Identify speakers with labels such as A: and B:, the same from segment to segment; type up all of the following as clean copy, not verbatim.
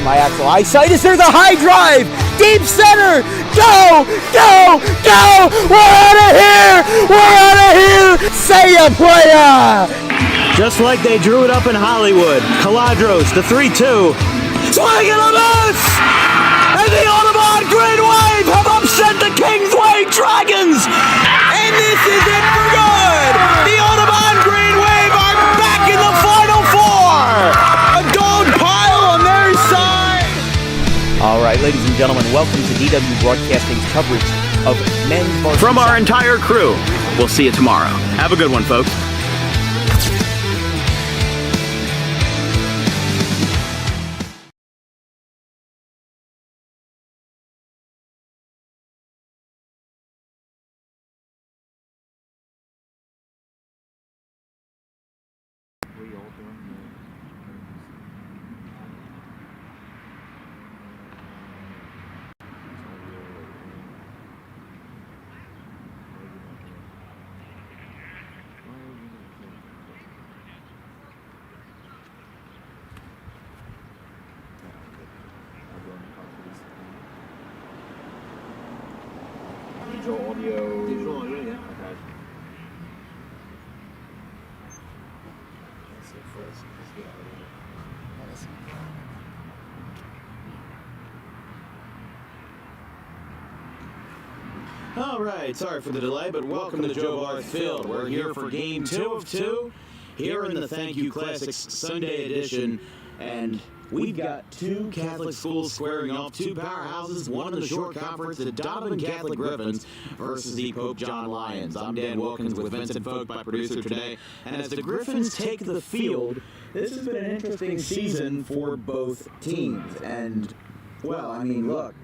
A: And my actual eyesight is there. The high drive, deep center. Go, go, go! We're out of here! We're out of here! Say ya, playa!
B: Just like they drew it up in Hollywood, Caladros, the 3-2, swing and a miss! And the Audubon Green Wave have upset the Kingsway Dragons! And this is it for good! The Audubon Green Wave are back in the Final Four! A dog pile on their side!
A: All right, ladies and gentlemen, welcome to DW Broadcasting's coverage of men's varsity.
B: From our entire crew, we'll see you tomorrow. Have a good one, folks.
C: Digital audio, yeah. Okay. Let's see first. Let's get out of here.
B: All right, sorry for the delay, but welcome to Joe Barth Field. We're here for Game 2 of 2, here in the Thank You Classics Sunday edition, and we've got two Catholic schools squaring off, two powerhouses, one in the short conference, the Donovan Catholic Griffins versus the Pope John Lions. I'm Dan Wilkins with Vincent Folk, my producer today, and as the Griffins take the field, this has been an interesting season for both teams, and, well, I mean, look,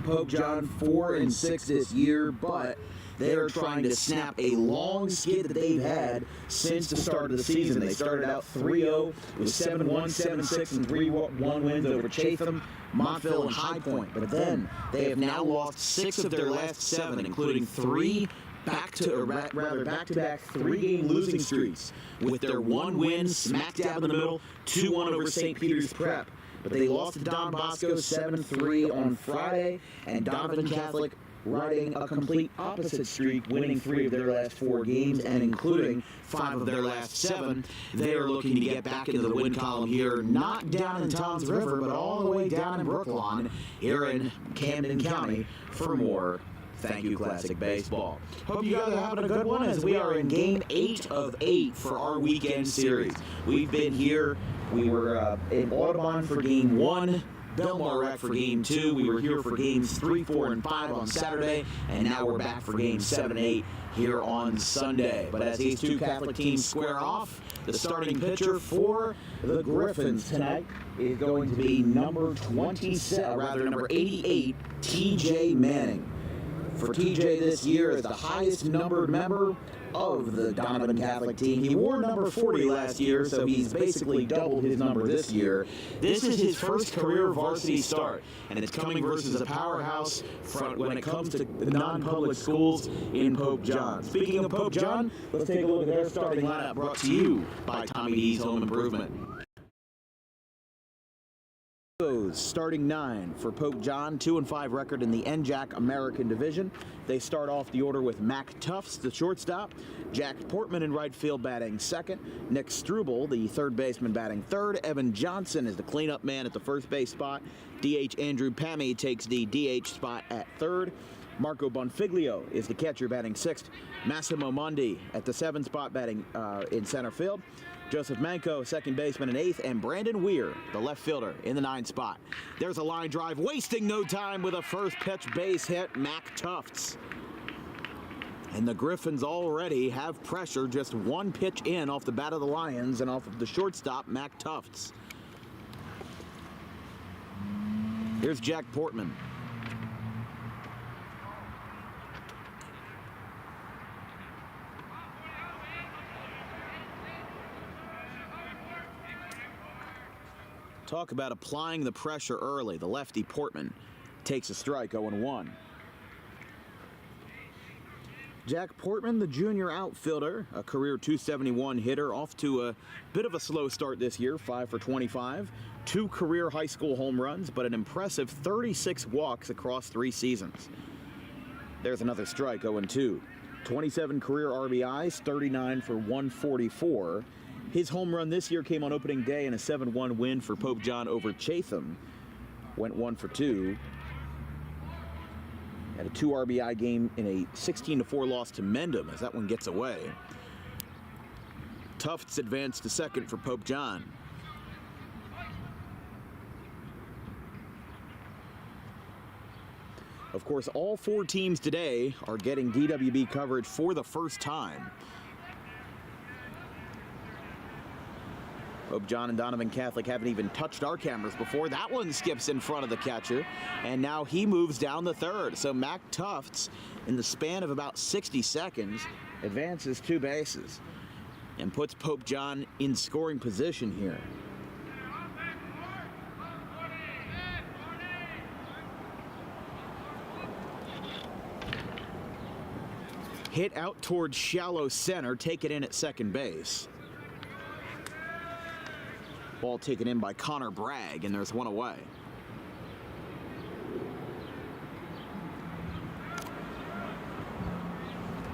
B: Pope John 4-6 this year, but they are trying to snap a long skid that they've had since the start of the season. They started out 3-0 with 7-1, 7-6, and 3-1 wins over Chatham, Montville, and High Point. But then they have now lost 6 of their last 7, including 3 back-to-back 3-game losing streaks, with their 1 win smack dab in the middle, 2-1 over St. Peter's Prep. But they lost to Don Bosco 7-3 on Friday, and Donovan Catholic riding a complete opposite streak, winning 3 of their last 4 games and including 5 of their last 7. They are looking to get back into the win column here, not down in Toms River, but all the way down in Brooklawn, here in Camden County, for more Thank You Classic Baseball. Hope you guys are having a good one as we are in Game 8 of 8 for our weekend series. We've been here. We were in Audubon for Game 1. Belmar Rec for Game 2. We were here for Games 3, 4, and 5 on Saturday, and now we're back for Games 7 and 8 here on Sunday. But as these two Catholic teams square off, the starting pitcher for the Griffins tonight is going to be number 88, TJ Manning. For TJ this year is the highest numbered member of the Donovan Catholic team. He wore number 40 last year, so he's basically doubled his number this year. This is his first career varsity start, and it's coming versus a powerhouse front when it comes to the non-public schools in Pope John. Speaking of Pope John, let's take a look at their starting lineup brought to you by Tommy D's Home Improvement. Starting 9 for Pope John, 2-5 record in the NJAC American Division. They start off the order with Mac Tufts, the shortstop, Jack Portman in right field batting second, Nick Struble, the third baseman, batting third, Evan Johnson is the cleanup man at the first base spot, DH Andrew Pammy takes the DH spot at third, Marco Bonfiglio is the catcher batting sixth, Massimo Mondi at the 7th spot batting in center field, Joseph Manco, second baseman in 8th, and Brandon Weir, the left fielder, in the 9th spot. There's a line drive, wasting no time with a first pitch base hit, Mac Tufts. And the Griffins already have pressure, just 1 pitch in off the bat of the Lions and off of the shortstop, Mac Tufts. Here's Jack Portman. Talk about applying the pressure early. The lefty Portman takes a strike, 0-1. Jack Portman, the junior outfielder, a career .271 hitter, off to a bit of a slow start this year, 5 for 25, 2 career high school home runs, but an impressive 36 walks across 3 seasons. There's another strike, 0-2. 27 career RBIs, 39 for 144. His home run this year came on opening day in a 7-1 win for Pope John over Chatham. Went 1 for 2. Had a 2 RBI game in a 16-4 loss to Mendham as that one gets away. Tufts advanced to second for Pope John. Of course, all 4 teams today are getting DWB coverage for the first time. Pope John and Donovan Catholic haven't even touched our cameras before. That one skips in front of the catcher, and now he moves down the third. So Mac Tufts, in the span of about 60 seconds, advances 2 bases and puts Pope John in scoring position here. Hit out towards shallow center, take it in at second base. Ball taken in by Connor Bragg, and there's 1 away.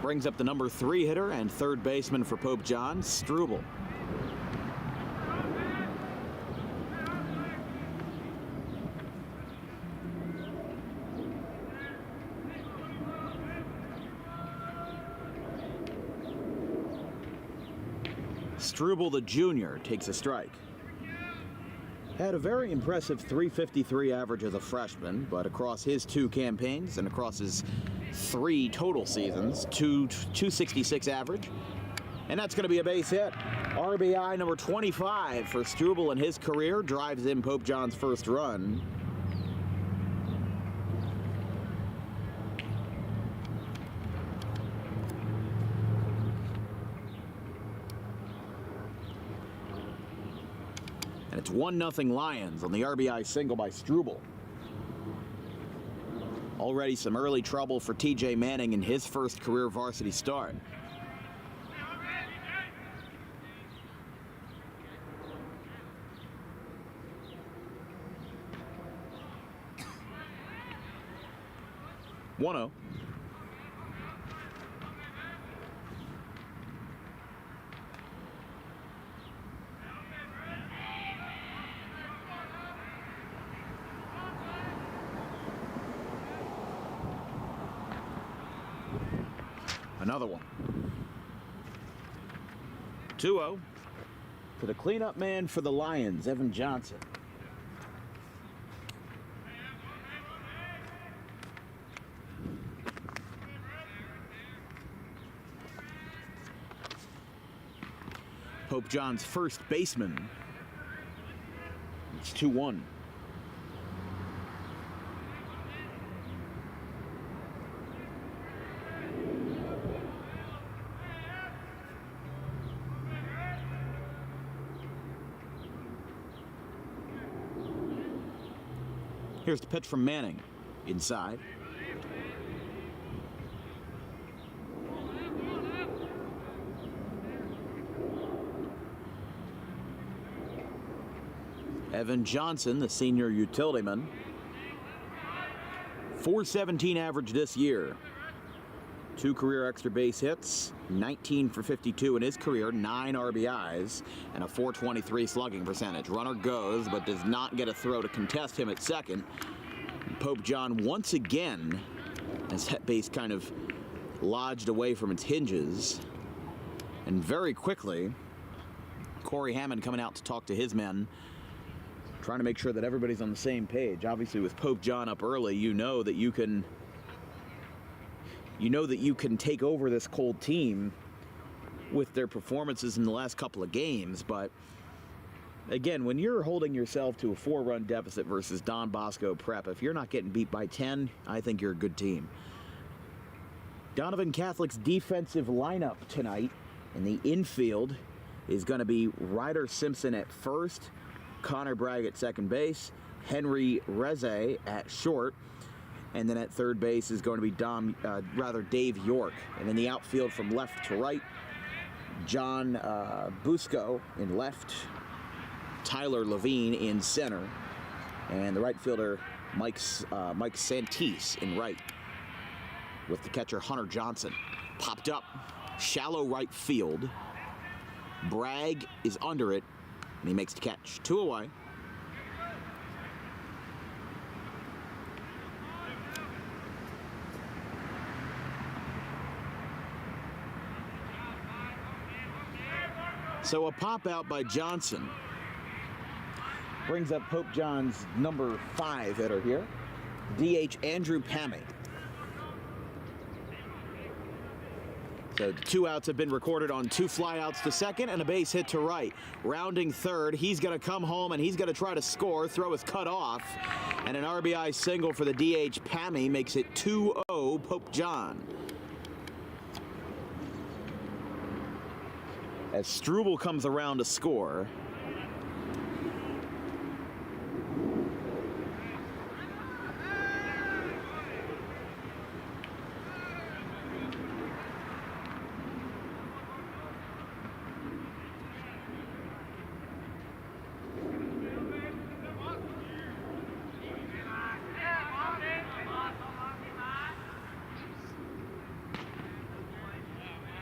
B: Brings up the number 3 hitter and third baseman for Pope John, Struble. Struble, the junior, takes a strike. Had a very impressive .353 average as a freshman, but across his 2 campaigns and across his 3 total seasons, .266 average. And that's going to be a base hit. RBI number 25 for Struble in his career, drives in Pope John's first run. And it's 1-0 Lions on the RBI single by Struble. Already some early trouble for TJ Manning in his first career varsity start. One-0. Another one. 2-0 to the cleanup man for the Lions, Evan Johnson. Pope John's first baseman. It's 2-1. Here's the pitch from Manning. Inside. Evan Johnson, the senior utility man. .417 average this year. 2 career extra base hits, 19 for 52 in his career, 9 RBIs, and a .423 slugging percentage. Runner goes, but does not get a throw to contest him at second. Pope John once again has that base kind of lodged away from its hinges. And very quickly, Corey Hammond coming out to talk to his men, trying to make sure that everybody's on the same page. Obviously, with Pope John up early, you know that you can take over this Colt team with their performances in the last couple of games. But again, when you're holding yourself to a 4-run deficit versus Don Bosco Prep, if you're not getting beat by 10, I think you're a good team. Donovan Catholic's defensive lineup tonight in the infield is going to be Ryder Simpson at first, Connor Bragg at second base, Henry Reze at short, And then at third base is going to be Dave York. And in the outfield from left to right, John Busco in left, Tyler Levine in center, and the right fielder Mike Santis in right, with the catcher Hunter Johnson. Popped up, shallow right field. Bragg is under it, and he makes the catch. 2 away. So a pop out by Johnson brings up Pope John's number 5 hitter here, DH Andrew Pammy. So 2 outs have been recorded on 2 flyouts to second and a base hit to right. Rounding third, he's going to come home and he's going to try to score. Throw is cut off, and an RBI single for the DH Pammy makes it 2-0 Pope John. As Struble comes around to score.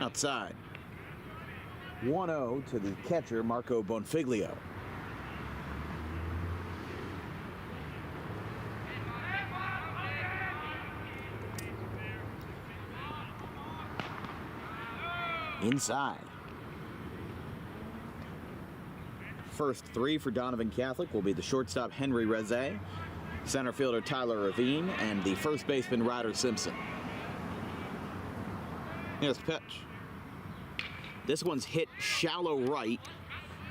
B: Outside. 1-0 to the catcher, Marco Bonfiglio. Inside. First 3 for Donovan Catholic will be the shortstop, Henry Reze, center fielder, Tyler Ravine, and the first baseman, Ryder Simpson. Here's the pitch. This one's hit shallow right,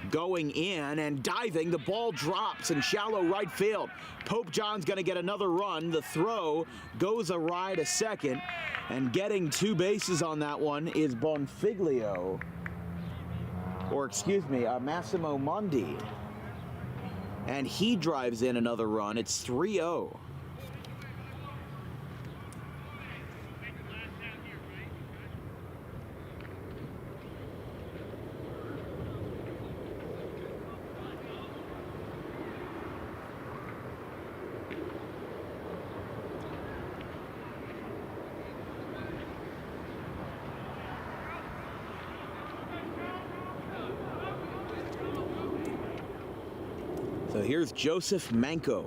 B: going in and diving. The ball drops in shallow right field. Pope John's going to get another run. The throw goes awry to second, and getting 2 bases on that one is Bonfiglio, or excuse me, Massimo Mondi. And he drives in another run. It's 3-0. So here's Joseph Manco,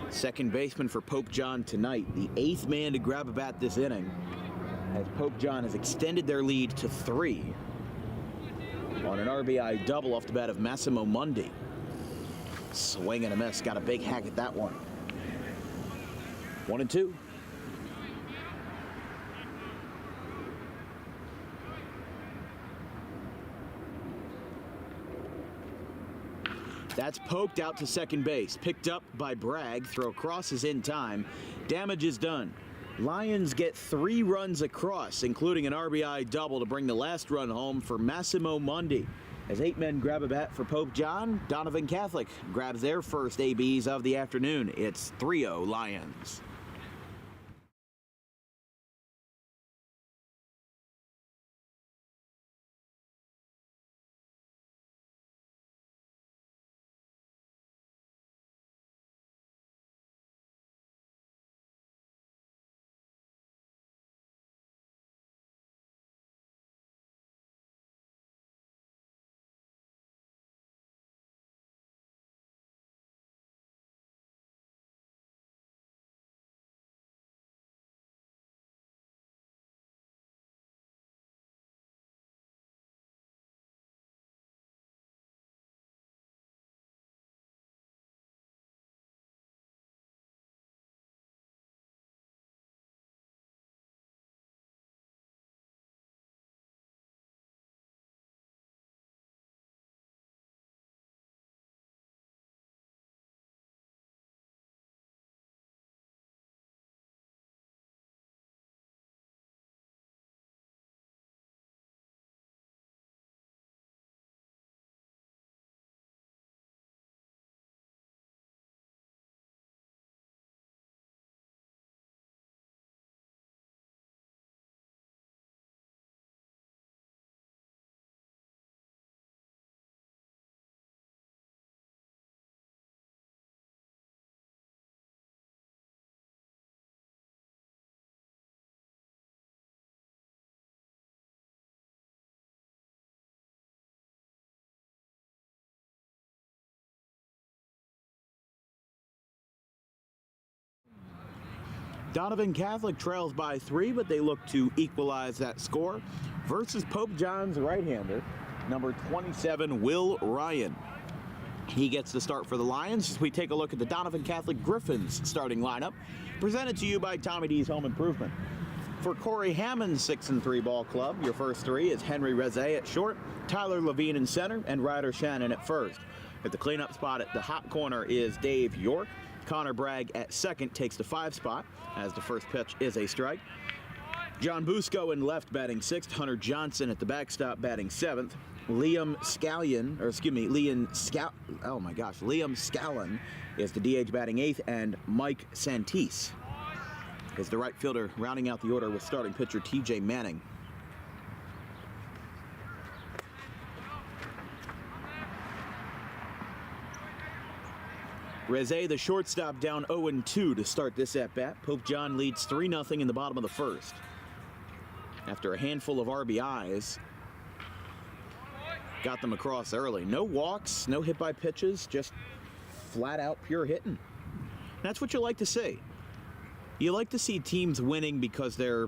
B: second baseman for Pope John tonight, the 8th man to grab a bat this inning, as Pope John has extended their lead to 3 on an RBI double off the bat of Massimo Mondi. Swing and a miss, got a big hack at that one. 1-2. That's poked out to second base. Picked up by Bragg. Throw crosses in time. Damage is done. Lions get 3 runs across, including an RBI double to bring the last run home for Massimo Mondi. As 8 men grab a bat for Pope John, Donovan Catholic grabs their first ABs of the afternoon. It's 3-0 Lions. Donovan Catholic trails by 3, but they look to equalize that score versus Pope John's right-hander, number 27, Will Ryan. He gets the start for the Lions as we take a look at the Donovan Catholic Griffins starting lineup, presented to you by Tommy D's Home Improvement. For Corey Hammond's 6-3 ball club, your first 3 is Henry Reze at short, Tyler Levine in center, and Ryder Shannon at first. At the cleanup spot at the hot corner is Dave York. Connor Bragg at second takes the 5 spot as the first pitch is a strike. John Busco in left batting 6th, Hunter Johnson at the backstop batting 7th. Liam Scallon is the DH batting 8th, and Mike Santis is the right fielder, rounding out the order with starting pitcher TJ Manning. Reze, the shortstop, down 0-2 to start this at-bat. Pope John leads 3-0 in the bottom of the first. After a handful of RBIs, got them across early. No walks, no hit by pitches, just flat out pure hitting. That's what you like to see. You like to see teams winning because they're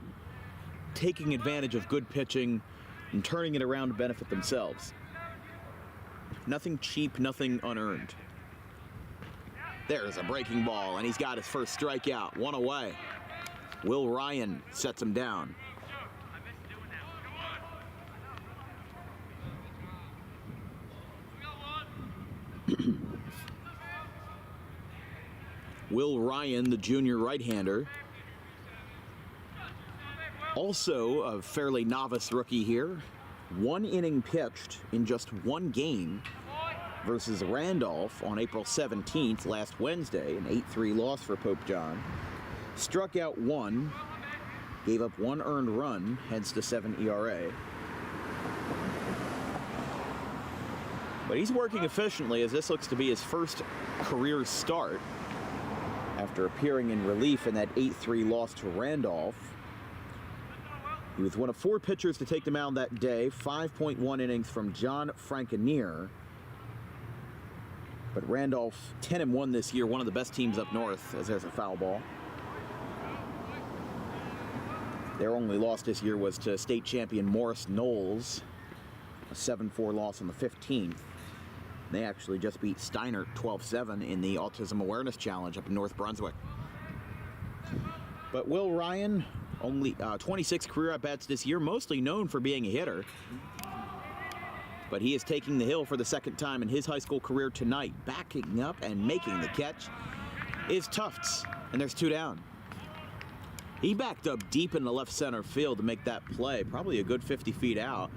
B: taking advantage of good pitching and turning it around to benefit themselves. Nothing cheap, nothing unearned. There's a breaking ball, and he's got his first strikeout. 1 away. Will Ryan sets him down. Will Ryan, the junior right-hander, also a fairly novice rookie here. 1 inning pitched in just 1 game versus Randolph on April 17th, last Wednesday, an 8-3 loss for Pope John. Struck out 1, gave up 1 earned run, hence the 7 ERA. But he's working efficiently as this looks to be his first career start after appearing in relief in that 8-3 loss to Randolph. He was one of 4 pitchers to take the mound that day, 5.1 innings from John Frankeneer. But Randolph 10-1 this year, one of the best teams up north, as there's a foul ball. Their only loss this year was to state champion Morris Knowles, a 7-4 loss on the 15th. They actually just beat Steiner 12-7 in the Autism Awareness Challenge up in North Brunswick. But Will Ryan, only 26 career at-bats this year, mostly known for being a hitter. But he is taking the hill for the second time in his high school career tonight. Backing up and making the catch is Tufts, and there's 2 down. He backed up deep in the left center field to make that play, probably a good 50 feet out.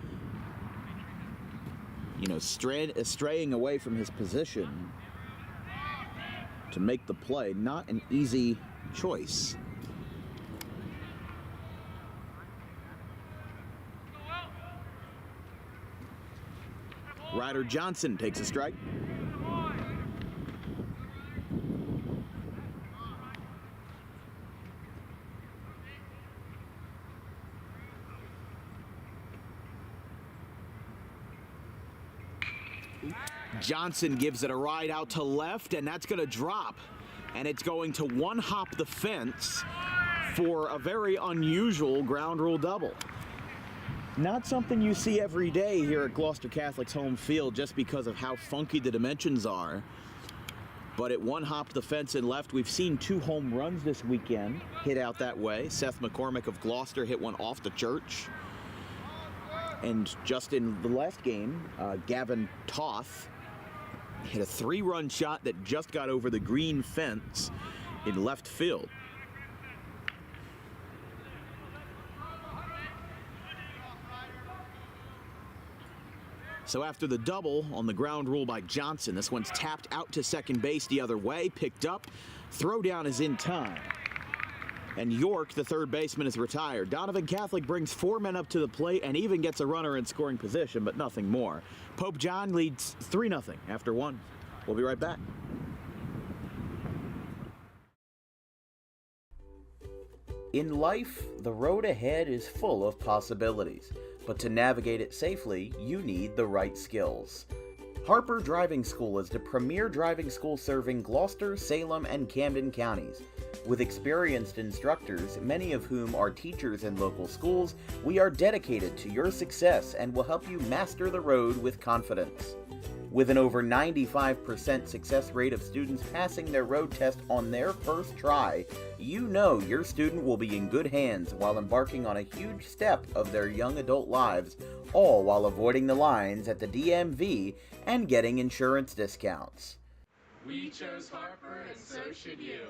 B: You know, straying away from his position to make the play. Not an easy choice. Ryder Johnson takes a strike. Johnson gives it a ride out to left, and that's going to drop. And it's going to one-hop the fence for a very unusual ground rule double. Not something you see every day here at Gloucester Catholic's home field just because of how funky the dimensions are. But it one-hopped the fence and left. We've seen 2 home runs this weekend hit out that way. Seth McCormick of Gloucester hit one off the church. And just in the last game, Gavin Toth hit a 3-run shot that just got over the green fence in left field. So after the double on the ground rule by Johnson, this one's tapped out to second base the other way, picked up, throw down is in time. And York, the third baseman, is retired. Donovan Catholic brings 4 men up to the plate and even gets a runner in scoring position, but nothing more. Pope John leads 3-0 after 1. We'll be right back. In life, the road ahead is full of possibilities, but to navigate it safely, you need the right skills. Harper Driving School is the premier driving school serving Gloucester, Salem, and Camden counties.
A: With experienced instructors, many of whom are teachers in local schools, we are dedicated to your success and will help you master the road with confidence. With an over 95% success rate of students passing their road test on their first try, you know your student will be in good hands while embarking on a huge step of their young adult lives, all while avoiding the lines at the DMV and getting insurance discounts.
D: We chose Harper, and so should you.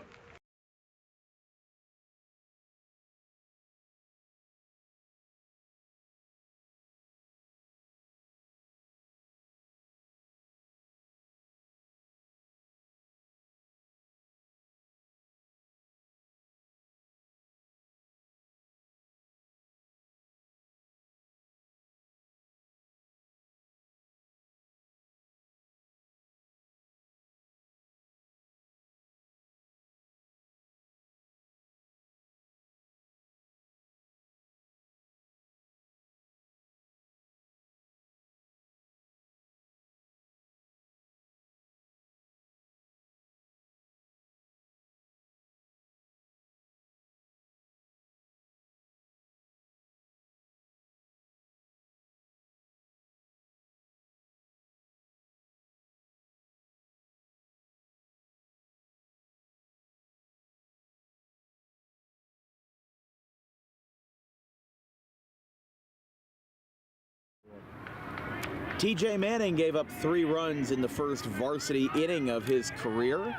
B: TJ Manning gave up 3 runs in the first varsity inning of his career,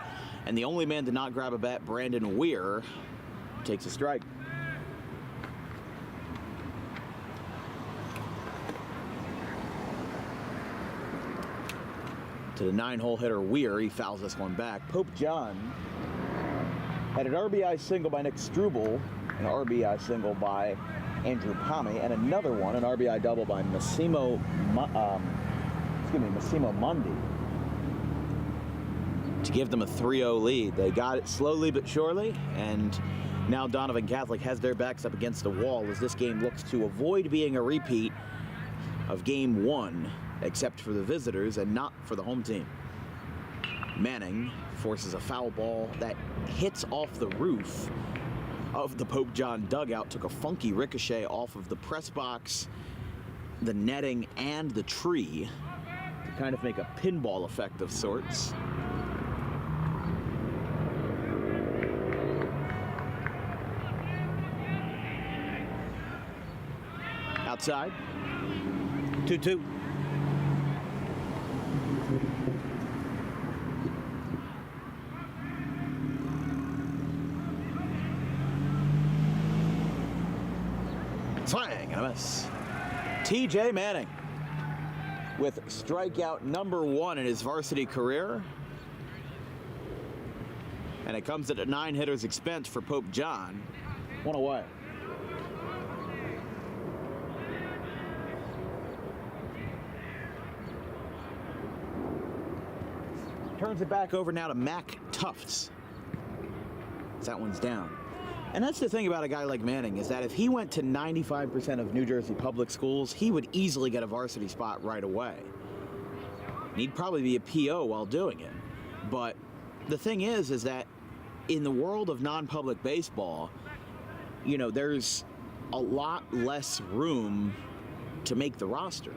B: and the only man to not grab a bat, Brandon Weir, takes a strike. To the 9-hole hitter Weir, he fouls this one back. Pope John had an RBI single by Nick Struble, an RBI single by Andrew Pommy, and another one, an RBI double by Massimo Mundi, to give them a 3-0 lead. They got it slowly but surely, and now Donovan Catholic has their backs up against the wall as this game looks to avoid being a repeat of Game 1, except for the visitors and not for the home team. Manning forces a foul ball that hits off the roof of the Pope John dugout, took a funky ricochet off of the press box, the netting, and the tree to kind of make a pinball effect of sorts. Outside, 2-2. Swing and a miss. TJ Manning with strikeout number 1 in his varsity career. And it comes at a 9 hitters expense for Pope John. 1 away. Turns it back over now to Mac Tufts. That one's down. And that's the thing about a guy like Manning, is that if he went to 95% of New Jersey public schools, he would easily get a varsity spot right away. And he'd probably be a PO while doing it. But the thing is that in the world of non-public baseball, you know, there's a lot less room to make the roster.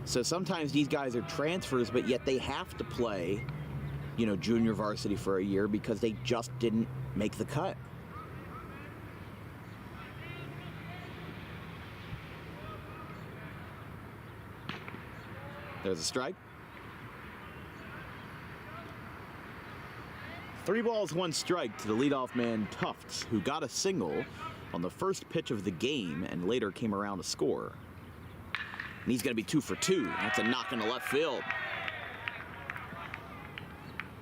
B: So sometimes these guys are transfers, but yet they have to play, you know, junior varsity for a year because they just didn't make the cut. There's a strike. 3 balls, 1 strike to the leadoff man Tufts, who got a single on the first pitch of the game and later came around to score. And he's going to be 2 for 2. That's a knock into left field.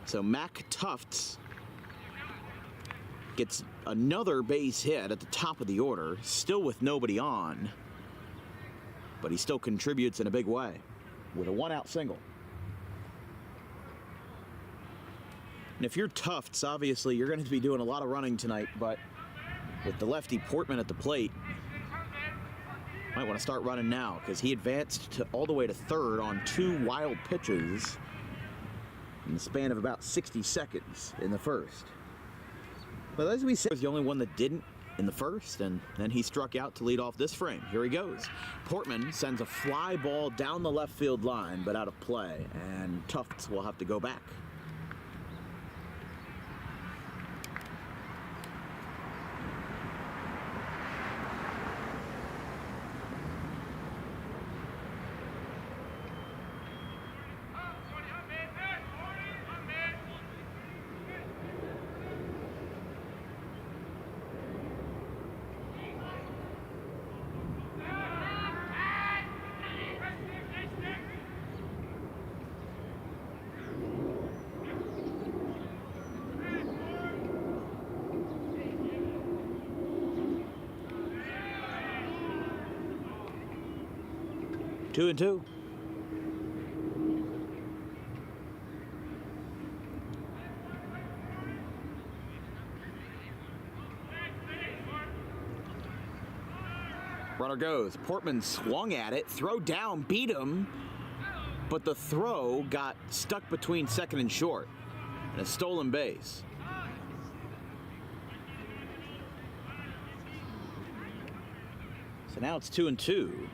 B: So Mac Tufts gets another base hit at the top of the order, still with nobody on, but he still contributes in a big way with a 1-out single. And if you're Tufts, obviously you're going to be doing a lot of running tonight, but with the lefty Portman at the plate, might want to start running now because he advanced all the way to third on 2 wild pitches in the span of about 60 seconds in the first. But as we said, he was the only one that didn't in the first, and then he struck out to lead off this frame. Here he goes. Portman sends a fly ball down the left field line, but out of play, and Tufts will have to go back. Two and two. Runner goes. Portman swung at it, throw down, beat him, but the throw got stuck between second and short, and a stolen base. So now it's 2 and 2.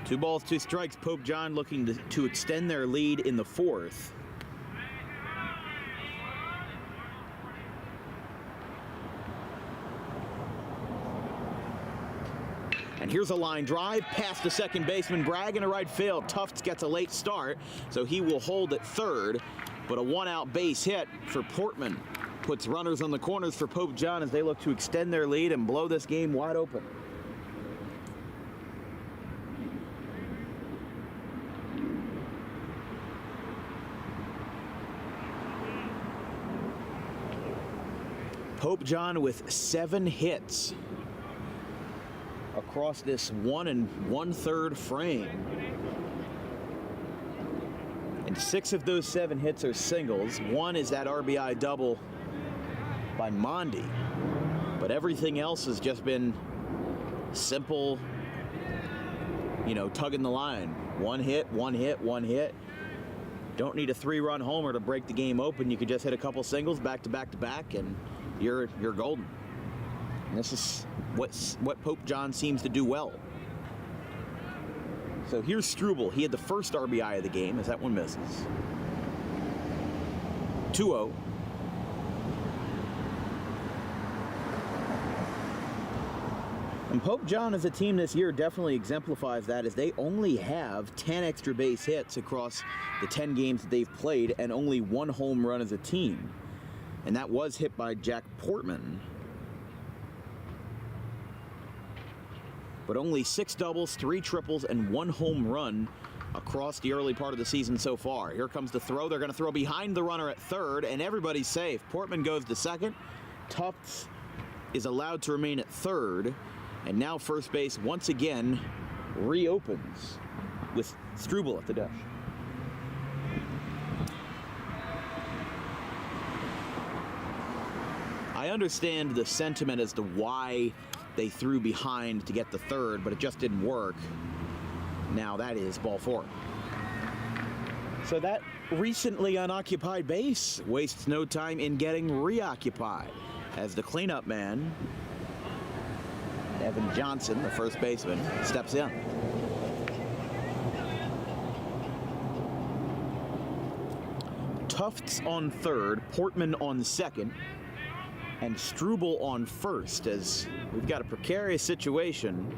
B: Two balls, two strikes. Pope John looking to extend their lead in the fourth. And here's a line drive past the second baseman, Bragg into right field. Tufts gets a late start, so he will hold at third, but a one-out base hit for Portman puts runners on the corners for Pope John as they look to extend their lead and blow this game wide open. Pope John with 7 hits across this 1 1/3 frame. And 6 of those 7 hits are singles. 1 is that RBI double by Mondi. But everything else has just been simple, tugging the line. 1 hit, 1 hit, 1 hit. Don't need a 3-run homer to break the game open. You could just hit a couple singles back to back to back, and you're golden. And this is what Pope John seems to do well. So here's Struble. He had the first RBI of the game as that one misses. 2-0. And Pope John as a team this year definitely exemplifies that, as they only have 10 extra base hits across the 10 games that they've played and only 1 home run as a team. And that was hit by Jack Portman. But only 6 doubles, 3 triples, and 1 home run across the early part of the season so far. Here comes the throw. They're going to throw behind the runner at third, and everybody's safe. Portman goes to second. Tufts is allowed to remain at third. And now first base once again reopens with Struble at the desk. I understand the sentiment as to why they threw behind to get the third, but it just didn't work. Now that is ball 4. So that recently unoccupied base wastes no time in getting reoccupied as the cleanup man, Evan Johnson, the first baseman, steps in. Tufts on third, Portman on second, and Struble on first, as we've got a precarious situation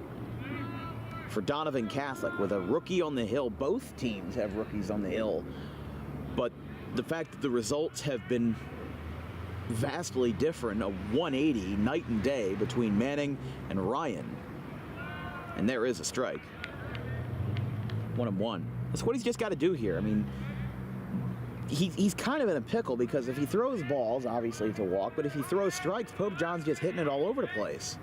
B: for Donovan Catholic with a rookie on the hill. Both teams have rookies on the hill, but the fact that the results have been vastly different, a 180 night and day between Manning and Ryan. And there is a strike. 1-1. That's what he's just got to do here. I mean, he's kind of in a pickle, because if he throws balls, obviously it's a walk, but if he throws strikes, Pope John's just hitting it all over the place.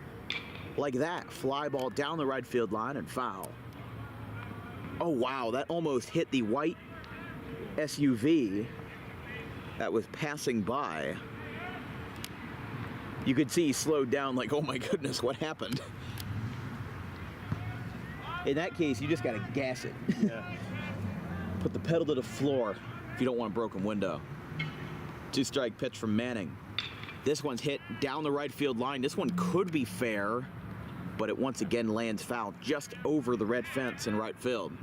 B: Like that. Fly ball down the right field line and foul. Oh, wow. That almost hit the white SUV that was passing by. You could see he slowed down like, oh my goodness, what happened? In that case, you just got to gas it.
C: Yeah.
B: Put the pedal to the floor if you don't want a broken window. 2-strike pitch from Manning. This one's hit down the right field line. This one could be fair, but it once again lands foul just over the red fence in right field.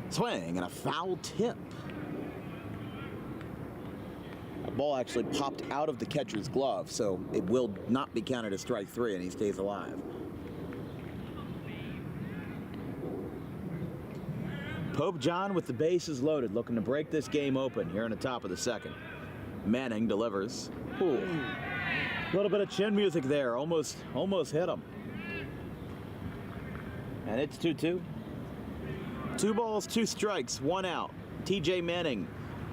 B: Swing and a foul tip. The ball actually popped out of the catcher's glove, so it will not be counted as strike 3, and he stays alive. Pope John with the bases loaded, looking to break this game open here in the top of the second. Manning delivers. Ooh. A little bit of chin music there, almost hit him. And it's 2-2. 2 balls, 2 strikes, 1 out. TJ Manning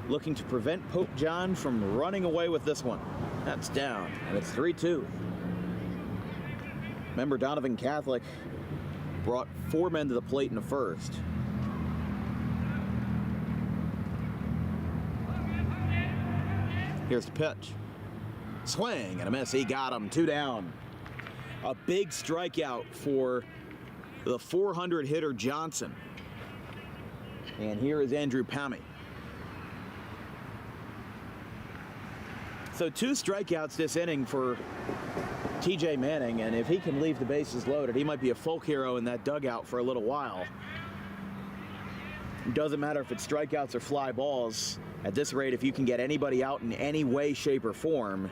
B: looking to prevent Pope John from running away with this one. That's down, and it's 3-2. Remember, Donovan Catholic brought 4 men to the plate in the first. Here's the pitch. Swing and a miss. He got him. 2 down. A big strikeout for the 400 hitter Johnson. And here is Andrew Pami. So 2 strikeouts this inning for TJ Manning, and if he can leave the bases loaded, he might be a folk hero in that dugout for a little while. It doesn't matter if it's strikeouts or fly balls. At this rate, if you can get anybody out in any way, shape, or form,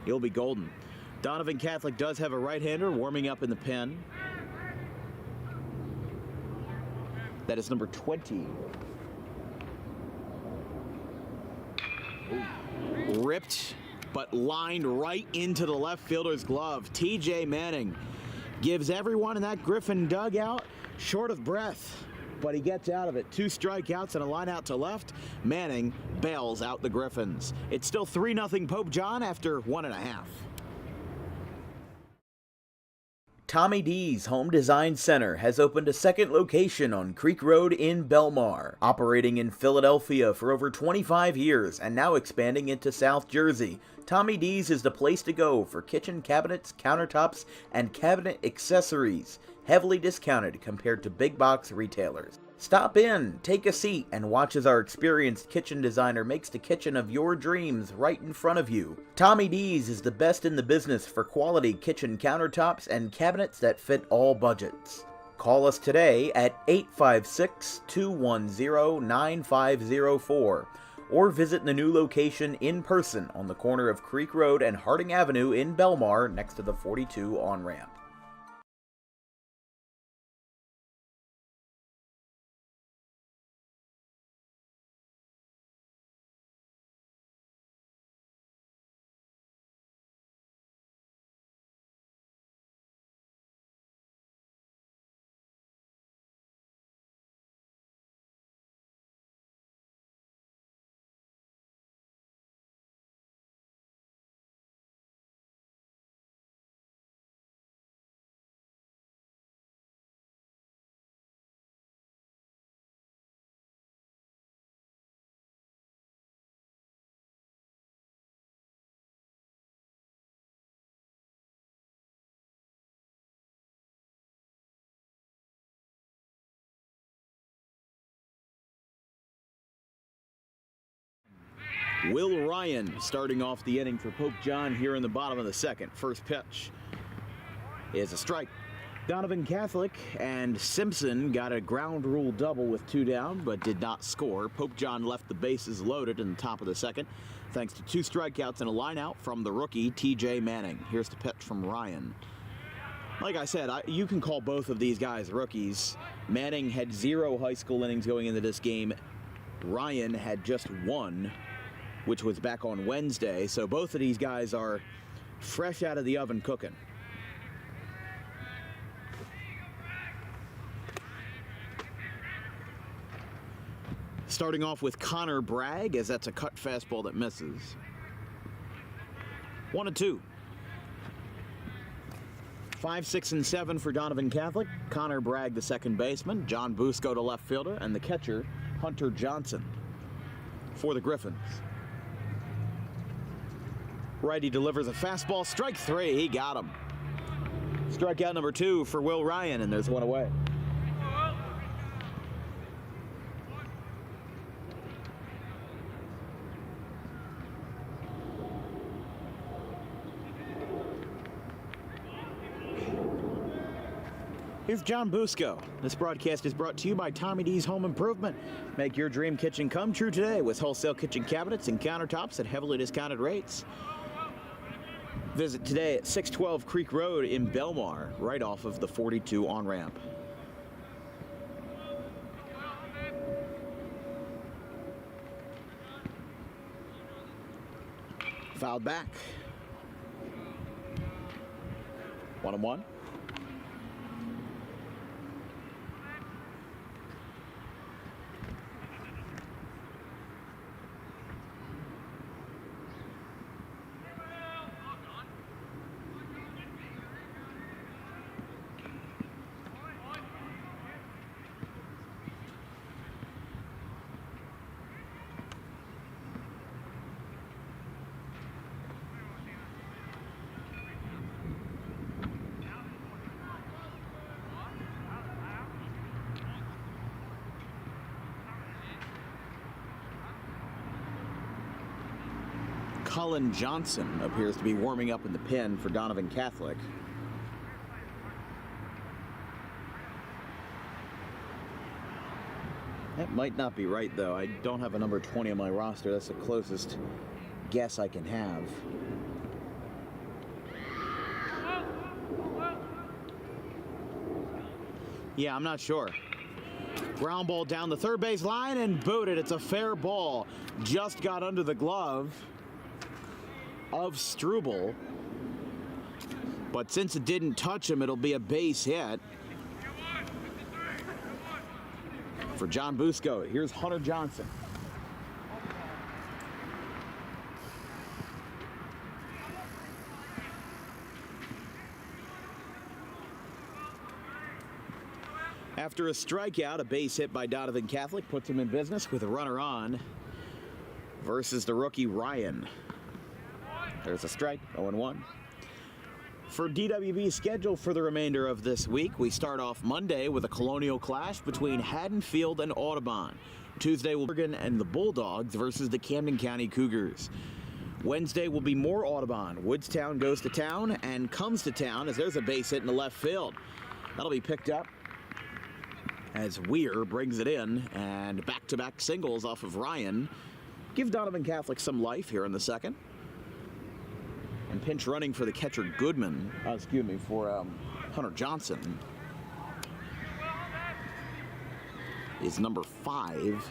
B: you'll be golden. Donovan Catholic does have a right-hander warming up in the pen. That is number 20. Ripped, but lined right into the left fielder's glove. TJ Manning gives everyone in that Griffin dugout short of breath, but he gets out of it. 2 strikeouts and a line out to left. Manning bails out the Griffins. It's still 3-0 Pope John after 1.5.
A: Tommy D's Home Design Center has opened a second location on Creek Road in Belmar, operating in Philadelphia for over 25 years and now expanding into South Jersey. Tommy D's is the place to go for kitchen cabinets, countertops, and cabinet accessories, heavily discounted compared to big box retailers. Stop in, take a seat, and watch as our experienced kitchen designer makes the kitchen of your dreams right in front of you. Tommy D's is the best in the business for quality kitchen countertops and cabinets that fit all budgets. Call us today at 856-210-9504 or visit the new location in person on the corner of Creek Road and Harding Avenue in Belmar next to the 42 on-ramp.
B: Will Ryan starting off the inning for Pope John here in the bottom of the second. First pitch is a strike. Donovan Catholic and Simpson got a ground rule double with 2 down, but did not score. Pope John left the bases loaded in the top of the second, thanks to 2 strikeouts and a line out from the rookie TJ Manning. Here's the pitch from Ryan. Like I said, you can call both of these guys rookies. Manning had 0 high school innings going into this game. Ryan had just 1, which was back on Wednesday. So both of these guys are fresh out of the oven cooking. Starting off with Connor Bragg, as that's a cut fastball that misses. 1-2. 5, 6, and 7 for Donovan Catholic. Connor Bragg, the second baseman. John Busco, the left fielder. And the catcher, Hunter Johnson, for the Griffins. Righty delivers a fastball. Strike 3. He got him. Strikeout number 2 for Will Ryan, and there's one away. Here's John Busco. This broadcast is brought to you by Tommy D's Home Improvement. Make your dream kitchen come true today with wholesale kitchen cabinets and countertops at heavily discounted rates. Visit today at 612 Creek Road in Belmar, right off of the 42 on-ramp. Fouled back. 1-1. Colin Johnson appears to be warming up in the pen for Donovan Catholic. That might not be right, though. I don't have a number 20 on my roster. That's the closest guess I can have. Yeah, I'm not sure. Ground ball down the third base line and booted. It's a fair ball. Just got under the glove of Struble. But since it didn't touch him, it'll be a base hit for John Busco. Here's Hunter Johnson. After a strikeout, a base hit by Donovan Catholic puts him in business with a runner on versus the rookie Ryan. There's a strike, 0-1. For DWB's schedule for the remainder of this week, we start off Monday with a colonial clash between Haddonfield and Audubon. Tuesday will be Oregon and the Bulldogs versus the Camden County Cougars. Wednesday will be more Audubon. Woodstown goes to town and comes to town as there's a base hit in the left field. That'll be picked up as Weir brings it in, and back-to-back singles off of Ryan give Donovan Catholic some life here in the second. And pinch running for the catcher Goodman, for Hunter Johnson is number 5.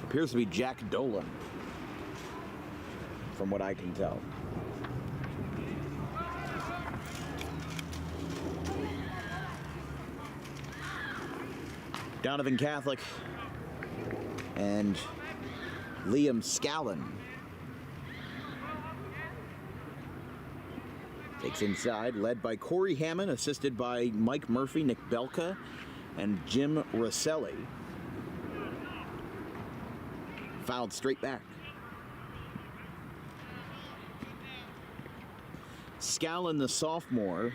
B: Appears to be Jack Dolan, from what I can tell. Donovan Catholic and Liam Scallon takes inside, led by Corey Hammond, assisted by Mike Murphy, Nick Belka, and Jim Rosselli. Fouled straight back. Scallon, the sophomore,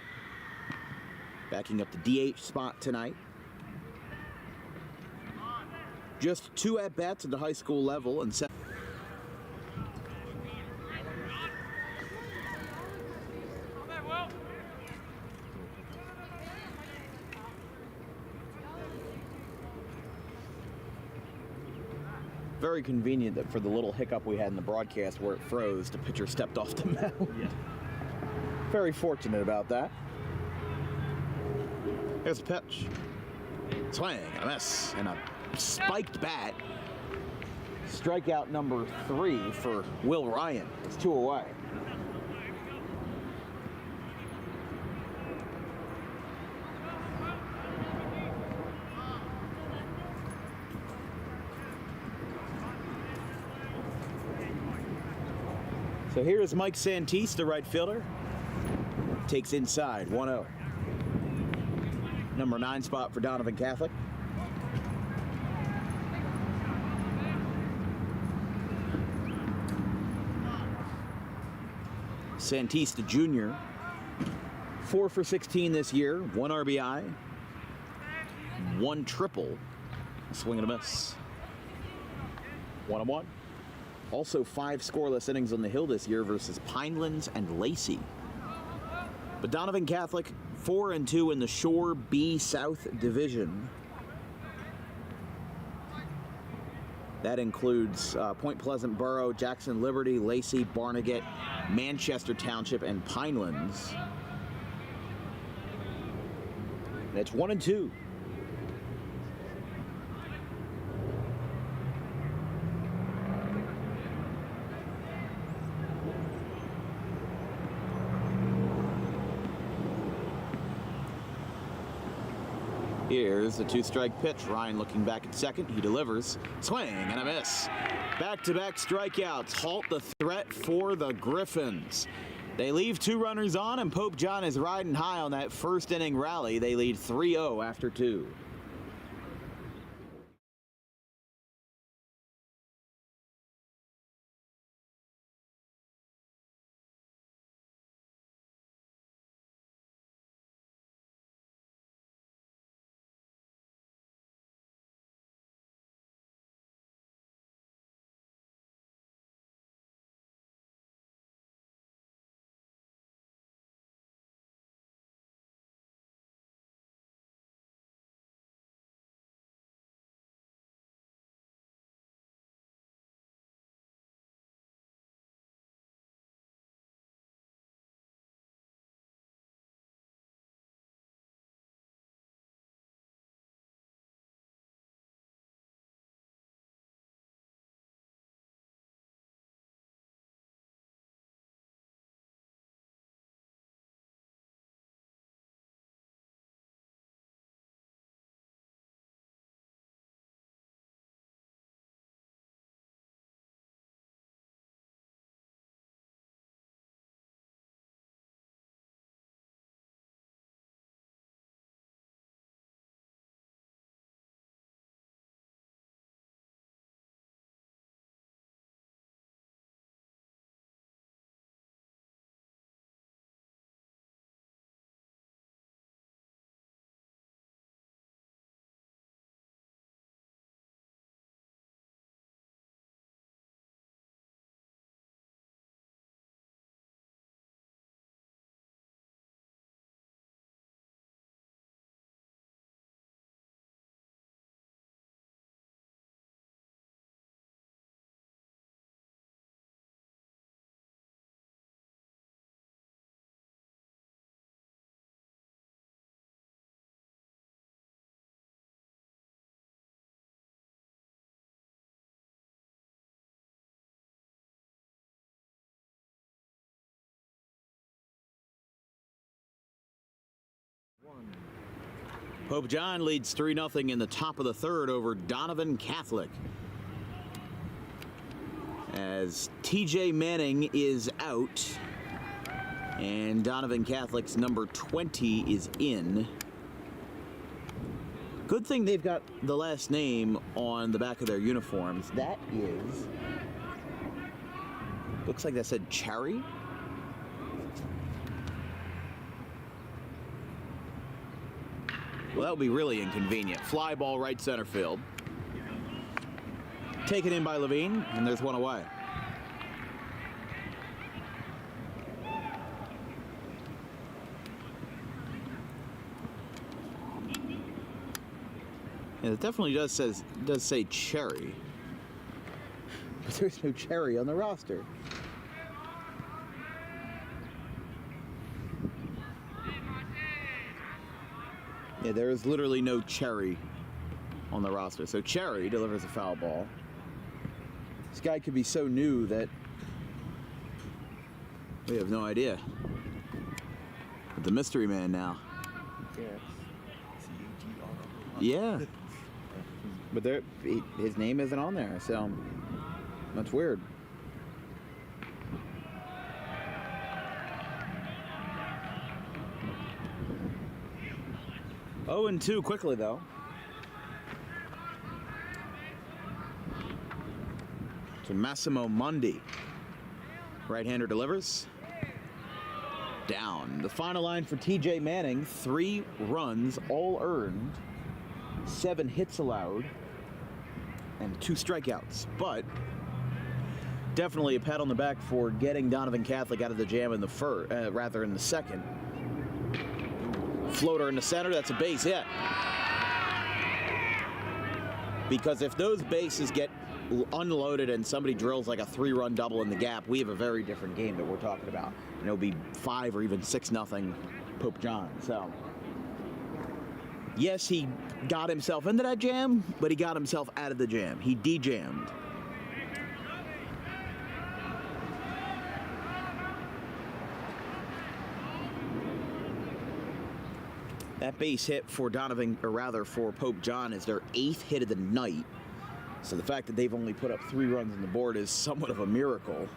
B: backing up the DH spot tonight. Just 2 at-bats at the high school level and 7. Very convenient that for the little hiccup we had in the broadcast where it froze, the pitcher stepped off the mound. Yeah. Very fortunate about that. Here's a pitch. Swing, a miss, and a spiked bat. Strikeout number 3 for Will Ryan. It's 2 away. So here's Mike Santiste, the right fielder. Takes inside, 1-0. Number 9 spot for Donovan Catholic. Santiste, the junior, 4 for 16 this year, 1 RBI, 1 triple, swing and a miss. 1-1. Also 5 scoreless innings on the hill this year versus Pinelands and Lacey. But Donovan Catholic 4-2 in the Shore B South Division. That includes Point Pleasant Borough, Jackson Liberty, Lacey, Barnegat, Manchester Township, and Pinelands. That's 1-2. Here's the 2-strike pitch. Ryan looking back at second. He delivers. Swing and a miss. Back-to-back strikeouts halt the threat for the Griffins. They leave 2 runners on, and Pope John is riding high on that first inning rally. They lead 3-0 after 2. Pope John leads 3-0 in the top of the third over Donovan Catholic. As TJ Manning is out and Donovan Catholic's number 20 is in. Good thing they've got the last name on the back of their uniforms. That is, looks like that said Cherry. Well, that would be really inconvenient. Fly ball right center field. Taken in by Levine, and there's one away. Yeah, it definitely does say Cherry, but there's no Cherry on the roster. Yeah, there is literally no Cherry on the roster. So Cherry delivers a foul ball. This guy could be so new that we have no idea. But the mystery man now. Yeah. But his name isn't on there, so that's weird. 0-2 quickly, though. To Massimo Mundi. Right-hander delivers. Down. The final line for TJ Manning, 3 runs, all earned, 7 hits allowed, and 2 strikeouts. But definitely a pat on the back for getting Donovan Catholic out of the jam in the in the second. Floater in the center, that's a base hit. Because if those bases get unloaded and somebody drills like a 3-run double in the gap, we have a very different game that we're talking about. And it'll be 5 or even 6-0 Pope John. So, yes, he got himself into that jam, but he got himself out of the jam. He de-jammed. That base hit for for Pope John is their 8th hit of the night. So the fact that they've only put up 3 runs on the board is somewhat of a miracle.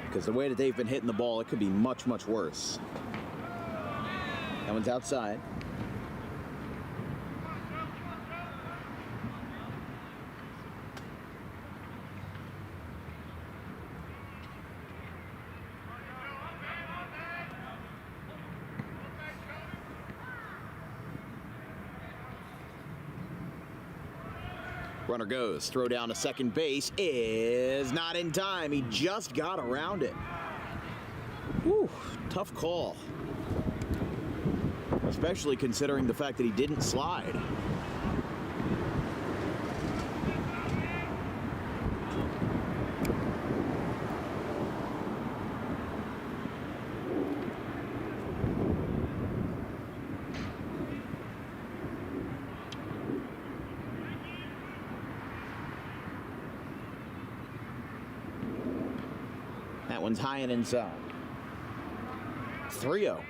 B: Because the way that they've been hitting the ball, it could be much, much worse. That one's outside. Runner goes, throw down to second base is not in time. He just got around it. Whew, tough call. Especially considering the fact that he didn't slide. That one's high and inside. 3-0.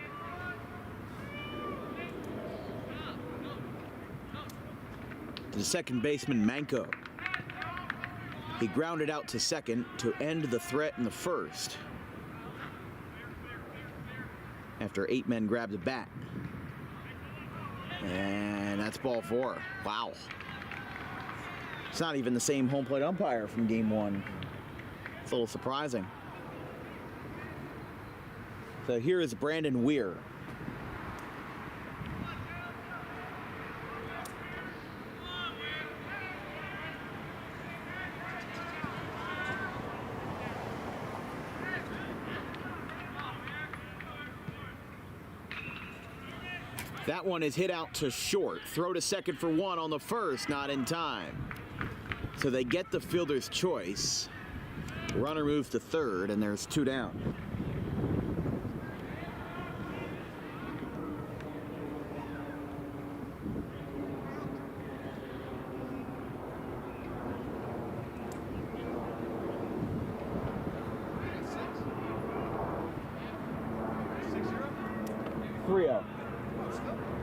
B: To the second baseman, Manco. He grounded out to second to end the threat in the first. After 8 men grabbed the bat. And that's ball 4. Wow. It's not even the same home plate umpire from game 1. It's a little surprising. So here is Brandon Weir. That one is hit out to short. Throw to second for 1 on the first, not in time. So they get the fielder's choice. Runner moves to third, and there's 2 down.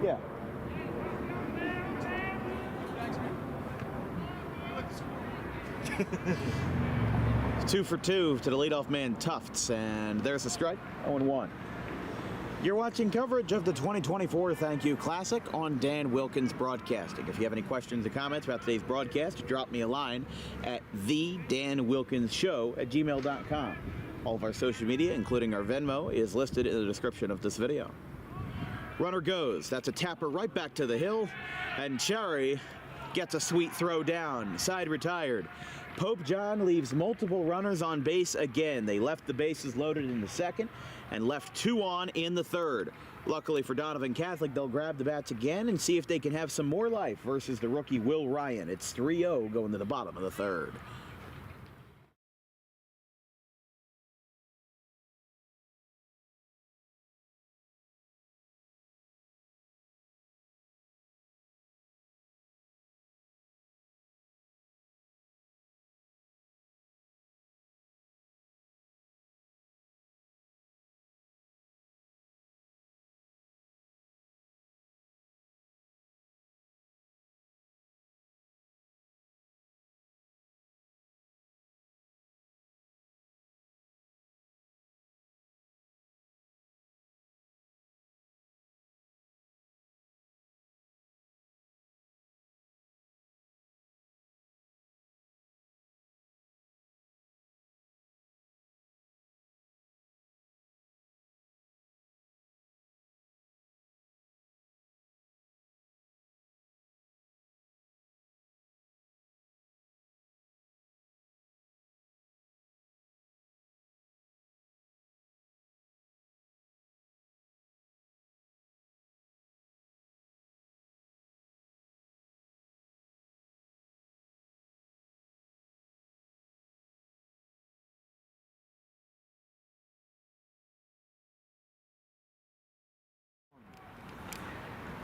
B: Yeah. 2 for 2 to the leadoff man Tufts, and there's a strike. 0-1. You're watching coverage of the 2024 Thank You Classic on Dan Wilkins Broadcasting. If you have any questions or comments about today's broadcast, drop me a line at thedanwilkinsshow@gmail.com. All of our social media, including our Venmo, is listed in the description of this video. Runner goes. That's a tapper right back to the hill, and Cherry gets a sweet throw down. Side retired. Pope John leaves multiple runners on base again. They left the bases loaded in the second and left 2 on in the third. Luckily for Donovan Catholic, they'll grab the bats again and see if they can have some more life versus the rookie Will Ryan. It's 3-0 going to the bottom of the third.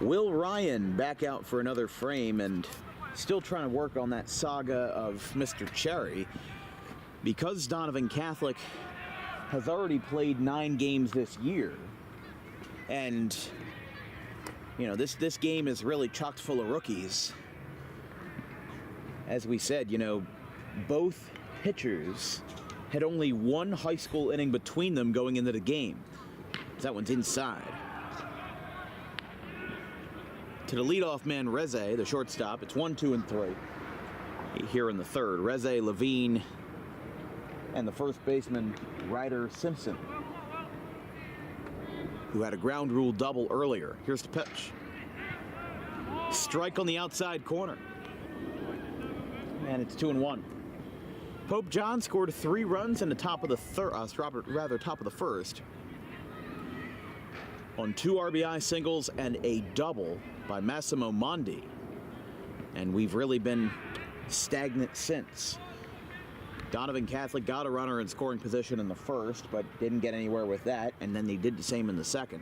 A: Will Ryan back out for another frame and still trying to work on that saga of Mr. Cherry. Because Donovan Catholic has already played 9 games this year, and you know, this game is really chocked full of rookies. As we said, you know, both pitchers had only 1 high school inning between them going into the game. That one's inside. To the leadoff man, Reze, the shortstop. It's 1, 2, and 3 here in the third. Reze, Levine, and the first baseman, Ryder Simpson, who had a ground rule double earlier. Here's the pitch. Strike on the outside corner. And it's 2-1. Pope John scored 3 runs in the top of the top of the first, on 2 RBI singles and a double by Massimo Mondi. And we've really been stagnant since. Donovan Catholic got a runner in scoring position in the first, but didn't get anywhere with that, and then they did the same in the second.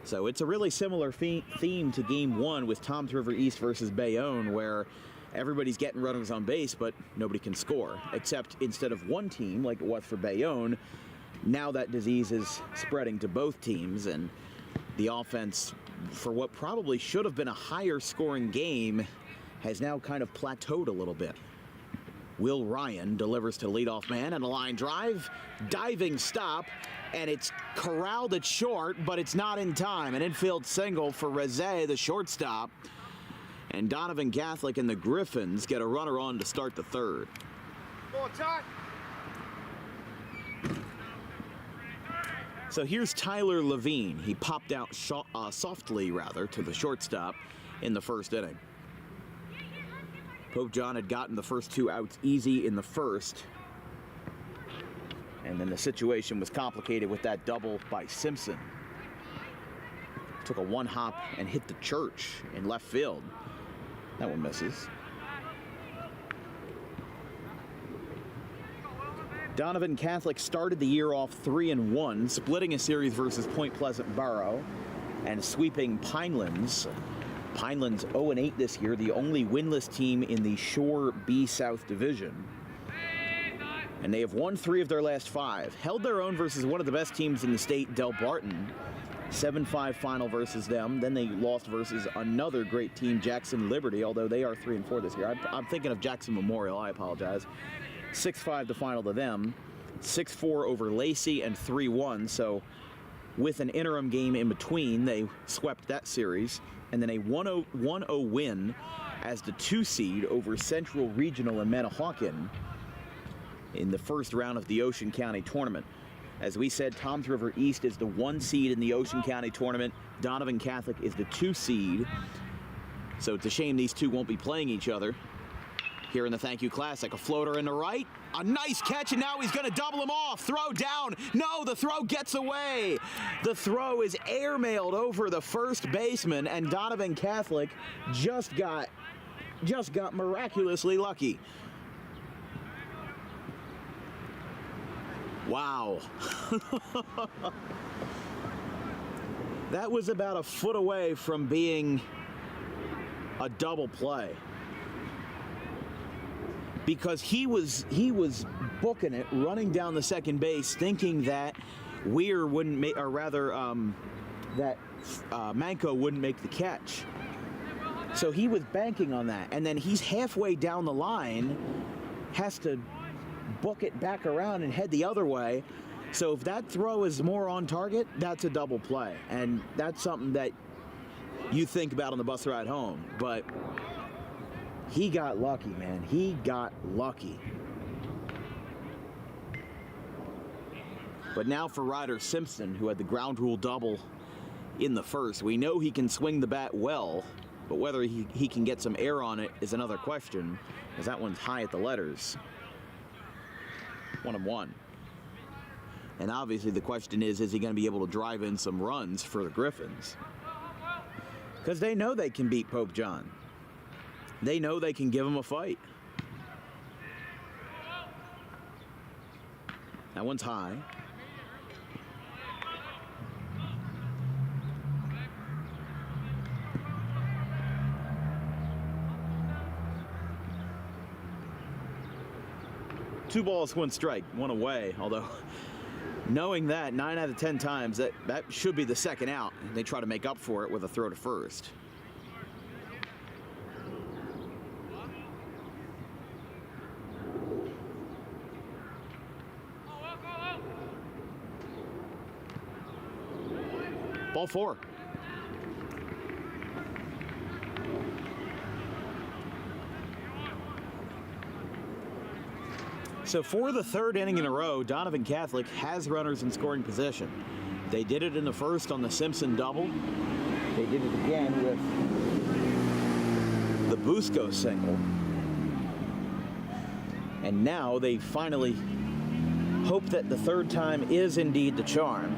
A: So it's a really similar theme to Game 1 with Toms River East versus Bayonne, where everybody's getting runners on base, but nobody can score. Except instead of one team, like it was for Bayonne, now that disease is spreading to both teams, and the offense, for what probably should have been a higher scoring game, has now kind of plateaued a little bit. Will Ryan delivers to leadoff man and a line drive, diving stop, and it's corralled at short, but it's not in time. An infield single for Reze, the shortstop, and Donovan Catholic and the Griffins get a runner on to start the third. So here's Tyler Levine. He popped out softly, to the shortstop in the first inning. Pope John had gotten the first 2 outs easy in the first, and then the situation was complicated with that double by Simpson. Took a 1-hop and hit the church in left field. That one misses. Donovan Catholic started the year off 3-1, splitting a series versus Point Pleasant Borough and sweeping Pinelands. Pinelands 0-8 this year, the only winless team in the Shore B South Division. And they have won 3 of their last 5. Held their own versus one of the best teams in the state, Del Barton. 7-5 final versus them. Then they lost versus another great team, Jackson Liberty, although they are 3-4 this year. I'm thinking of Jackson Memorial, I apologize. 6-5 the final to them. 6-4 over Lacey and 3-1. So with an interim game in between, they swept that series. And then a 1-0 win as the 2 seed over Central Regional and Manahawkin in the first round of the Ocean County tournament. As we said, Toms River East is the 1 seed in the Ocean County tournament. Donovan Catholic is the 2 seed. So it's a shame these two won't be playing each other here in the Thank You Classic. A floater in the right, a nice catch, and now he's going to double him off. Throw down. No, the throw gets away. The throw is airmailed over the first baseman, and Donovan Catholic just got miraculously lucky. Wow. That was about a foot away from being a double play, because he was booking it, running down the second base, thinking that Weir wouldn't make, or rather, that Manco wouldn't make the catch. So he was banking on that, and then he's halfway down the line, has to book it back around and head the other way. So if that throw is more on target, that's a double play, and that's something that you think about on the bus ride home. But he got lucky, man. He got lucky. But now for Ryder Simpson, who had the ground rule double in the first. We know he can swing the bat well, but whether he can get some air on it is another question, as that one's high at the letters. 1-1. And obviously the question is he going to be able to drive in some runs for the Griffins? Because they know they can beat Pope John. They know they can give him a fight. That one's high.
B: 2 balls, 1 strike, 1 away. Although, knowing that 9 out of 10 times, that should be the second out. They try to make up for it with a throw to first. Ball 4. So for the 3rd inning in a row, Donovan Catholic has runners in scoring position. They did it in the first on the Simpson double. They did it again with the Busco single. And now they finally hope that the 3rd time is indeed the charm.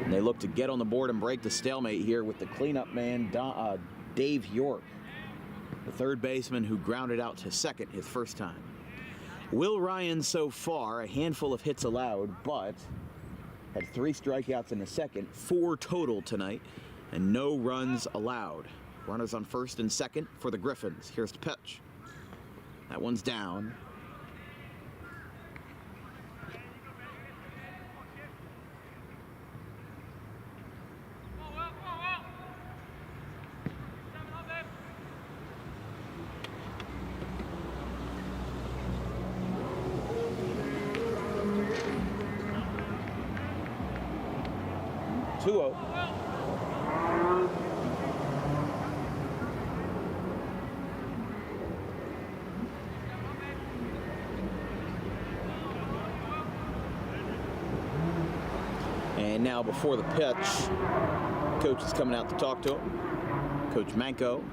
B: And they look to get on the board and break the stalemate here with the cleanup man, Dave York, the 3rd baseman who grounded out to second his first time. Will Ryan so far, a handful of hits allowed, but had 3 strikeouts in the second, 4 total tonight, and no runs allowed. Runners on first and second for the Griffins. Here's the pitch. That one's down. And now before the pitch, coach is coming out to talk to him. Coach Manco.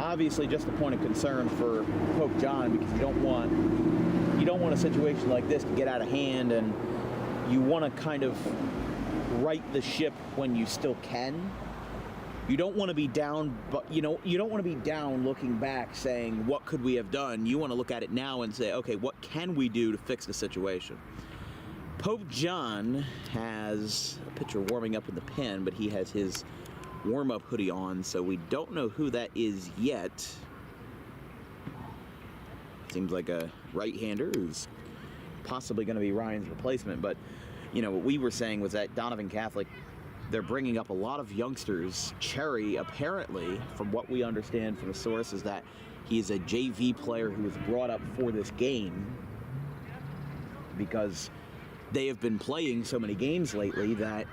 B: Obviously just a point of concern for Pope John, because you don't want a situation like this to get out of hand, and you want to kind of right the ship when you still can. You don't want to be down, but you don't want to be down looking back saying, what could we have done? You want to look at it now and say, okay, what can we do to fix the situation? Pope John has a pitcher warming up in the pen, but he has his warm-up hoodie on, so we don't know who that is yet. Seems like a right-hander who's possibly going to be Ryan's replacement, but what we were saying was that Donovan Catholic, they're bringing up a lot of youngsters. Cherry, apparently, from what we understand from the source, is that he is a JV player who was brought up for this game because they have been playing so many games lately that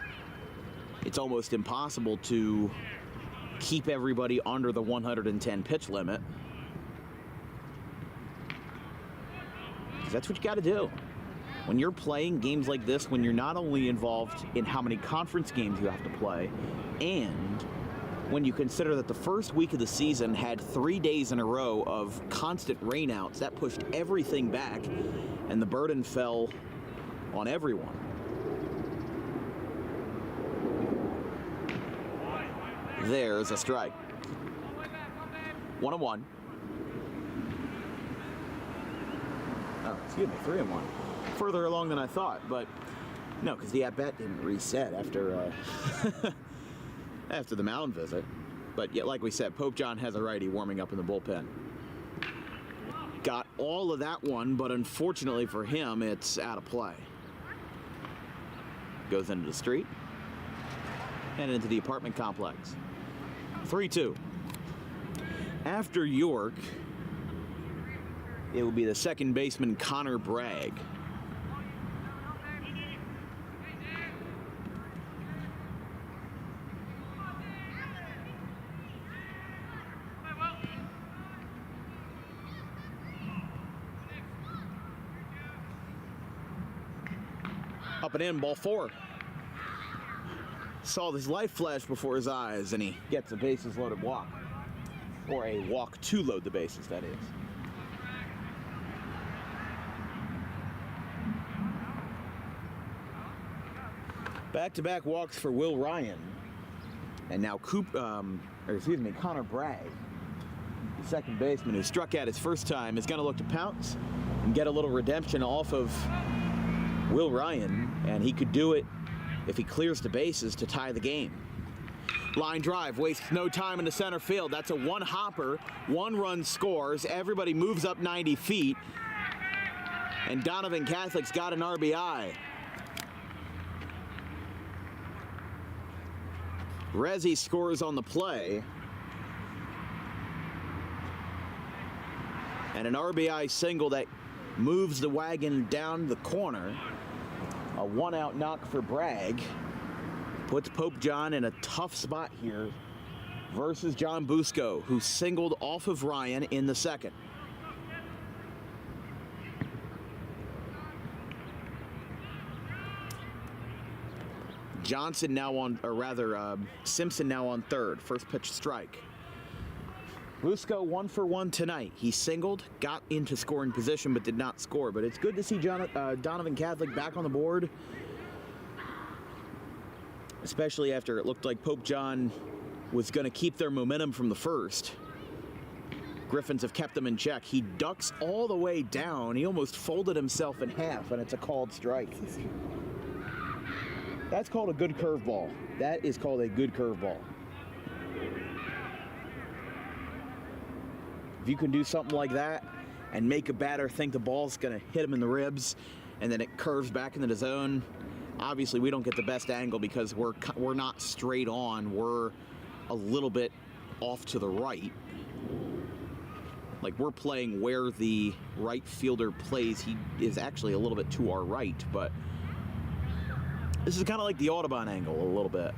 B: it's almost impossible to keep everybody under the 110 pitch limit. Because that's what you got to do. When you're playing games like this, when you're not only involved in how many conference games you have to play, and when you consider that the first week of the season had 3 days in a row of constant rainouts, that pushed everything back, and the burden fell on everyone. There's a strike. 1-1. Oh, excuse me, 3-1. Further along than I thought, but no, because the at-bat didn't reset after after the mound visit. But yet, like we said, Pope John has a righty warming up in the bullpen. Got all of that one, but unfortunately for him, it's out of play. Goes into the street and into the apartment complex. 3-2. After York, it will be the second baseman, Connor Bragg. Up and in, ball 4. Saw this life flash before his eyes, and he gets a bases loaded walk. Or a walk to load the bases, that is. Back-to-back walks for Will Ryan. And now Connor Bragg, the second baseman who struck out his first time, is going to look to pounce and get a little redemption off of Will Ryan, and he could do it if he clears the bases to tie the game. Line drive, wastes no time in the center field. That's a one-hopper, one-run scores. Everybody moves up 90 feet. And Donovan Catholic's got an RBI. Rezzy scores on the play. And an RBI single that moves the wagon down the corner. A one-out knock for Bragg. Puts Pope John in a tough spot here versus John Busco, who singled off of Ryan in the second. Johnson now on, or rather, Simpson now on third. First pitch strike. Busco 1 for 1 tonight. He singled, got into scoring position, but did not score. But it's good to see Donovan Catholic back on the board, especially after it looked like Pope John was going to keep their momentum from the first. Griffins have kept them in check. He ducks all the way down. He almost folded himself in half, and it's a called strike. That's called a good curveball. That is called a good curveball. If you can do something like that and make a batter think the ball's going to hit him in the ribs and then it curves back into the zone, obviously we don't get the best angle because we're not straight on. We're a little bit off to the right. Like, we're playing where the right fielder plays. He is actually a little bit to our right, but this is kind of like the Audubon angle a little bit,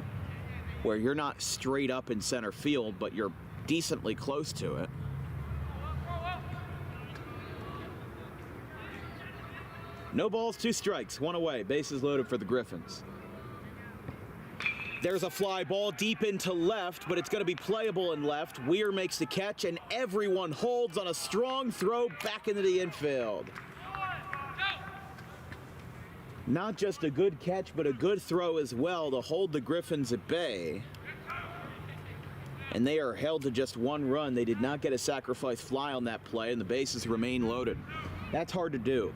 B: where you're not straight up in center field, but you're decently close to it. No balls, 2 strikes, 1 away. Bases loaded for the Griffins. There's a fly ball deep into left, but it's going to be playable in left. Weir makes the catch, and everyone holds on a strong throw back into the infield. Not just a good catch, but a good throw as well to hold the Griffins at bay. And they are held to just 1 run. They did not get a sacrifice fly on that play, and the bases remain loaded. That's hard to do,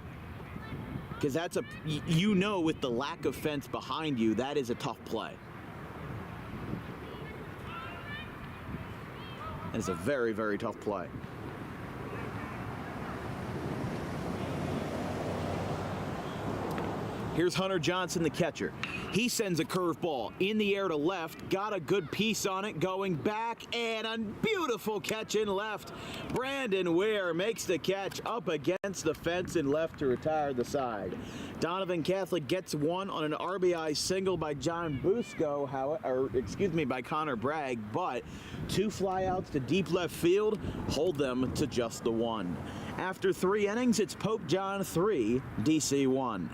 B: because that's with the lack of fence behind you, that is a tough play. That is a very, very tough play. Here's Hunter Johnson, the catcher. He sends a curveball in the air to left, got a good piece on it, going back, and a beautiful catch in left. Brandon Weir makes the catch up against the fence in left to retire the side. Donovan Catholic gets 1 on an RBI single by John Busco, by Connor Bragg, but 2 flyouts to deep left field hold them to just the 1. After 3 innings, it's Pope John 3, DC 1.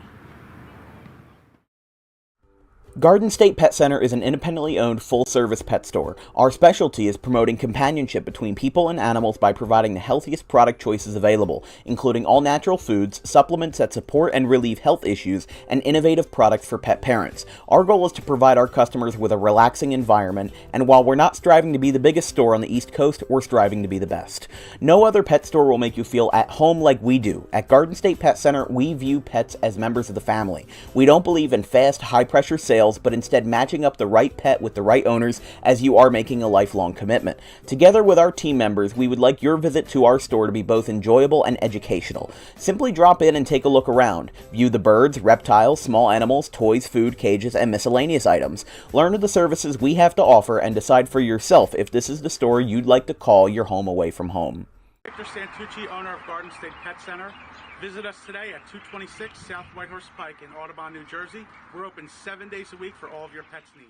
A: Garden State Pet Center is an independently owned full-service pet store. Our specialty is promoting companionship between people and animals by providing the healthiest product choices available, including all-natural foods, supplements that support and relieve health issues, and innovative products for pet parents. Our goal is to provide our customers with a relaxing environment, and while we're not striving to be the biggest store on the East Coast, we're striving to be the best. No other pet store will make you feel at home like we do. At Garden State Pet Center, we view pets as members of the family. We don't believe in fast, high-pressure sales, but instead matching up the right pet with the right owners, as you are making a lifelong commitment. Together with our team members, we would like your visit to our store to be both enjoyable and educational. Simply drop in and take a look around. View the birds, reptiles, small animals, toys, food, cages, and miscellaneous items. Learn of the services we have to offer and decide for yourself if this is the store you'd like to call your home away from home.
E: Victor Santucci, owner of Garden State Pet Center. Visit us today at 226 South Whitehorse Pike in Audubon, New Jersey. We're open 7 days a week for all of your pets' needs.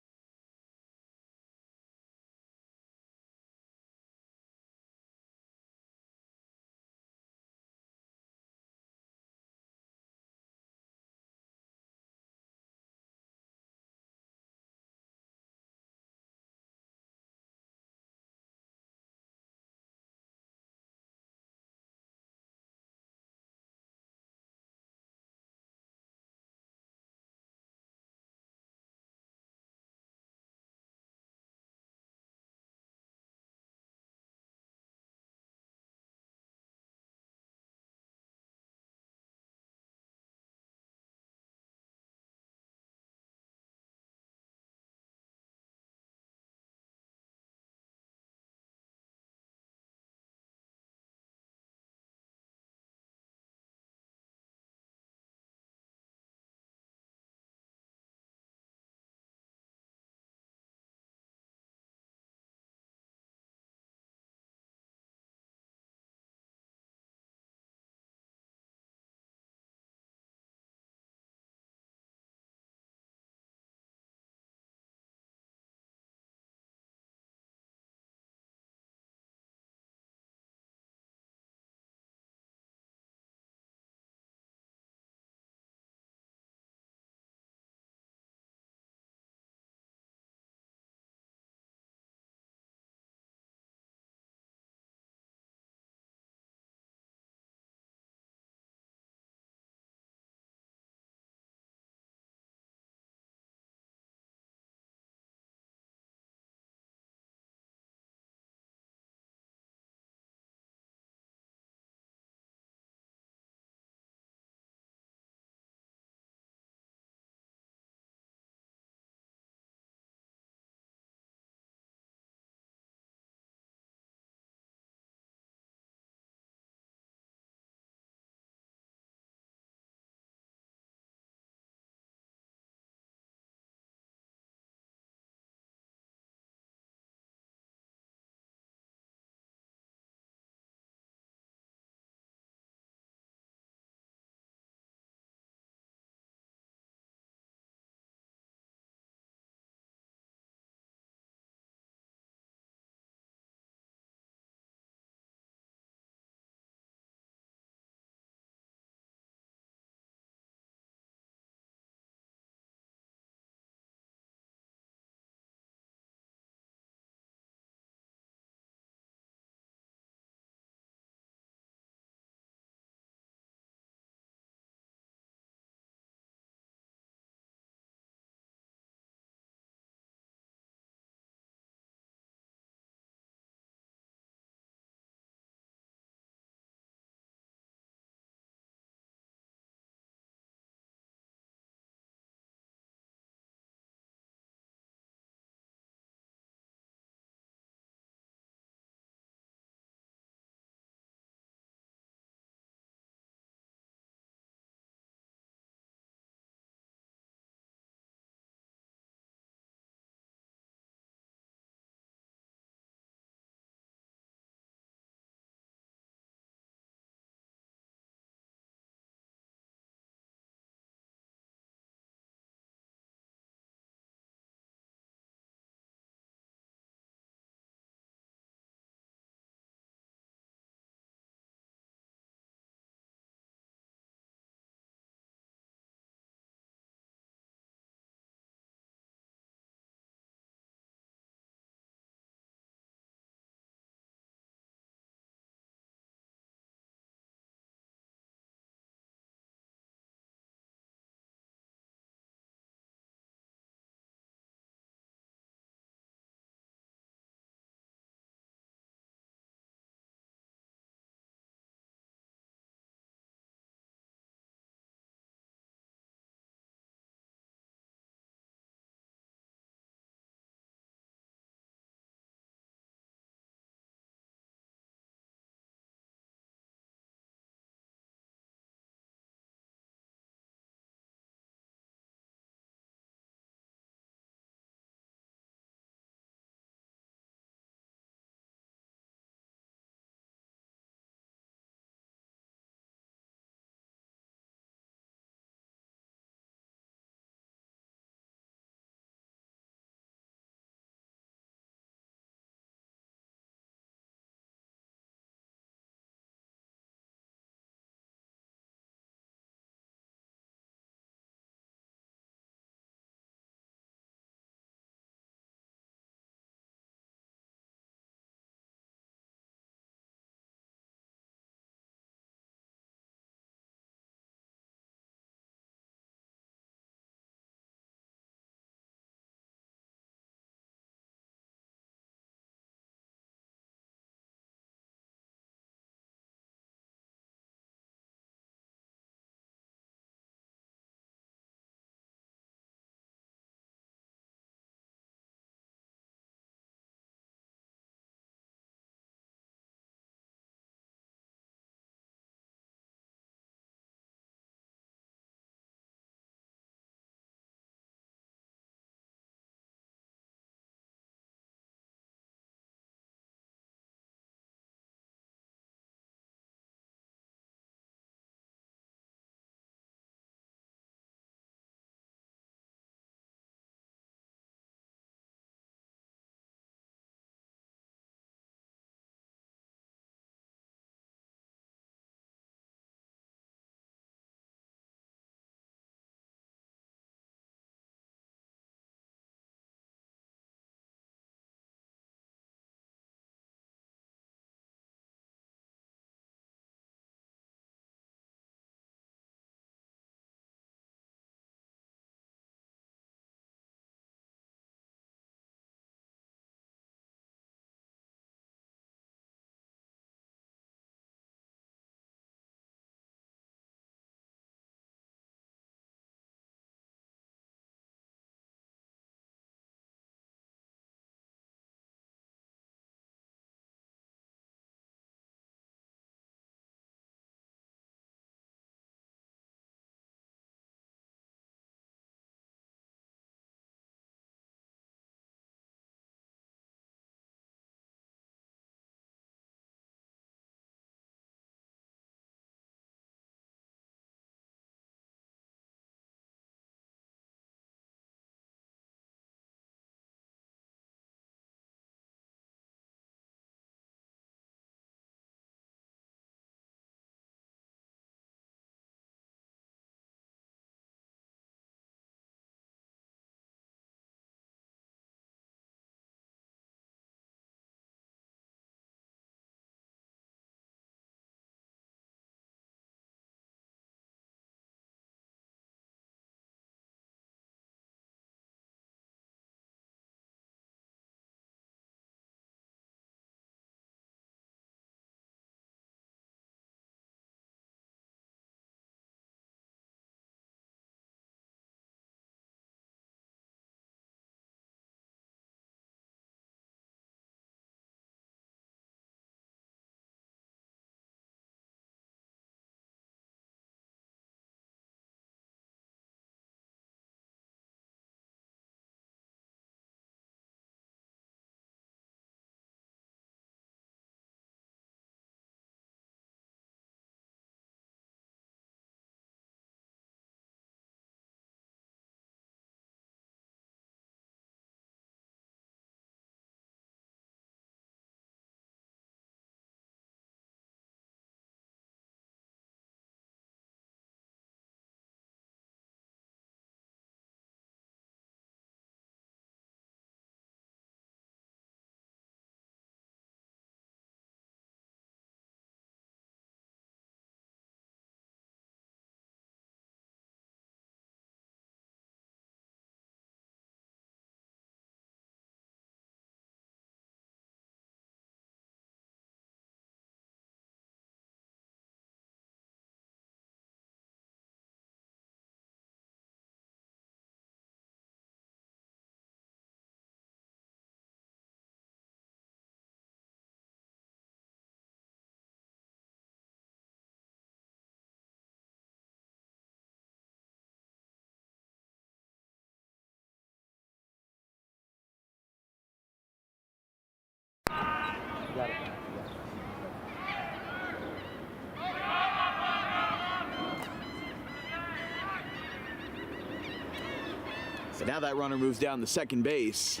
B: Now that runner moves down to second base.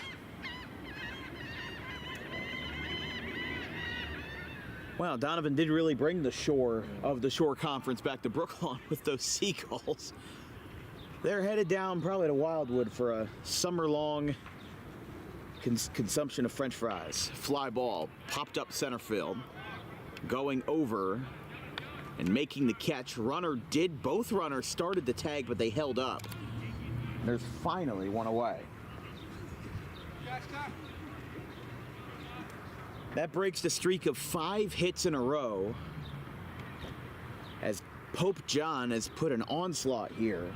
B: Wow, Donovan did really bring the shore of the Shore Conference back to Brooklawn with those Seagulls. They're headed down probably to Wildwood for a summer-long consumption of French fries. Fly ball popped up center field, going over and making the catch. Both runners started the tag, but they held up. There's finally one away. That breaks the streak of 5 hits in a row as Pope John has put an onslaught here.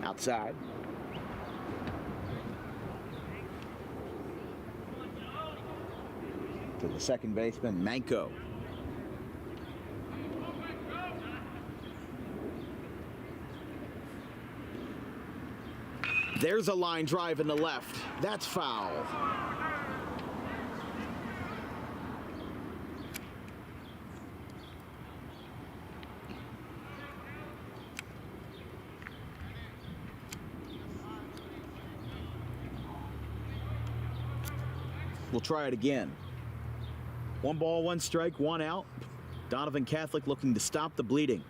B: Outside. To the second baseman, Manco. There's a line drive in the left. That's foul. We'll try it again. 1 ball, 1 strike, 1 out. Donovan Catholic looking to stop the bleeding.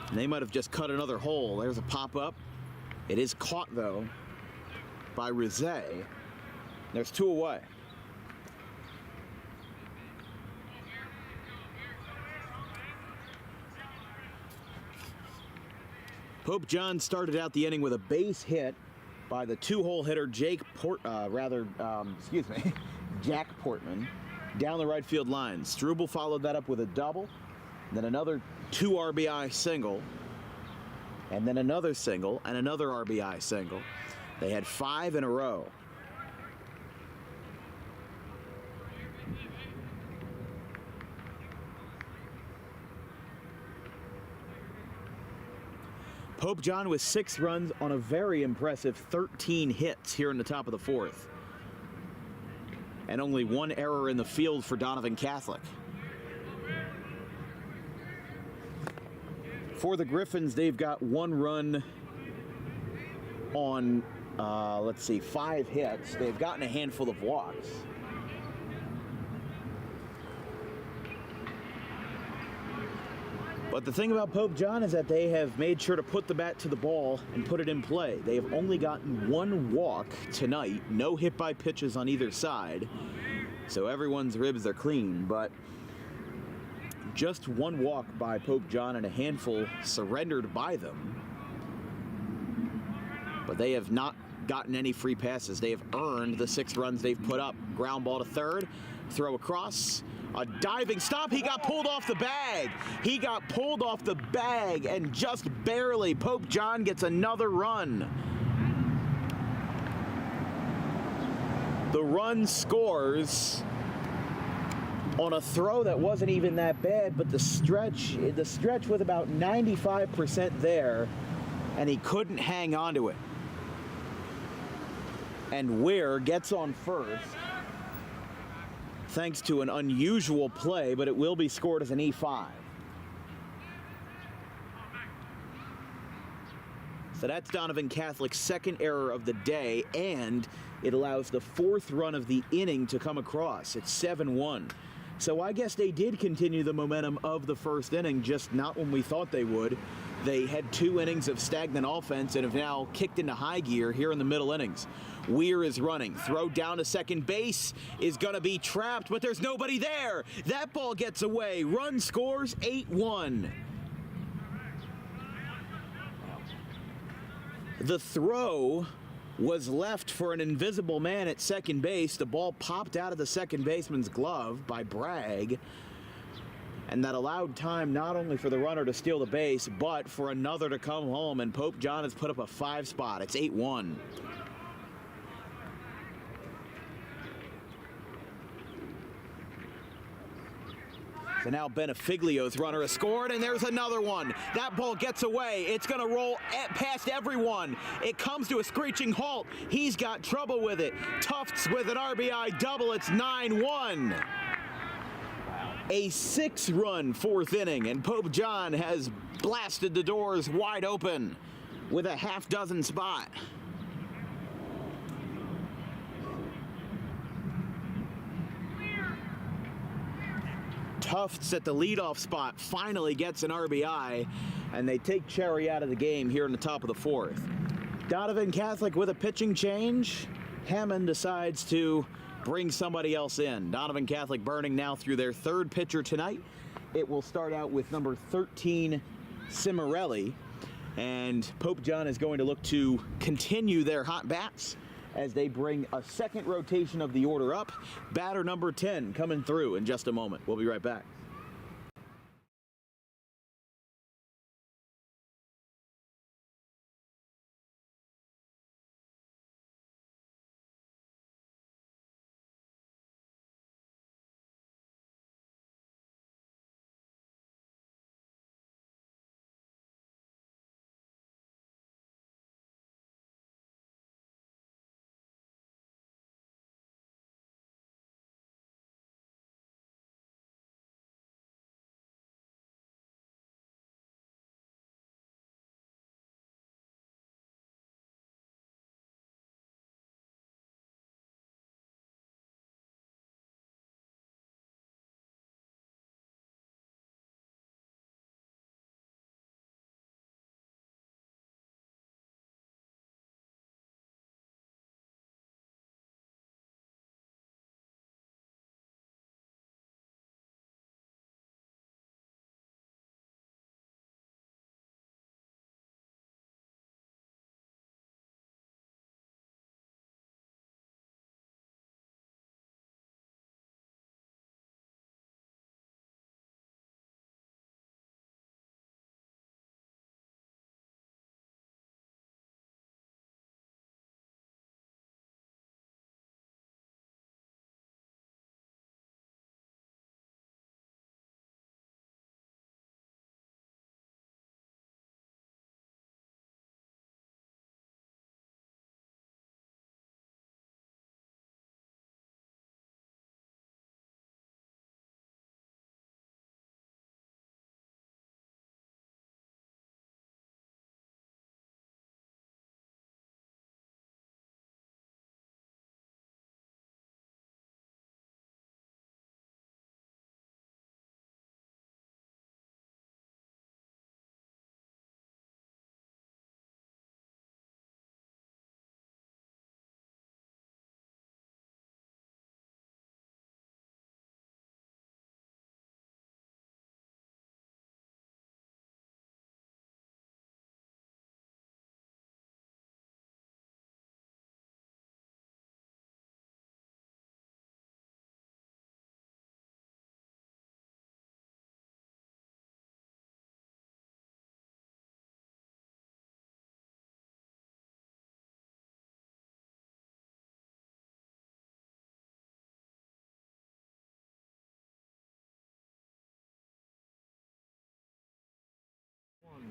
B: And they might have just cut another hole. There's a pop-up. It is caught, though, by Rizet. There's 2 away. Pope John started out the inning with a base hit by the 2-hole hitter Jack Portman down the right field line. Struble followed that up with a double, then another 2 RBI single, and then another single and another RBI single. They had 5 in a row. Pope John with 6 runs on a very impressive 13 hits here in the top of the 4th. And only 1 error in the field for Donovan Catholic. For the Griffins, they've got 1 run on, 5 hits. They've gotten a handful of walks. But the thing about Pope John is that they have made sure to put the bat to the ball and put it in play. They have only gotten 1 walk tonight, no hit by pitches on either side. So everyone's ribs are clean, but just 1 walk by Pope John and a handful surrendered by them. But they have not gotten any free passes. They have earned the 6 runs they've put up. Ground ball to third, throw across. A diving stop. He got pulled off the bag. He got pulled off the bag, and just barely. Pope John gets another run. The run scores on a throw that wasn't even that bad, but the stretch was about 95% there, and he couldn't hang on to it. And Weir gets on first, thanks to an unusual play, but it will be scored as an E5. So that's Donovan Catholic's 2nd error of the day, and it allows the 4th run of the inning to come across. It's 7-1. So I guess they did continue the momentum of the 1st inning, just not when we thought they would. They had 2 innings of stagnant offense and have now kicked into high gear here in the middle innings. Weir is running. Throw down to second base is going to be trapped, but there's nobody there. That ball gets away. Run scores 8-1. The throw was left for an invisible man at second base. The ball popped out of the second baseman's glove by Bragg, and that allowed time not only for the runner to steal the base, but for another to come home, and Pope John has put up a 5 spot. It's 8-1. So now Benefiglio's runner has scored, and there's another one. That ball gets away. It's going to roll past everyone. It comes to a screeching halt. He's got trouble with it. Tufts with an RBI double. It's 9-1. A 6-run fourth inning, and Pope John has blasted the doors wide open with a half-dozen spot. Tufts at the leadoff spot finally gets an RBI, and they take Cherry out of the game here in the top of the fourth. Donovan Catholic with a pitching change. Hammond decides to bring somebody else in. Donovan Catholic burning now through their third pitcher tonight. It will start out with number 13, Cimarelli, and Pope John is going to look to continue their hot bats as they bring a second rotation of the order up. Batter number 10 coming through in just a moment. We'll be right back.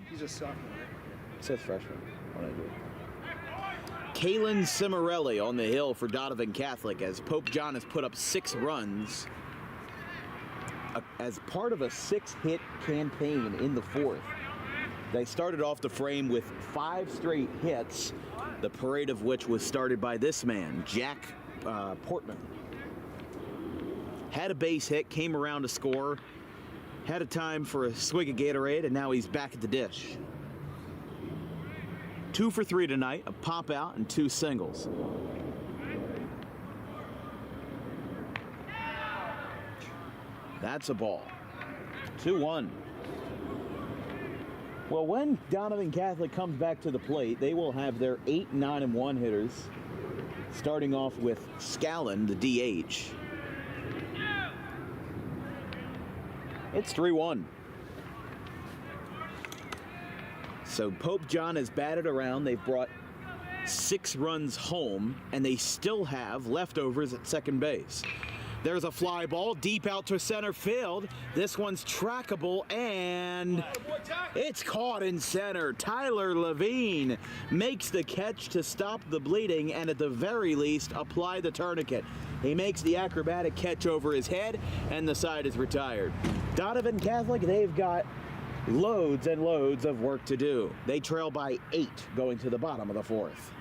F: He's a sophomore.
B: It says freshman when I do it. Kalen Cimarelli on the hill for Donovan Catholic as Pope John has put up 6 runs as part of a 6-hit campaign in the fourth. They started off the frame with 5 straight hits, the parade of which was started by this man, Jack Portman. Had a base hit, came around to score, had a time for a swig of Gatorade, and now he's back at the dish. 2 for 3 tonight, a pop out and 2 singles. That's a ball. 2-1. Well, when Donovan Catholic comes back to the plate, they will have their 8, 9, and 1 hitters, starting off with Scallon, the DH. It's 3-1. So Pope John has batted around. They've brought 6 runs home, and they still have leftovers at second base. There's a fly ball deep out to center field. This one's trackable, and it's caught in center. Tyler Levine makes the catch to stop the bleeding and at the very least apply the tourniquet. He makes the acrobatic catch over his head, and the side is retired. Donovan Catholic, they've got loads and loads of work to do. They trail by 8 going to the bottom of the 4th.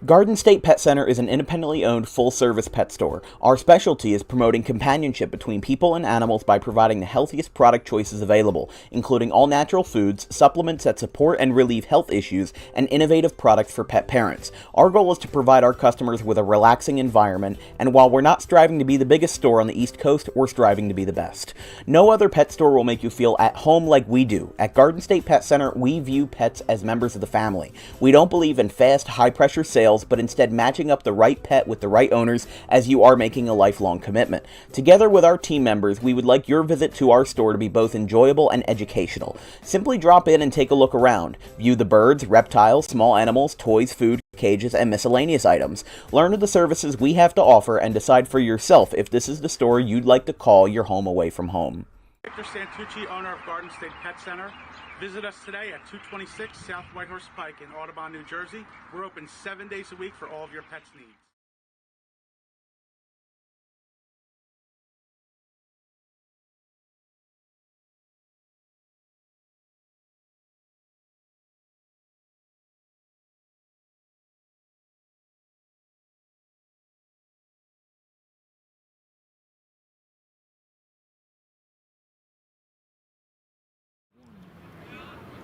A: Garden State Pet Center is an independently owned full-service pet store. Our specialty is promoting companionship between people and animals by providing the healthiest product choices available, including all-natural foods, supplements that support and relieve health issues, and innovative products for pet parents. Our goal is to provide our customers with a relaxing environment, and while we're not striving to be the biggest store on the East Coast, we're striving to be the best. No other pet store will make you feel at home like we do. At Garden State Pet Center, we view pets as members of the family. We don't believe in fast, high-pressure sales, but instead matching up the right pet with the right owners, as you are making a lifelong commitment. Together with our team members, we would like your visit to our store to be both enjoyable and educational. Simply drop in and take a look around. View the birds, reptiles, small animals, toys, food, cages, and miscellaneous items. Learn of the services we have to offer and decide for yourself if this is the store you'd like to call your home away from home.
E: Victor Santucci, owner of Garden State Pet Center. Visit us today at 226 South Whitehorse Pike in Audubon, New Jersey. We're open 7 days a week for all of your pets' needs.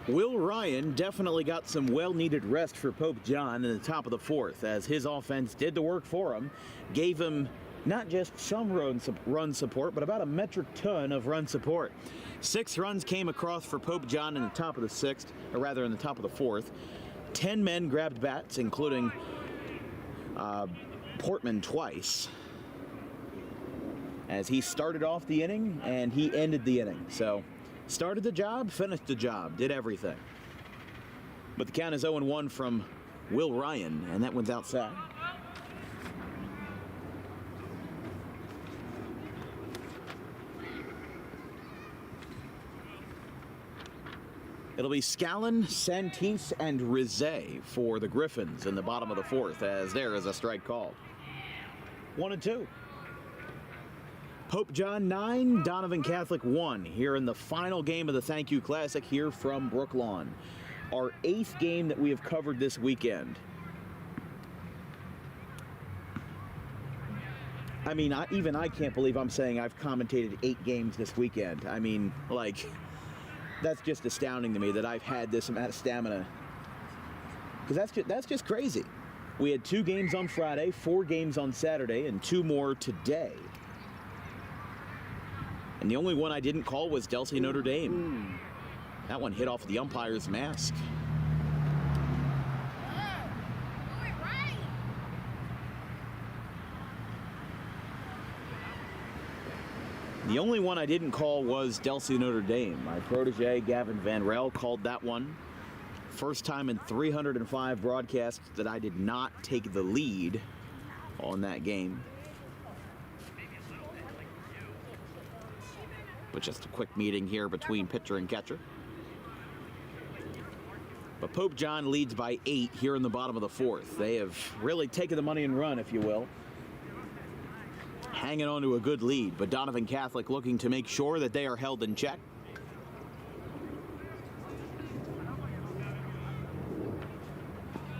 B: Will Ryan definitely got some well-needed rest for Pope John in the top of the 4th, as his offense did the work for him, gave him not just some run support, but about a metric ton of run support. 6 runs came across for Pope John in the top of the 6th, or rather in the top of the 4th. 10 men grabbed bats, including Portman twice, as he started off the inning and he ended the inning. So started the job, finished the job, did everything. But the count is 0-1 from Will Ryan, and that one's outside. It'll be Scallon, Santise, and Rizet for the Griffins in the bottom of the 4th, as there is a strike called. 1-2. Pope John 9, Donovan Catholic 1 here in the final game of the Thank You Classic here from Brooklawn. Our 8th game that we have covered this weekend. I mean, even I can't believe I'm saying I've commentated 8 games this weekend. I mean, like, that's just astounding to me that I've had this amount of stamina. Because that's just crazy. We had 2 games on Friday, 4 games on Saturday, and 2 more today. And the only one I didn't call was Delsey Notre Dame. That one hit off the umpire's mask. The only one I didn't call was Delsey Notre Dame. My protege, Gavin Van Rel, called that one. First time in 305 broadcasts that I did not take the lead on that game. But just a quick meeting here between pitcher and catcher. But Pope John leads by 8 here in the bottom of the 4th. They have really taken the money and run, if you will. Hanging on to a good lead, but Donovan Catholic looking to make sure that they are held in check.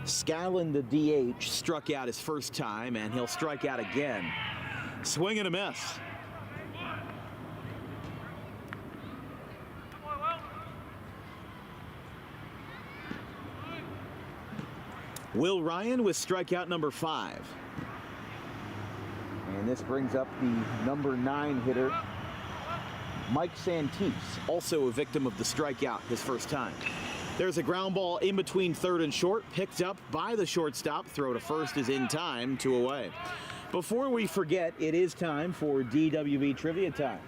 B: Scallon, the DH, struck out his first time, and he'll strike out again. Swing and a miss. Will Ryan with strikeout number 5. And this brings up the number 9 hitter, Mike Santise, also a victim of the strikeout his first time. There's a ground ball in between third and short, picked up by the shortstop. Throw to first is in time, 2 away. Before we forget, it is time for DWB Trivia Time.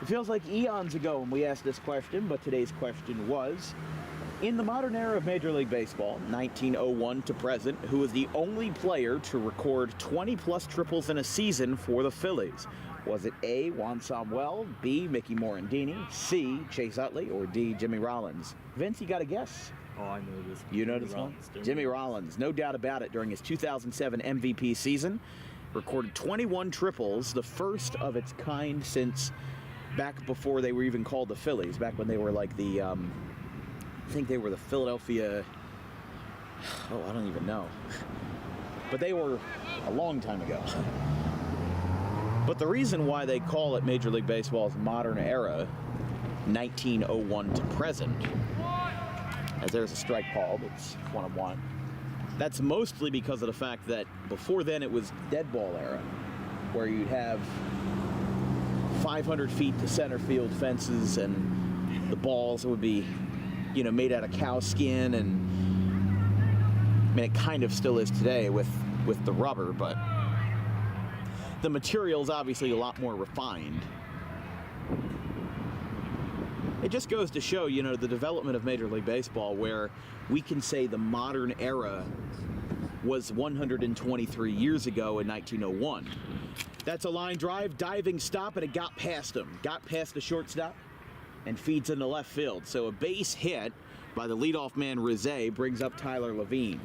B: It feels like eons ago when we asked this question, but today's question was,
A: In the modern era of Major League Baseball, 1901 to present, who was the only player to record 20-plus triples in a season for the Phillies? Was it A, Juan Samuel, B, Mickey Morandini, C, Chase Utley, or D, Jimmy Rollins? Vince, you got a guess?
C: Oh, I know this.
A: You know this one? Jimmy Rollins, no doubt about it, during his 2007 MVP season. Recorded 21 triples, the first of its kind since back before they were even called the Phillies, back when they were like the, I think they were the Philadelphia, I don't even know. But they were a long time ago. But the reason why they call it Major League Baseball's modern era, 1901 to present, as there's a strike called, it's 1-1. That's mostly because of the fact that before then it was dead ball era, where you'd have 500 feet to center field fences, and the balls would be, you know, made out of cow skin, and I mean, it kind of still is today with the rubber, but the material's obviously a lot more refined. It just goes to show, you know, the development of Major League Baseball, where we can say the modern era was 123 years ago in 1901. That's a line drive, diving stop, and it got past him. Got past the shortstop and feeds into left field. So a base hit by the leadoff man Rizé brings up Tyler Levine.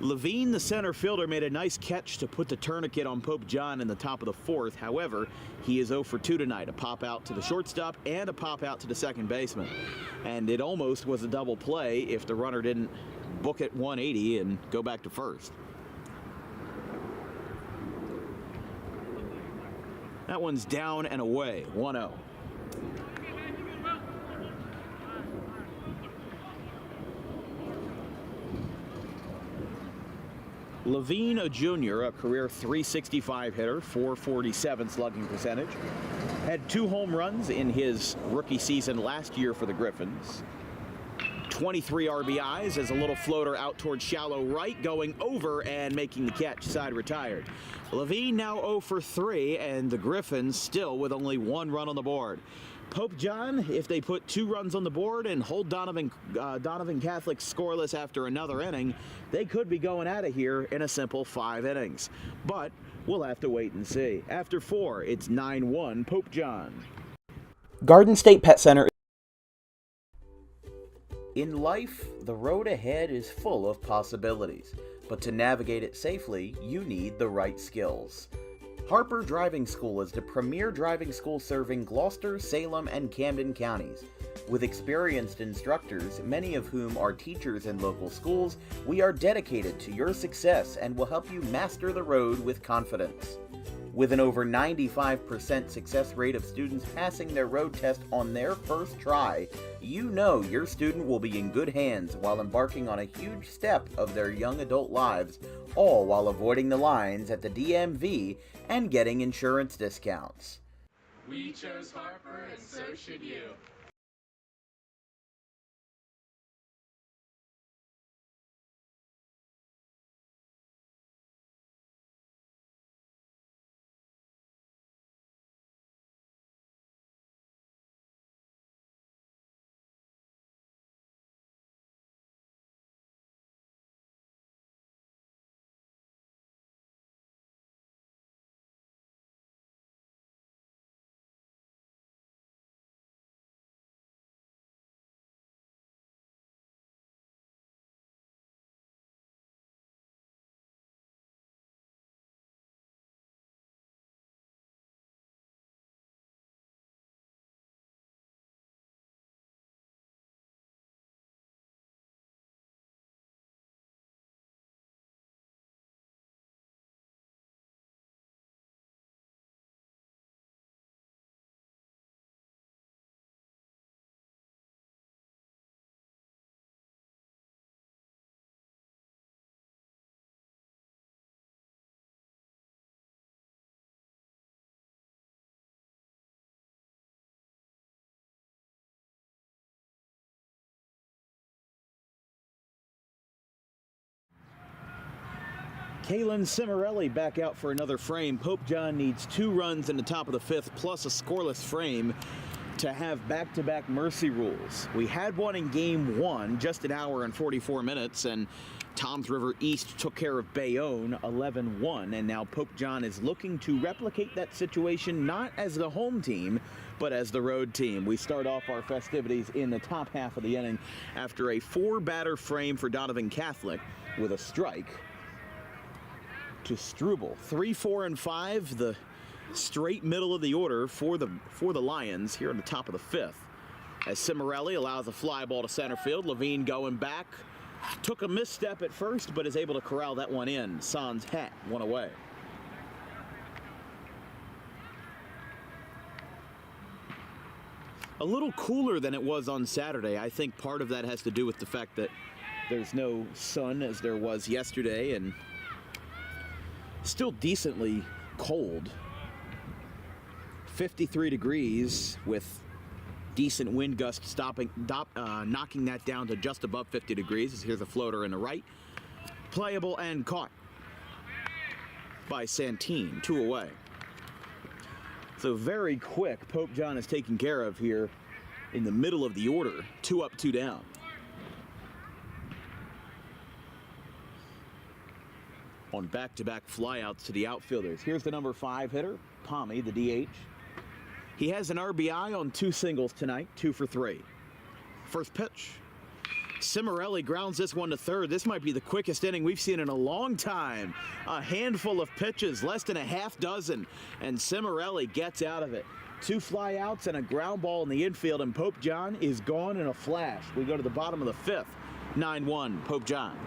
A: Levine, the center fielder, made a nice catch to put the tourniquet on Pope John in the top of the fourth. However, he is 0 for 2 tonight. A pop out to the shortstop and a pop out to the second baseman. And it almost was a double play if the runner didn't book it 180 and go back to first. That one's down and away, 1-0. Levine, a junior, a career .365 hitter, .447 slugging percentage, had 2 home runs in his rookie season last year for the Griffins. 23 RBIs as a little floater out towards shallow right, going over and making the catch, side retired. Levine now 0 for 3, and the Griffins still with only 1 run on the board. Pope John, if they put 2 runs on the board and hold Donovan Catholic scoreless after another inning, they could be going out of here in a simple 5 innings. But we'll have to wait and see. After 4, it's 9-1 Pope John.
F: Garden State Pet Center.
A: In life, the road ahead is full of possibilities, but to navigate it safely, you need the right skills. Harper Driving School is the premier driving school serving Gloucester, Salem, and Camden counties. With experienced instructors, many of whom are teachers in local schools, we are dedicated to your success and will help you master the road with confidence. With an over 95% success rate of students passing their road test on their first try, you know your student will be in good hands while embarking on a huge step of their young adult lives, all while avoiding the lines at the DMV and getting insurance discounts.
D: We chose Harper, and so should you.
A: Kalen Cimarelli back out for another frame. Pope John needs 2 runs in the top of the 5th plus a scoreless frame
B: to have back-to-back mercy rules. We had one in Game 1, just an hour and 44 minutes, and Toms River East took care of Bayonne 11-1, and now Pope John is looking to replicate that situation not as the home team, but as the road team. We start off our festivities in the top half of the inning after a 4-batter frame for Donovan Catholic with a strike to Struble. 3, 4, and 5, the straight middle of the order for the Lions here at the top of the 5th. As Cimarelli allows a fly ball to center field, Levine going back. Took a misstep at first, but is able to corral that one in. Sans hat, one away. A little cooler than it was on Saturday. I think part of that has to do with the fact that there's no sun as there was yesterday, and still decently cold. 53 degrees with decent wind gusts knocking that down to just above 50 degrees. Here's a floater in the right. Playable and caught by Santine, 2 away. So very quick, Pope John is taken care of here in the middle of the order. 2 up, 2 down. On back-to-back flyouts to the outfielders. Here's the number 5 hitter, Pommy, the DH. He has an RBI on 2 singles tonight, 2 for 3. First pitch. Cimarelli grounds this one to third. This might be the quickest inning we've seen in a long time. A handful of pitches, less than a half dozen, and Cimarelli gets out of it. 2 flyouts and a ground ball in the infield, and Pope John is gone in a flash. We go to the bottom of the 5th. 9-1, Pope John.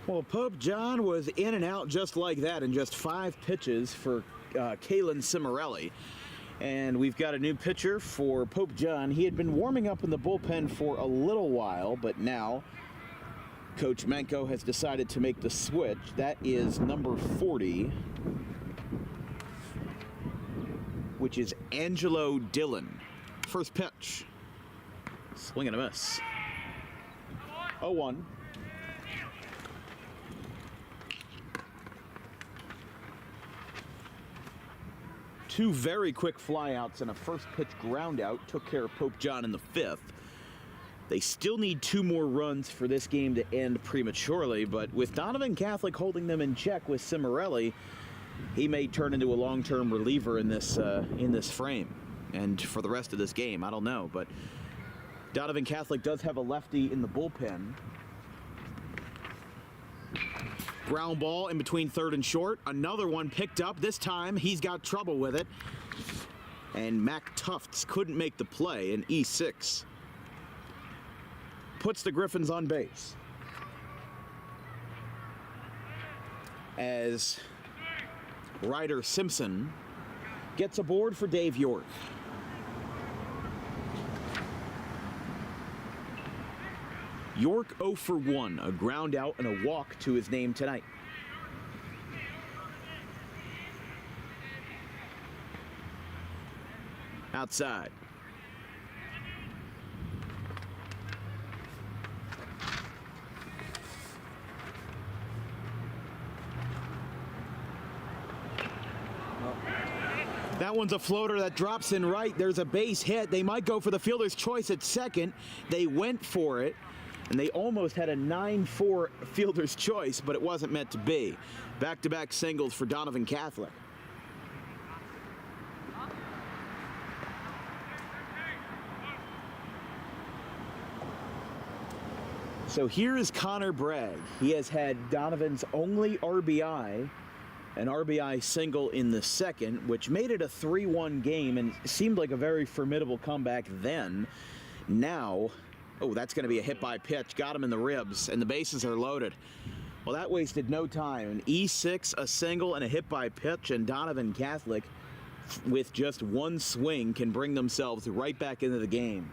B: Well, Pope John was in and out just like that in just 5 pitches for Kalen Cimarelli. And we've got a new pitcher for Pope John. He had been warming up in the bullpen for a little while, but now Coach Menko has decided to make the switch. That is number 40, which is Angelo Dillon. First pitch. Swing and a miss. 0-1. Two very quick flyouts and a first pitch ground out took care of Pope John in the 5th. They still need 2 more runs for this game to end prematurely, but with Donovan Catholic holding them in check with Cimarelli, he may turn into a long-term reliever in this frame and for the rest of this game. I don't know, but Donovan Catholic does have a lefty in the bullpen. Ground ball in between third and short. Another one picked up. This time he's got trouble with it. And Mac Tufts couldn't make the play, and E6 puts the Griffins on base. As Ryder Simpson gets aboard for Dave York. York 0 for 1, a ground out and a walk to his name tonight. Outside. That one's a floater that drops in right. There's a base hit. They might go for the fielder's choice at second. They went for it, and they almost had a 9-4 fielder's choice, but it wasn't meant to be. Back-to-back singles for Donovan Catholic. So here is Connor Bragg. He has had Donovan's only RBI, an RBI single in the second, which made it a 3-1 game and seemed like a very formidable comeback then. Now, oh, that's going to be a hit by pitch. Got him in the ribs, and the bases are loaded. Well, that wasted no time. An E6, a single, and a hit by pitch, and Donovan Catholic, with just one swing, can bring themselves right back into the game.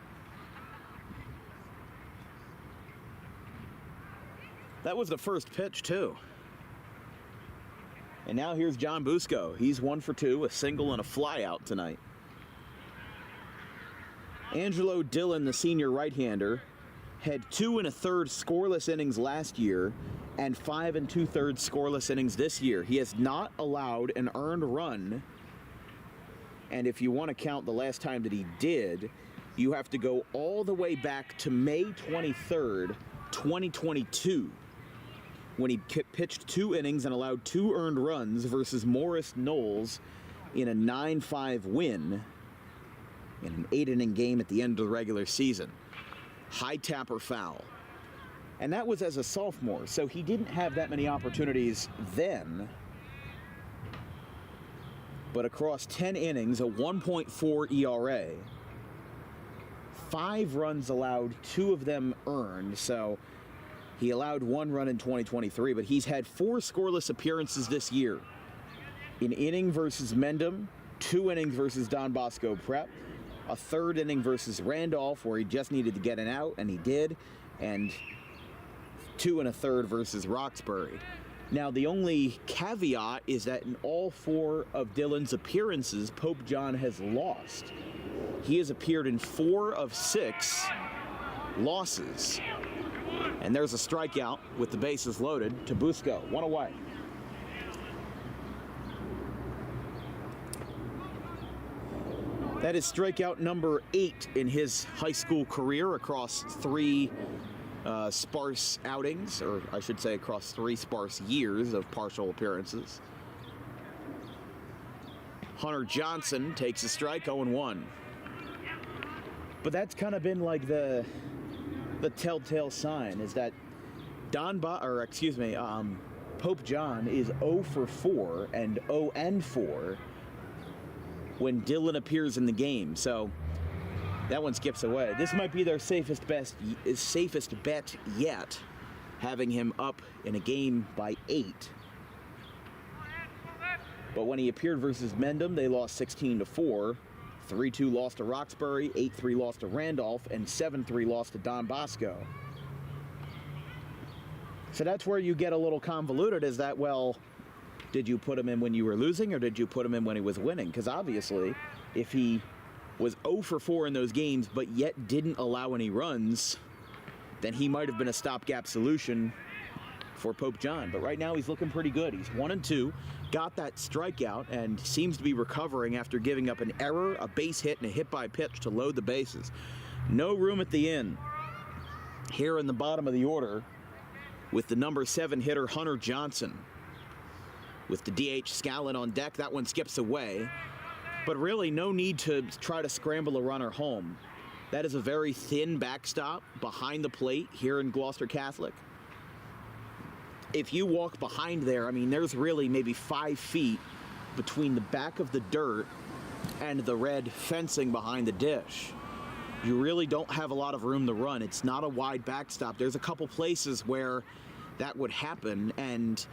B: That was the first pitch, too. And now here's John Busco. He's 1 for 2, a single and a flyout tonight. Angelo Dillon, the senior right-hander, had 2 1/3 scoreless innings last year and 5 2/3 scoreless innings this year. He has not allowed an earned run. And if you want to count the last time that he did, you have to go all the way back to May 23rd, 2022. When he pitched 2 innings and allowed 2 earned runs versus Morris Knowles in a 9-5 win in an 8-inning game at the end of the regular season. High tapper foul. And that was as a sophomore, so he didn't have that many opportunities then. But across 10 innings, a 1.4 ERA, 5 runs allowed, 2 of them earned, so he allowed 1 run in 2023, but he's had 4 scoreless appearances this year. An inning versus Mendham, 2 innings versus Don Bosco Prep, a 3rd inning versus Randolph where he just needed to get an out, and he did, and 2 1/3 versus Roxbury. Now, the only caveat is that in all 4 of Dillon's appearances, Pope John has lost. He has appeared in 4 of 6 losses. And there's a strikeout with the bases loaded to Busco. 1 away. That is strikeout number 8 in his high school career across 3 sparse outings, or I should say across 3 sparse years of partial appearances. Hunter Johnson takes a strike, 0-1. But that's kind of been like the telltale sign is that Pope John is 0 for 4 and 0-4 when Dillon appears in the game. So that one skips away. This might be their safest bet yet, having him up in a game by 8. But when he appeared versus Mendham, they lost 16-4. 3-2 loss to Roxbury, 8-3 loss to Randolph, and 7-3 loss to Don Bosco. So that's where you get a little convoluted, is that, well, did you put him in when you were losing, or did you put him in when he was winning? Because obviously, if he was 0 for 4 in those games, but yet didn't allow any runs, then he might have been a stopgap solution for Pope John. But right now, he's looking pretty good. He's 1-2. Got that strikeout and seems to be recovering after giving up an error, a base hit, and a hit by pitch to load the bases. No room at the end. Here in the bottom of the order with the number 7 hitter, Hunter Johnson. With the DH Scallon on deck, that one skips away. But really, no need to try to scramble a runner home. That is a very thin backstop behind the plate here in Gloucester Catholic. if you walk behind there, I mean, there's really maybe 5 feet between the back of the dirt and the red fencing behind the dish. You really don't have a lot of room to run. It's not a wide backstop. There's a couple places where that would happen, and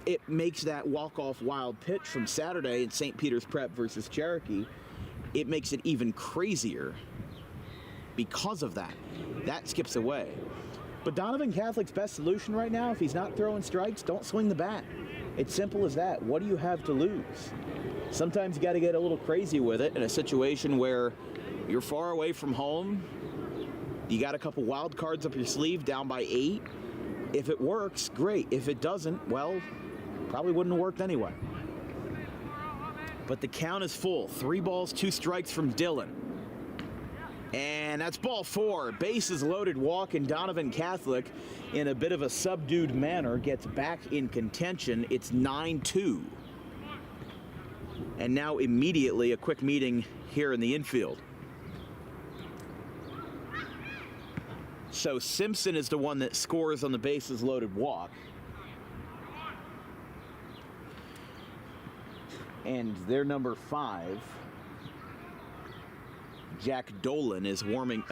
B: it makes that walk-off wild pitch from Saturday in St. Peter's Prep versus Cherokee, it makes it even crazier because of that. That skips away. But Donovan Catholic's best solution right now, if he's not throwing strikes, don't swing the bat. It's simple as that. What do you have to lose? Sometimes you got to get a little crazy with it in a situation where you're far away from home. You got a couple wild cards up your sleeve, down by 8. If it works, great. If it doesn't, well, probably wouldn't have worked anyway. But the count is full. 3 balls, 2 strikes from Dylan. And that's ball 4. Bases loaded walk, and Donovan Catholic, in a bit of a subdued manner, gets back in contention. It's 9-2. And now immediately a quick meeting here in the infield. So Simpson is the one that scores on the bases loaded walk. And their number 5, Jack Dolan is warming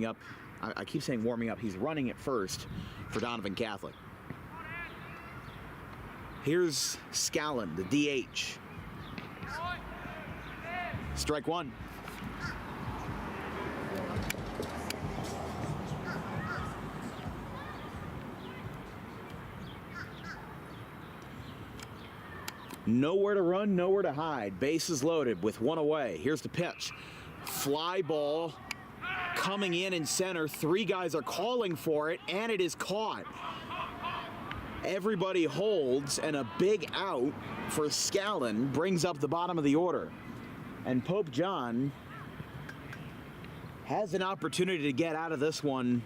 B: up. I keep saying warming up. He's running at first for Donovan Catholic. Here's Scallon, the DH. Strike 1. Nowhere to run, nowhere to hide. Bases loaded with 1 away. Here's the pitch. Fly ball coming in center. 3 guys are calling for it, and it is caught. Everybody holds, and a big out for Scallon brings up the bottom of the order. And Pope John has an opportunity to get out of this one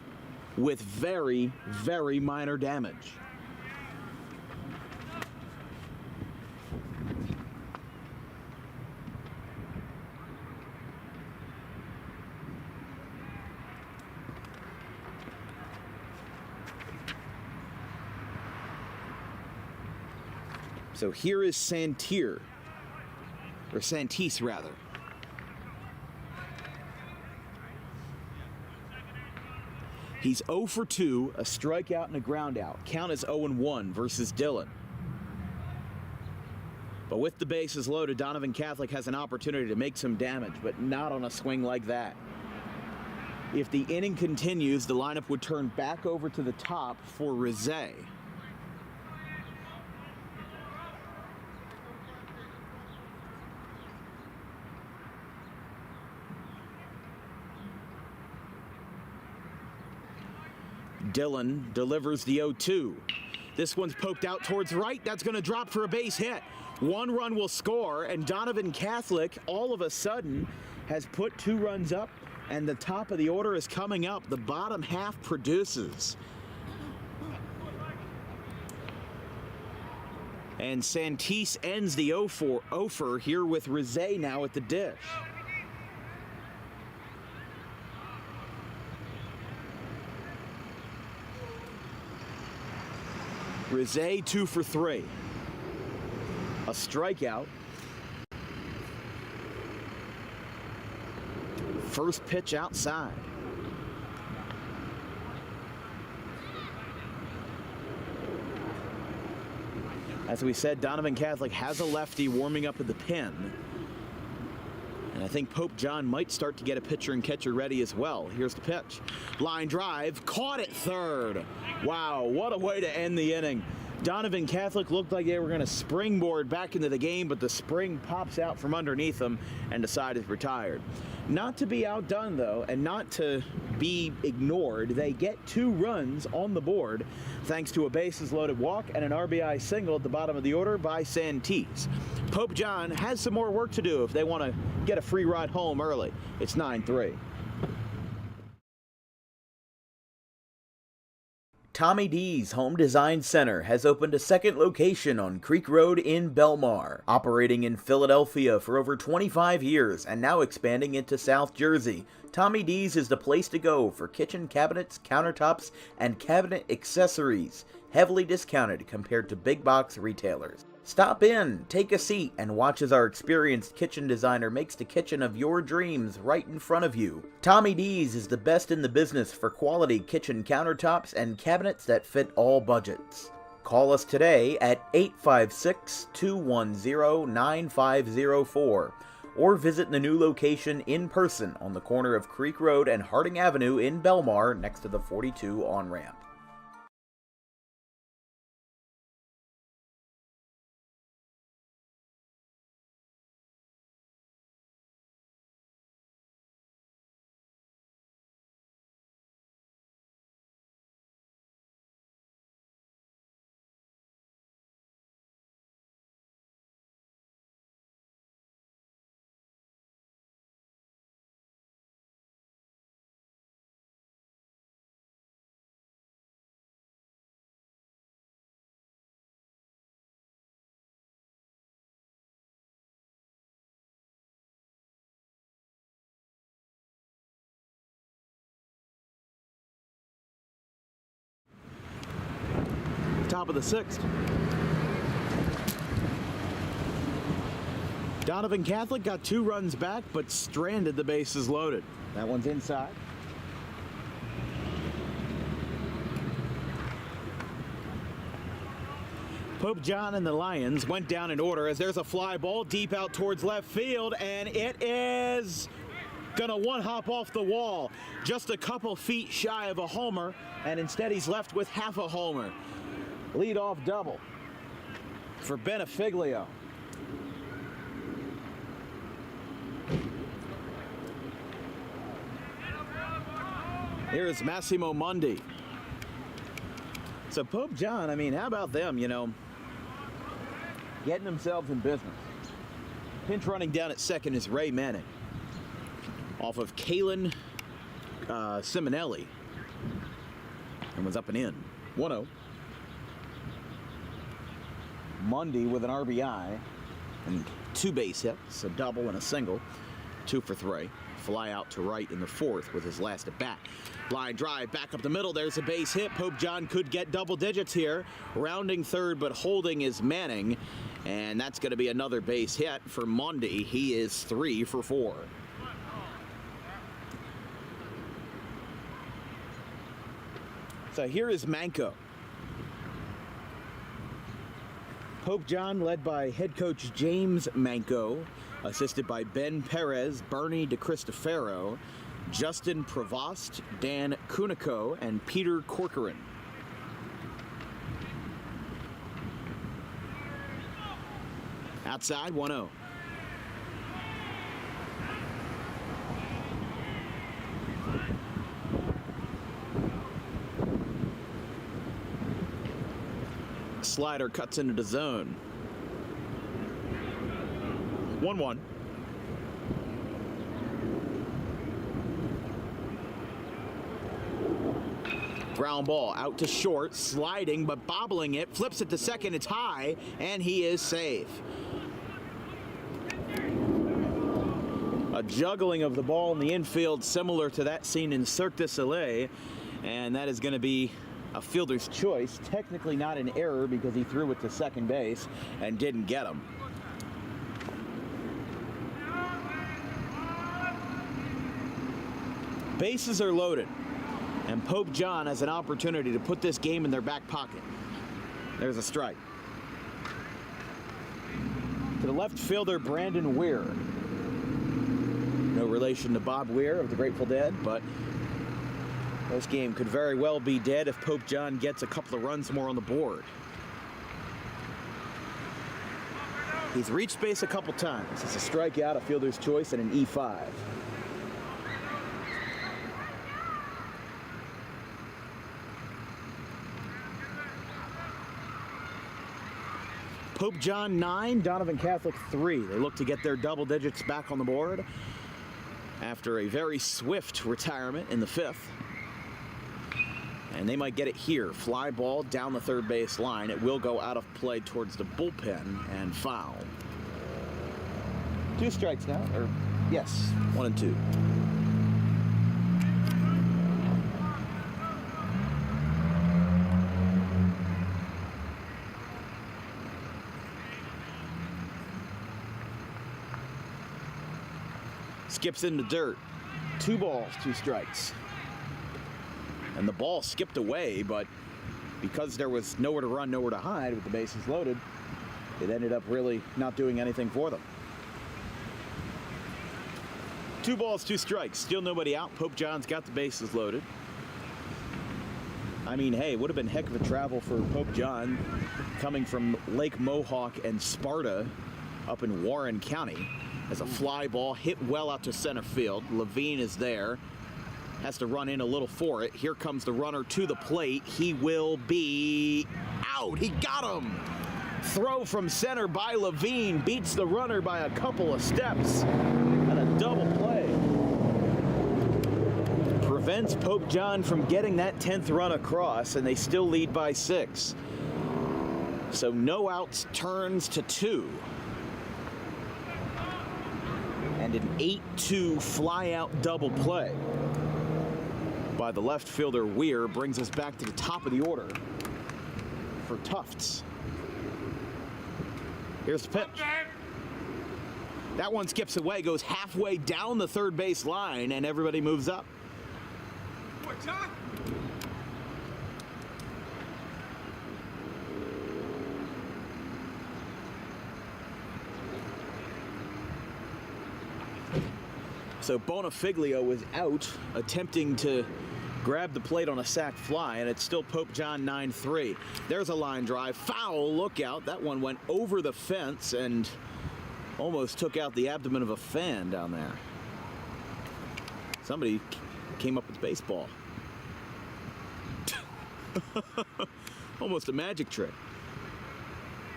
B: with very, very minor damage. So here is Santis rather. He's 0 for 2, a strikeout and a ground out. Count is 0-1 versus Dylan. But with the bases loaded, Donovan Catholic has an opportunity to make some damage, but not on a swing like that. If the inning continues, the lineup would turn back over to the top for Rizé. Dylan delivers the 0-2. This one's poked out towards right. That's going to drop for a base hit. 1 run will score, and Donovan Catholic all of a sudden has put 2 runs up, and the top of the order is coming up. The bottom half produces. And Santis ends the 0-for here with Rizé now at the dish. Rizé 2 for 3. A strikeout. First pitch outside. As we said, Donovan Catholic has a lefty warming up at the pen. And I think Pope John might start to get a pitcher and catcher ready as well. Here's the pitch. Line drive, caught at third. Wow, what a way to end the inning. Donovan Catholic looked like they were going to springboard back into the game, but the spring pops out from underneath them, and the side is retired. Not to be outdone, though, and not to be ignored, they get 2 runs on the board thanks to a bases-loaded walk and an RBI single at the bottom of the order by Santis. Pope John has some more work to do if they want to get a free ride home early. It's 9-3.
A: Tommy D's Home Design Center has opened a second location on Creek Road in Belmar, operating in Philadelphia for over 25 years and now expanding into South Jersey. Tommy D's is the place to go for kitchen cabinets, countertops, and cabinet accessories, heavily discounted compared to big box retailers. Stop in, take a seat, and watch as our experienced kitchen designer makes the kitchen of your dreams right in front of you. Tommy D's is the best in the business for quality kitchen countertops and cabinets that fit all budgets. Call us today at 856-210-9504 or visit the new location in person on the corner of Creek Road and Harding Avenue in Belmar next to the 42 on-ramp.
B: Top of the 6th. Donovan Catholic got 2 runs back, but stranded the bases loaded. That one's inside. Pope John and the Lions went down in order as there's a fly ball deep out towards left field, and it is gonna one-hop off the wall. Just a couple feet shy of a homer, and instead he's left with half a homer. Leadoff double for Benefiglio. Here's Massimo Mundi. So Pope John, I mean, how about them, getting themselves in business. Pinch running down at second is Ray Manning off of Kalen Simonelli, and was up and in. 1-0. Mundy with an RBI and 2 base hits, a double and a single, 2 for 3. Fly out to right in the 4th with his last at bat. Line drive back up the middle. There's a base hit. Pope John could get double digits here. Rounding third, but holding is Manning, and that's going to be another base hit for Mundy. He is 3 for 4. So here is Manco. Pope John led by head coach James Manco, assisted by Ben Perez, Bernie DeCristofaro, Justin Provost, Dan Cunico, and Peter Corcoran. Outside, 1-0. Slider cuts into the zone. 1-1. Ground ball out to short, sliding but bobbling it, flips it to second, it's high, and he is safe. A juggling of the ball in the infield similar to that seen in Cirque du Soleil, and that is going to be a fielder's choice. Technically not an error because he threw it to second base and didn't get him. Bases are loaded, and Pope John has an opportunity to put this game in their back pocket. There's a strike. To the left fielder, Brandon Weir. No relation to Bob Weir of the Grateful Dead, but this game could very well be dead if Pope John gets a couple of runs more on the board. He's reached base a couple times. It's a strikeout, a fielder's choice, and an E5. Pope John 9, Donovan Catholic 3. They look to get their double digits back on the board after a very swift retirement in the 5th. And they might get it here. Fly ball down the third base line. It will go out of play towards the bullpen and foul. 2 strikes now, or yes, 1 and 2. skips in the dirt. 2 balls, 2 strikes. And the ball skipped away, but because there was nowhere to run, nowhere to hide with the bases loaded, it ended up really not doing anything for them. 2 balls, 2 strikes. Still nobody out. Pope John's got the bases loaded. I mean, hey, it would have been heck of a travel for Pope John coming from Lake Mohawk and Sparta up in Warren County as a fly ball hit well out to center field. Levine is there. Has to run in a little for it. Here comes the runner to the plate. He will be out. He got him. Throw from center by Levine. Beats the runner by a couple of steps. And a double play. Prevents Pope John from getting that 10th run across, and they still lead by 6. So no outs turns to 2. And an 8-2 fly-out double play by the left fielder Weir brings us back to the top of the order for Tufts. Here's the pitch. That one skips away, goes halfway down the third base line, and everybody moves up. So Bonifiglio was out attempting to grab the plate on a sac fly, and it's still Pope John 9-3. There's a line drive, foul, look out. That one went over the fence and almost took out the abdomen of a fan down there. Somebody came up with baseball. Almost a magic trick.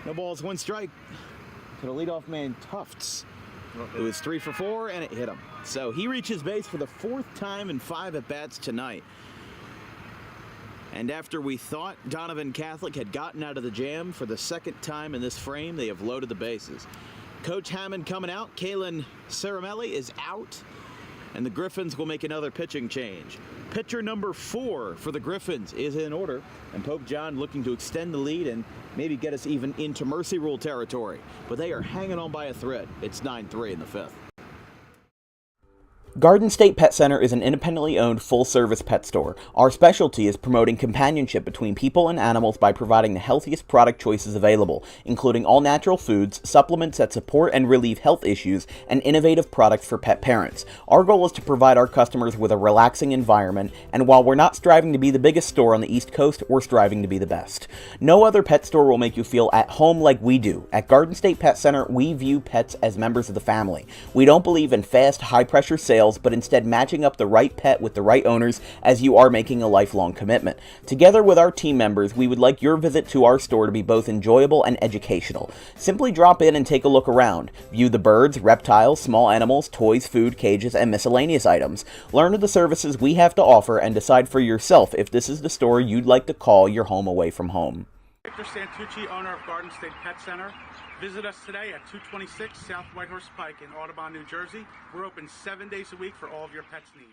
B: No balls, 1 strike to the leadoff man Tufts. It was 3 for 4, and it hit him. So he reaches base for the 4th time in 5 at-bats tonight. And after we thought Donovan Catholic had gotten out of the jam for the 2nd time in this frame, they have loaded the bases. Coach Hammond coming out. Kalen Caramelli is out. And the Griffins will make another pitching change. Pitcher number 4 for the Griffins is in order. And Pope John looking to extend the lead and maybe get us even into mercy rule territory. But they are hanging on by a thread. It's 9-3 in the 5th.
F: Garden State Pet Center is an independently owned full-service pet store. Our specialty is promoting companionship between people and animals by providing the healthiest product choices available, including all-natural foods, supplements that support and relieve health issues, and innovative products for pet parents. Our goal is to provide our customers with a relaxing environment, and while we're not striving to be the biggest store on the East Coast, we're striving to be the best. No other pet store will make you feel at home like we do. At Garden State Pet Center, we view pets as members of the family. We don't believe in fast, high-pressure sales, but instead matching up the right pet with the right owners, as you are making a lifelong commitment. Together with our team members, we would like your visit to our store to be both enjoyable and educational. Simply drop in and take a look around. View the birds, reptiles, small animals, toys, food, cages, and miscellaneous items. Learn of the services we have to offer and decide for yourself if this is the store you'd like to call your home away from home.
E: Victor Santucci, owner of Garden State Pet Center. Visit us today at 226 South Whitehorse Pike in Audubon, New Jersey. We're open 7 days a week for all of your pets' needs.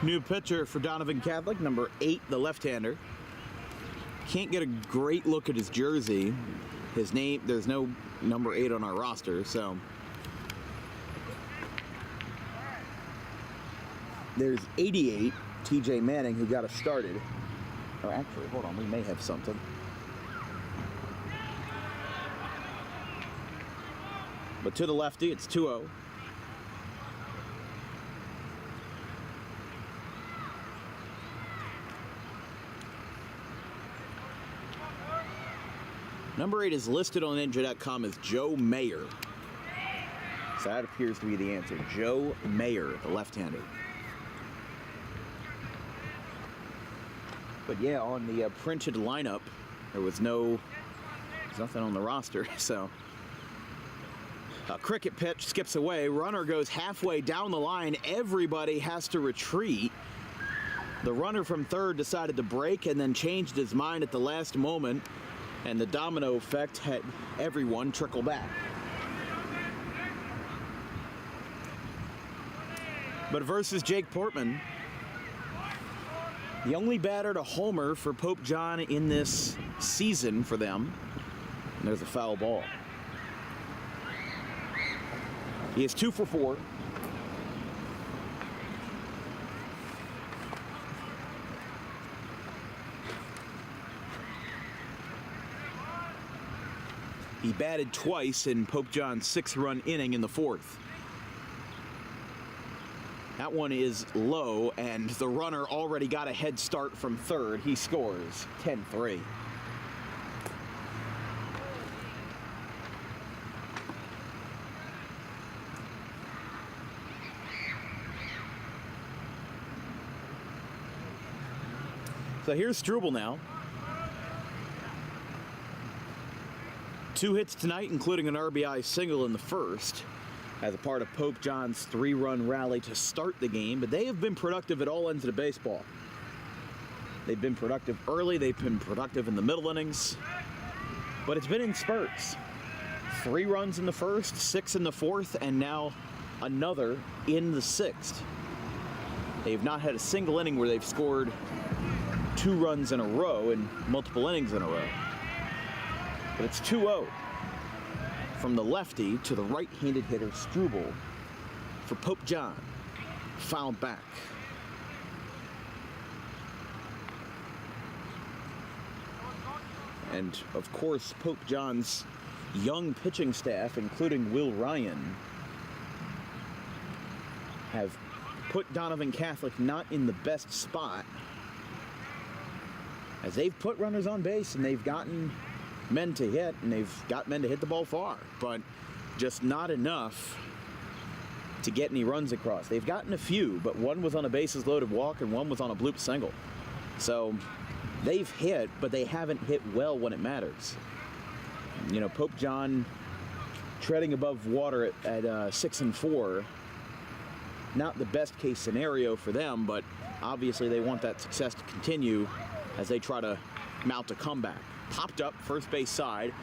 B: New pitcher for Donovan Catholic, number 8, the left-hander. Can't get a great look at his jersey. His name, there's no number 8 on our roster, so. There's 88, TJ Manning, who got us started. Or actually, hold on, we may have something. But to the lefty, it's 2-0. Number 8 is listed on Ninja.com as Joe Mayer. So that appears to be the answer. Joe Mayer, the left-hander. But yeah, on the printed lineup, there's nothing on the roster, so. A cricket pitch skips away. Runner goes halfway down the line. Everybody has to retreat. The runner from third decided to break and then changed his mind at the last moment. And the domino effect had everyone trickle back. But versus Jake Portman, the only batter to homer for Pope John in this season for them. And there's a foul ball. He is 2 for 4. He batted twice in Pope John's 6-run inning in the 4th. That one is low, and the runner already got a head start from third. He scores 10-3. So here's Struble now. 2 hits tonight, including an RBI single in the first, as a part of Pope John's 3-run rally to start the game. But they have been productive at all ends of the baseball. They've been productive early, they've been productive in the middle innings, but it's been in spurts. 3 runs in the first, 6 in the 4th, and now another in the 6th. They've not had a single inning where they've scored 2 runs in a row in multiple innings in a row. But it's 2-0 from the lefty to the right-handed hitter Struble for Pope John. Fouled back. And of course, Pope John's young pitching staff, including Will Ryan, have put Donovan Catholic not in the best spot, as they've put runners on base and they've gotten men to hit, and they've got men to hit the ball far, but just not enough to get any runs across. They've gotten a few, but one was on a bases loaded walk and one was on a bloop single. So they've hit, but they haven't hit well when it matters. You know, Pope John treading above water at 6 and 4, not the best case scenario for them, but obviously they want that success to continue as they try to mount a comeback. Popped up first base side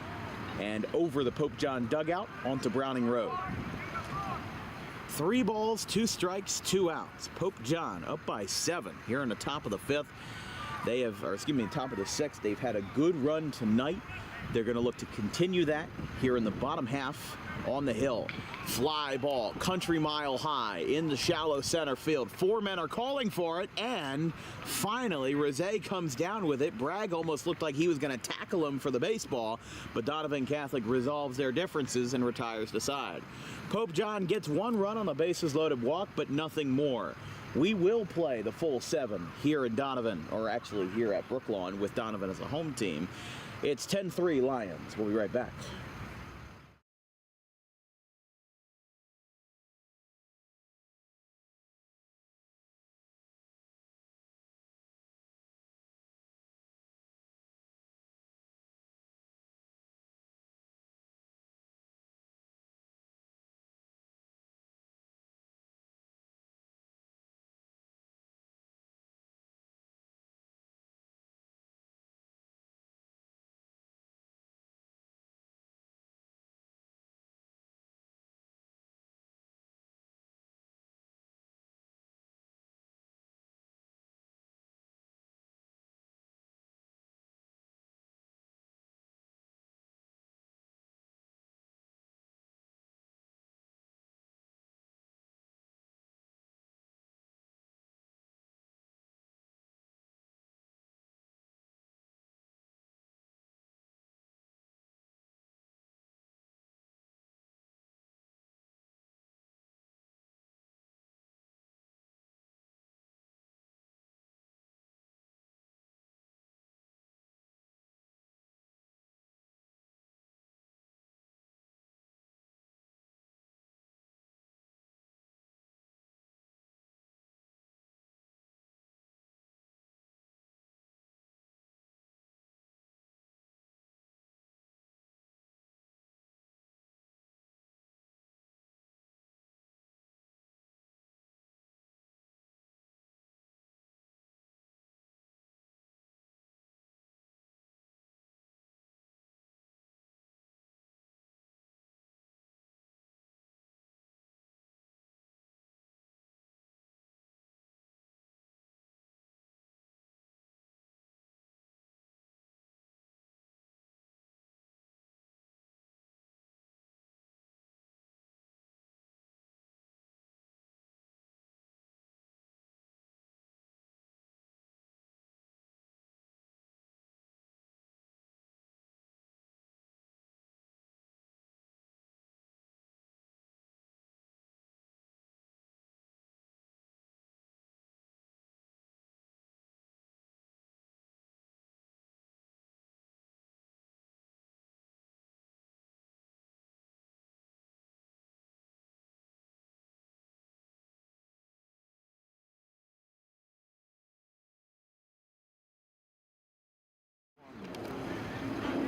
B: and over the Pope John dugout onto Browning Road. 3 balls, 2 strikes, 2 outs. Pope John up by 7 here in the top of the 5th. They have, or excuse me, top of the 6th. They've had a good run tonight. They're going to look to continue that here in the bottom half on the hill. Fly ball, country mile high in the shallow center field. 4 men are calling for it, and finally Rosé comes down with it. Bragg almost looked like he was going to tackle him for the baseball, but Donovan Catholic resolves their differences and retires to side. Pope John gets 1 run on a bases loaded walk, but nothing more. We will play the full 7 here in Donovan, or actually here at Brooklawn with Donovan as a home team. It's 10-3 Lions. We'll be right back.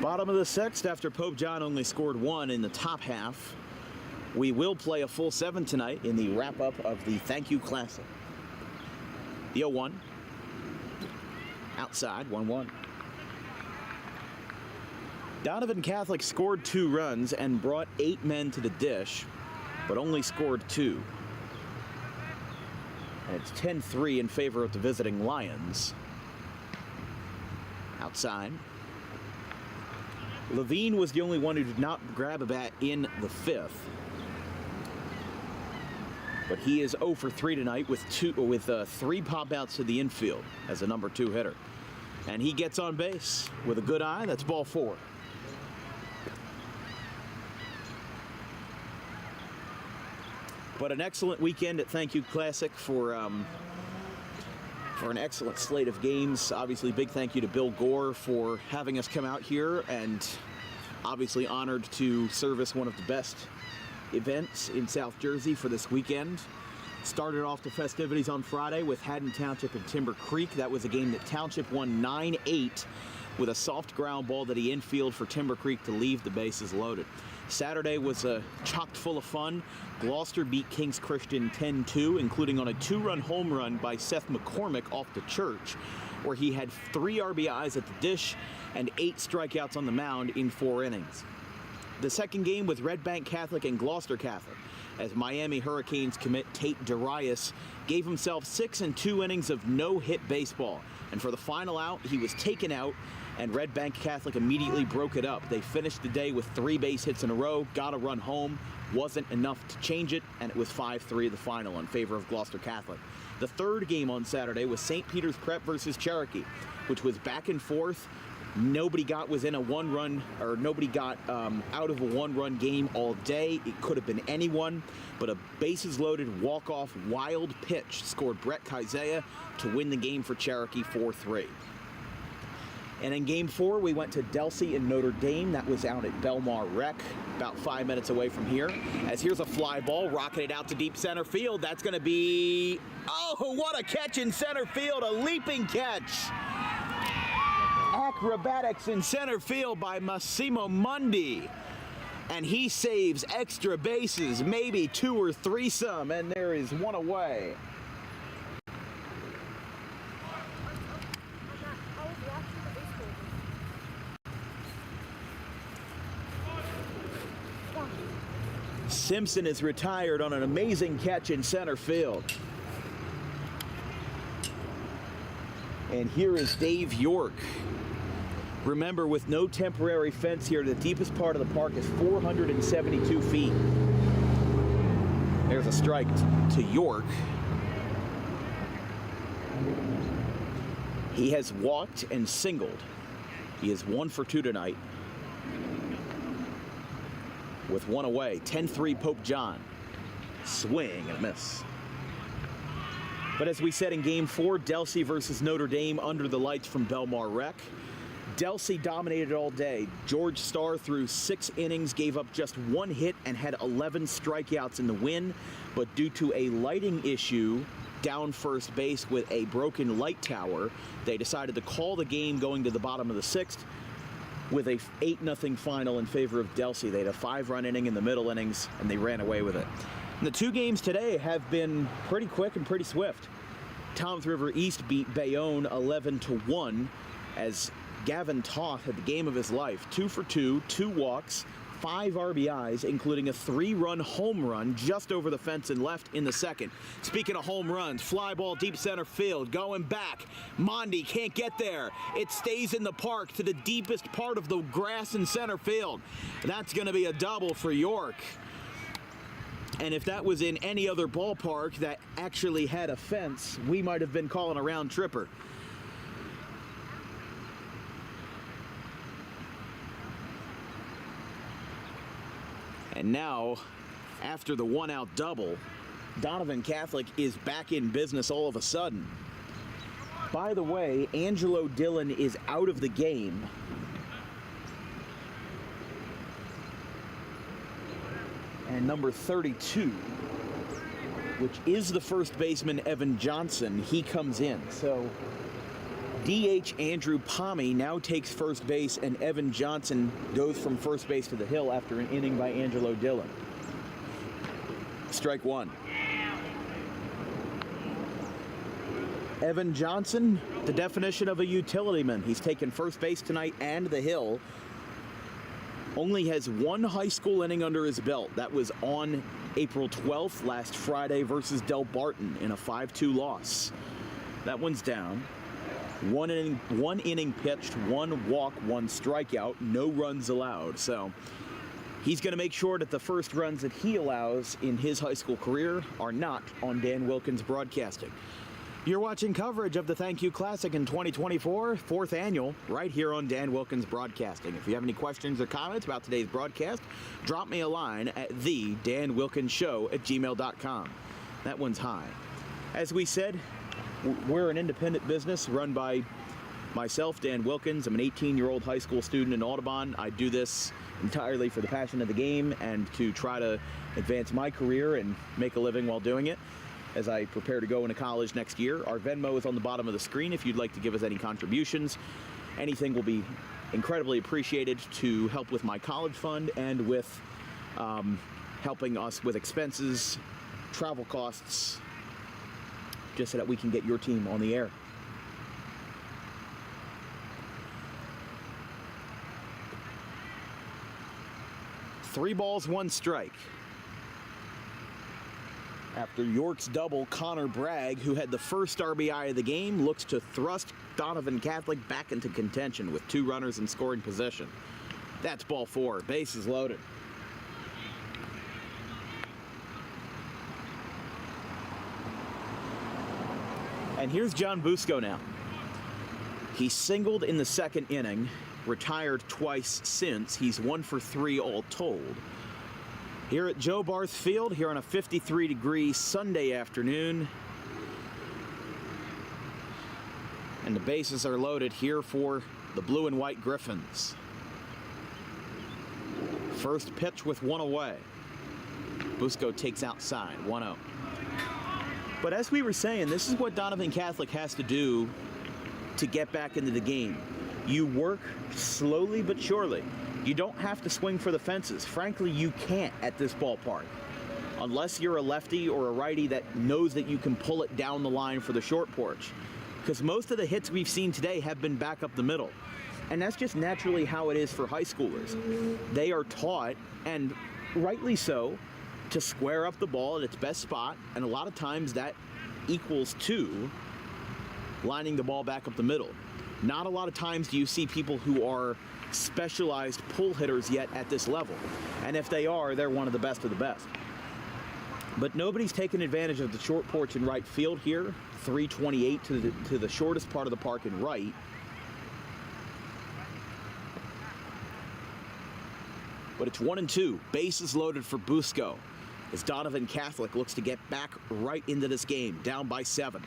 B: Bottom of the sixth, after Pope John only scored one in the top half, we will play a full 7 tonight in the wrap-up of the Thank You Classic. The 0-1. Outside, 1-1. Donovan Catholic scored 2 runs and brought 8 men to the dish, but only scored 2. And it's 10-3 in favor of the visiting Lions. Outside. Levine was the only one who did not grab a bat in the 5th. But he is 0 for 3 tonight with 3 pop outs to the infield as a number 2 hitter. And he gets on base with a good eye. That's ball 4. But an excellent weekend at Thank You Classic for an excellent slate of games. Obviously, big thank you to Bill Gore for having us come out here, and obviously honored to service one of the best events in South Jersey for this weekend. Started off the festivities on Friday with Haddon Township and Timber Creek. That was a game that Township won 9-8 with a soft ground ball to the infield for Timber Creek to leave the bases loaded. Saturday was chocked full of fun. Gloucester beat Kings Christian 10-2, including on a 2-run home run by Seth McCormick off the church, where he had 3 RBIs at the dish and 8 strikeouts on the mound in 4 innings. The second game was Red Bank Catholic and Gloucester Catholic, as Miami Hurricanes commit Tate Darius gave himself 6 and 2 innings of no-hit baseball. And for the final out, he was taken out, and Red Bank Catholic immediately broke it up. They finished the day with 3 base hits in a row, got a run home, wasn't enough to change it, and it was 5-3 the final in favor of Gloucester Catholic. The third game on Saturday was St. Peter's Prep versus Cherokee, which was back and forth. Nobody got within a 1-run, or nobody got out of a 1-run game all day. It could have been anyone, but a bases-loaded walk-off wild pitch scored Brett Kaizea to win the game for Cherokee 4-3. And in Game 4, we went to Delsey and Notre Dame. That was out at Belmar Rec, about 5 minutes away from here. As here's a fly ball, rocketed out to deep center field. That's going to be... Oh, what a catch in center field, a leaping catch. Acrobatics in center field by Massimo Mundi. And he saves extra bases, maybe 2 or 3 some, and there is 1 away. Simpson is retired on an amazing catch in center field. And here is Dave York. Remember, with no temporary fence here, the deepest part of the park is 472 feet. There's a strike to York. He has walked and singled. He is 1 for 2 tonight, with 1 away. 10-3 Pope John. Swing and a miss. But as we said in Game 4, Delsey versus Notre Dame under the lights from Belmar Rec. Delsey dominated all day. George Starr threw 6 innings, gave up just 1 hit, and had 11 strikeouts in the win. But due to a lighting issue down first base with a broken light tower, they decided to call the game going to the bottom of the 6th with a 8-0 final in favor of Delsey. They had a 5-run inning in the middle innings, and they ran away with it. And the 2 games today have been pretty quick and pretty swift. Toms River East beat Bayonne 11-1 as Gavin Toth had the game of his life. 2 for 2, 2 walks, 5 RBIs, including a 3-run home run just over the fence and left in the second. Speaking of home runs, fly ball deep center field, going back. Mondi can't get there. It stays in the park to the deepest part of the grass in center field. That's going to be a double for York. And if that was in any other ballpark that actually had a fence, we might have been calling a round tripper. And now, after the 1-out double, Donovan Catholic is back in business all of a sudden. By the way, Angelo Dillon is out of the game. And number 32, which is the first baseman, Evan Johnson, he comes in. So
F: DH Andrew Palmy now takes first base, and Evan Johnson goes from first base to the hill after an inning by Angelo Dillon. Strike one. Evan Johnson, the definition of a utility man. He's taken first base tonight and the hill. Only has one high school inning under his belt. That was on April 12th, last Friday, versus Del Barton in a 5-2 loss. That one's down. One inning pitched, one walk, one strikeout, no runs allowed. So he's going to make sure that the first runs that he allows in his high school career are not on Dan Wilkins Broadcasting. You're watching coverage of the Thank You Classic in 2024, 4th annual, right here on Dan Wilkins Broadcasting. If you have any questions or comments about today's broadcast, drop me a line at thedanwilkinsshow@gmail.com. That one's high. As we said, we're an independent business run by myself, Dan Wilkins. I'm an 18-year-old high school student in Audubon. I do this entirely for the passion of the game and to try to advance my career and make a living while doing it as I prepare to go into college next year. Our Venmo is on the bottom of the screen if you'd like to give us any contributions. Anything will be incredibly appreciated to help with my college fund and with helping us with expenses, travel costs, just so that we can get your team on the air. Three balls, one strike. After York's double, Connor Bragg, who had the first RBI of the game, looks to thrust Donovan Catholic back into contention with 2 runners in scoring position. That's ball 4. Bases loaded. And here's John Busco now. He singled in the second inning, retired twice since. He's 1 for 3 all told. Here at Joe Barth Field, here on a 53-degree Sunday afternoon. And the bases are loaded here for the blue and white Griffins. First pitch with 1 away. Busco takes outside, 1-0. But as we were saying, this is what Donovan Catholic has to do to get back into the game. You work slowly but surely. You don't have to swing for the fences. Frankly, you can't at this ballpark. Unless you're a lefty or a righty that knows that you can pull it down the line for the short porch. Because most of the hits we've seen today have been back up the middle. And that's just naturally how it is for high schoolers. They are taught, and rightly so, to square up the ball at its best spot, and a lot of times that equals to lining the ball back up the middle. Not a lot of times do you see people who are specialized pull hitters yet at this level. And if they are, they're one of the best of the best. But nobody's taken advantage of the short porch in right field here. 328 to the shortest part of the park in right. But it's 1-2. Bases loaded for Busco as Donovan Catholic looks to get back right into this game, down by 7.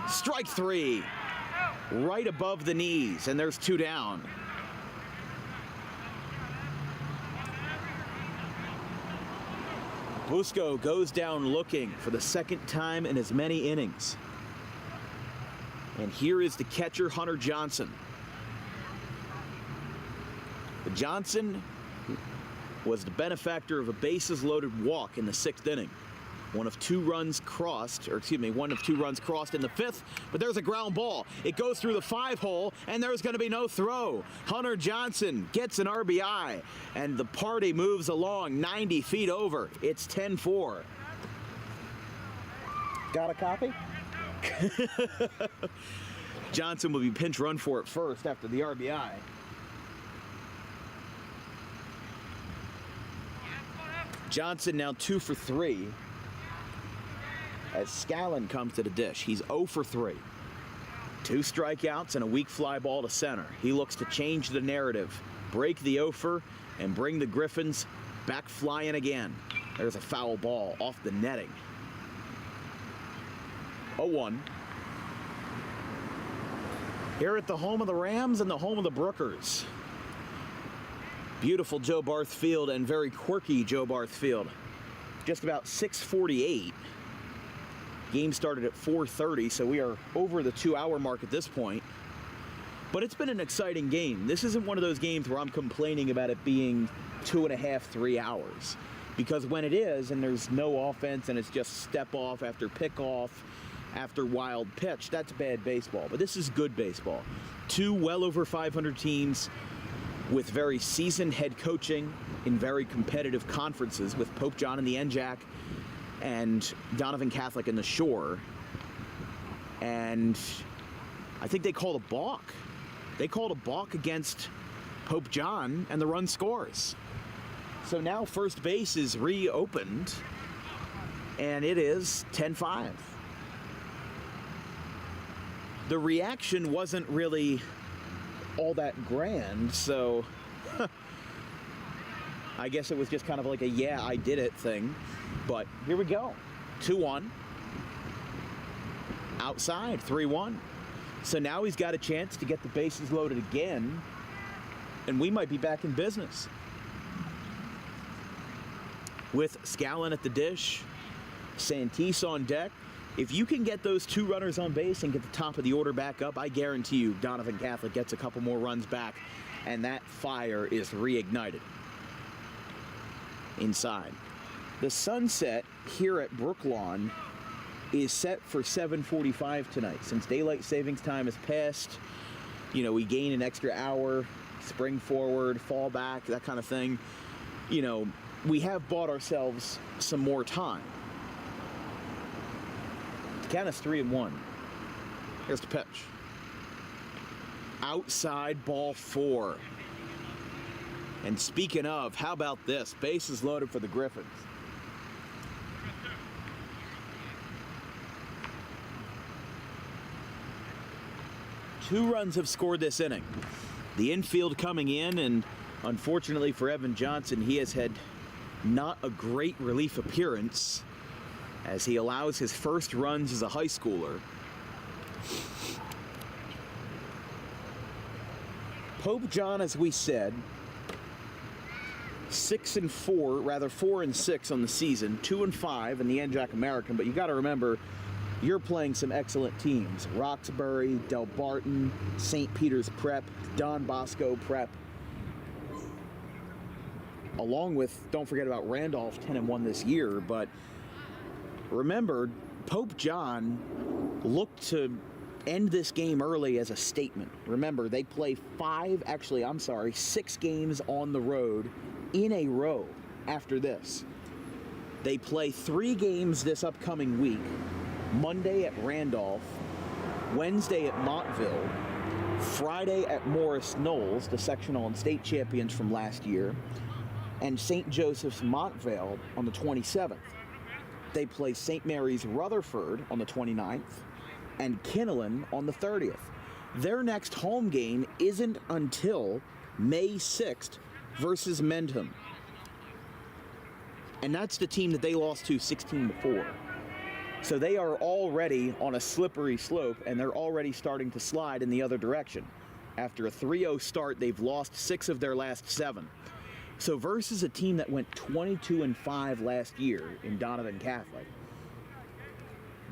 F: Strike 3. Right above the knees, and there's 2 down. Busco goes down looking for the second time in as many innings. And here is the catcher, Hunter Johnson. Johnson was the benefactor of a bases-loaded walk in the 6th inning. One of 2 runs crossed in the 5th, but there's a ground ball. It goes through the 5-hole, and there's going to be no throw. Hunter Johnson gets an RBI, and the party moves along 90 feet over. It's 10-4. Got a copy? Johnson will be pinch run for it first after the RBI. Johnson now 2 for 3. As Scallon comes to the dish. He's 0 for 3. 2 strikeouts and a weak fly ball to center. He looks to change the narrative, break the offer, and bring the Griffins back flying again. There's a foul ball off the netting. 0-1. Here at the home of the Rams and the home of the Brookers. Beautiful Joe Barth Field and very quirky Joe Barth Field. Just about 6:48. Game started at 4:30, so we are over the 2-hour mark at this point. But it's been an exciting game. This isn't one of those games where I'm complaining about it being 2.5, 3 hours. Because when it is, and there's no offense, and it's just step off after pick off, after wild pitch, that's bad baseball. But this is good baseball. Two well over 500 teams with very seasoned head coaching in very competitive conferences with Pope John and the NJAC and Donovan Catholic and the Shore. And I think they called a balk. They called a balk against Pope John, and the run scores. So now first base is reopened, and it is 10-5. The reaction wasn't really all that grand, so I guess it was just kind of like a yeah, I did it thing. But here we go. 2-1. Outside, 3-1. So now he's got a chance to get the bases loaded again, and we might be back in business. With Scallon at the dish, Santis on deck. If you can get those two runners on base and get the top of the order back up, I guarantee you Donovan Catholic gets a couple more runs back, and that fire is reignited. Inside. The sunset here at Brooklawn is set for 7:45 tonight. Since daylight savings time has passed, you know, we gain an extra hour, spring forward, fall back, that kind of thing. You know, we have bought ourselves some more time. The count is 3-1. Here's the pitch. Outside, ball 4. And speaking of, how about this? Bases loaded for the Griffins. Two runs have scored this inning. The infield coming in, and unfortunately for Evan Johnson, he has had not a great relief appearance as he allows his first runs as a high schooler. Pope John, as we said, 4-6 on the season, 2-5 in the NJAC American, but you got to remember, you're playing some excellent teams. Roxbury, Del Barton, St. Peter's Prep, Don Bosco Prep. Along with, don't forget about Randolph, 10-1 this year. But remember, Pope John looked to end this game early as a statement. Remember, they play 6 games on the road in a row after this. They play 3 games this upcoming week. Monday at Randolph, Wednesday at Montville, Friday at Morris Knolls, the sectional and state champions from last year, and St. Joseph's Montvale on the 27th. They play St. Mary's Rutherford on the 29th and Kinnelon on the 30th. Their next home game isn't until May 6th versus Mendham. And that's the team that they lost to 16-4. So they are already on a slippery slope, and they're already starting to slide in the other direction. After a 3-0 start, they've lost 6 of their last 7. So versus a team that went 22-5 last year in Donovan Catholic,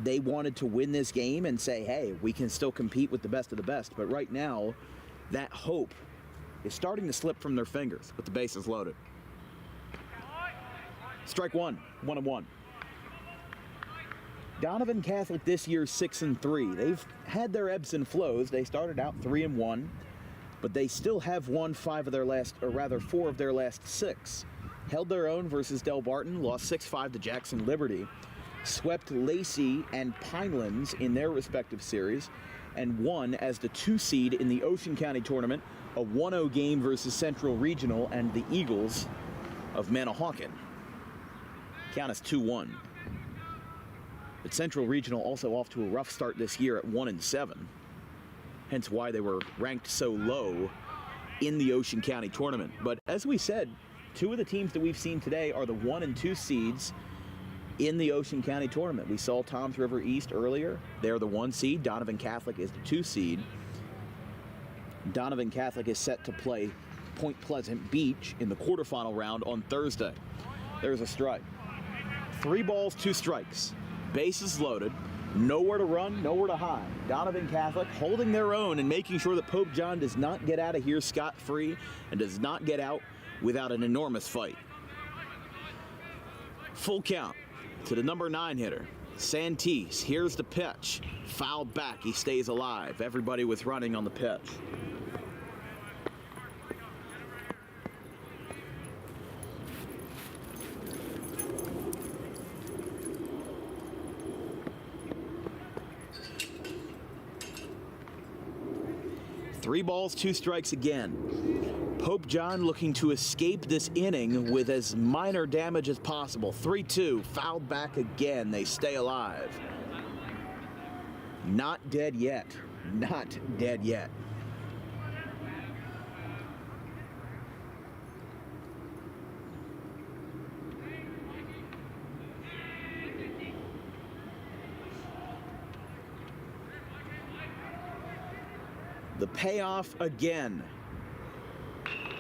F: they wanted to win this game and say, hey, we can still compete with the best of the best. But right now, that hope is starting to slip from their fingers with the bases loaded. Strike 1, 1-1. Donovan Catholic this year 6-3. They've had their ebbs and flows. They started out 3-1, but they still have won 4 of their last 6. Held their own versus Del Barton, lost 6-5 to Jackson Liberty, swept Lacey and Pinelands in their respective series, and won as the 2 seed in the Ocean County tournament, a 1-0 game versus Central Regional and the Eagles of Manahawkin. Count is 2-1. But Central Regional also off to a rough start this year at 1-7. Hence why they were ranked so low in the Ocean County tournament. But as we said, 2 of the teams that we've seen today are the 1 and 2 seeds in the Ocean County tournament. We saw Toms River East earlier. They're the 1 seed. Donovan Catholic is the 2 seed. Donovan Catholic is set to play Point Pleasant Beach in the quarterfinal round on Thursday. There's a strike. 3 balls, 2 strikes. Bases loaded. Nowhere to run, nowhere to hide. Donovan Catholic holding their own and making sure that Pope John does not get out of here scot-free and does not get out without an enormous fight. Full count to the number 9 hitter, Santis. Here's the pitch. Fouled back, he stays alive. Everybody was running on the pitch. Three balls, 2 strikes again. Pope John looking to escape this inning with as minor damage as possible. 3-2, fouled back again. They stay alive. Not dead yet. Not dead yet. The payoff again.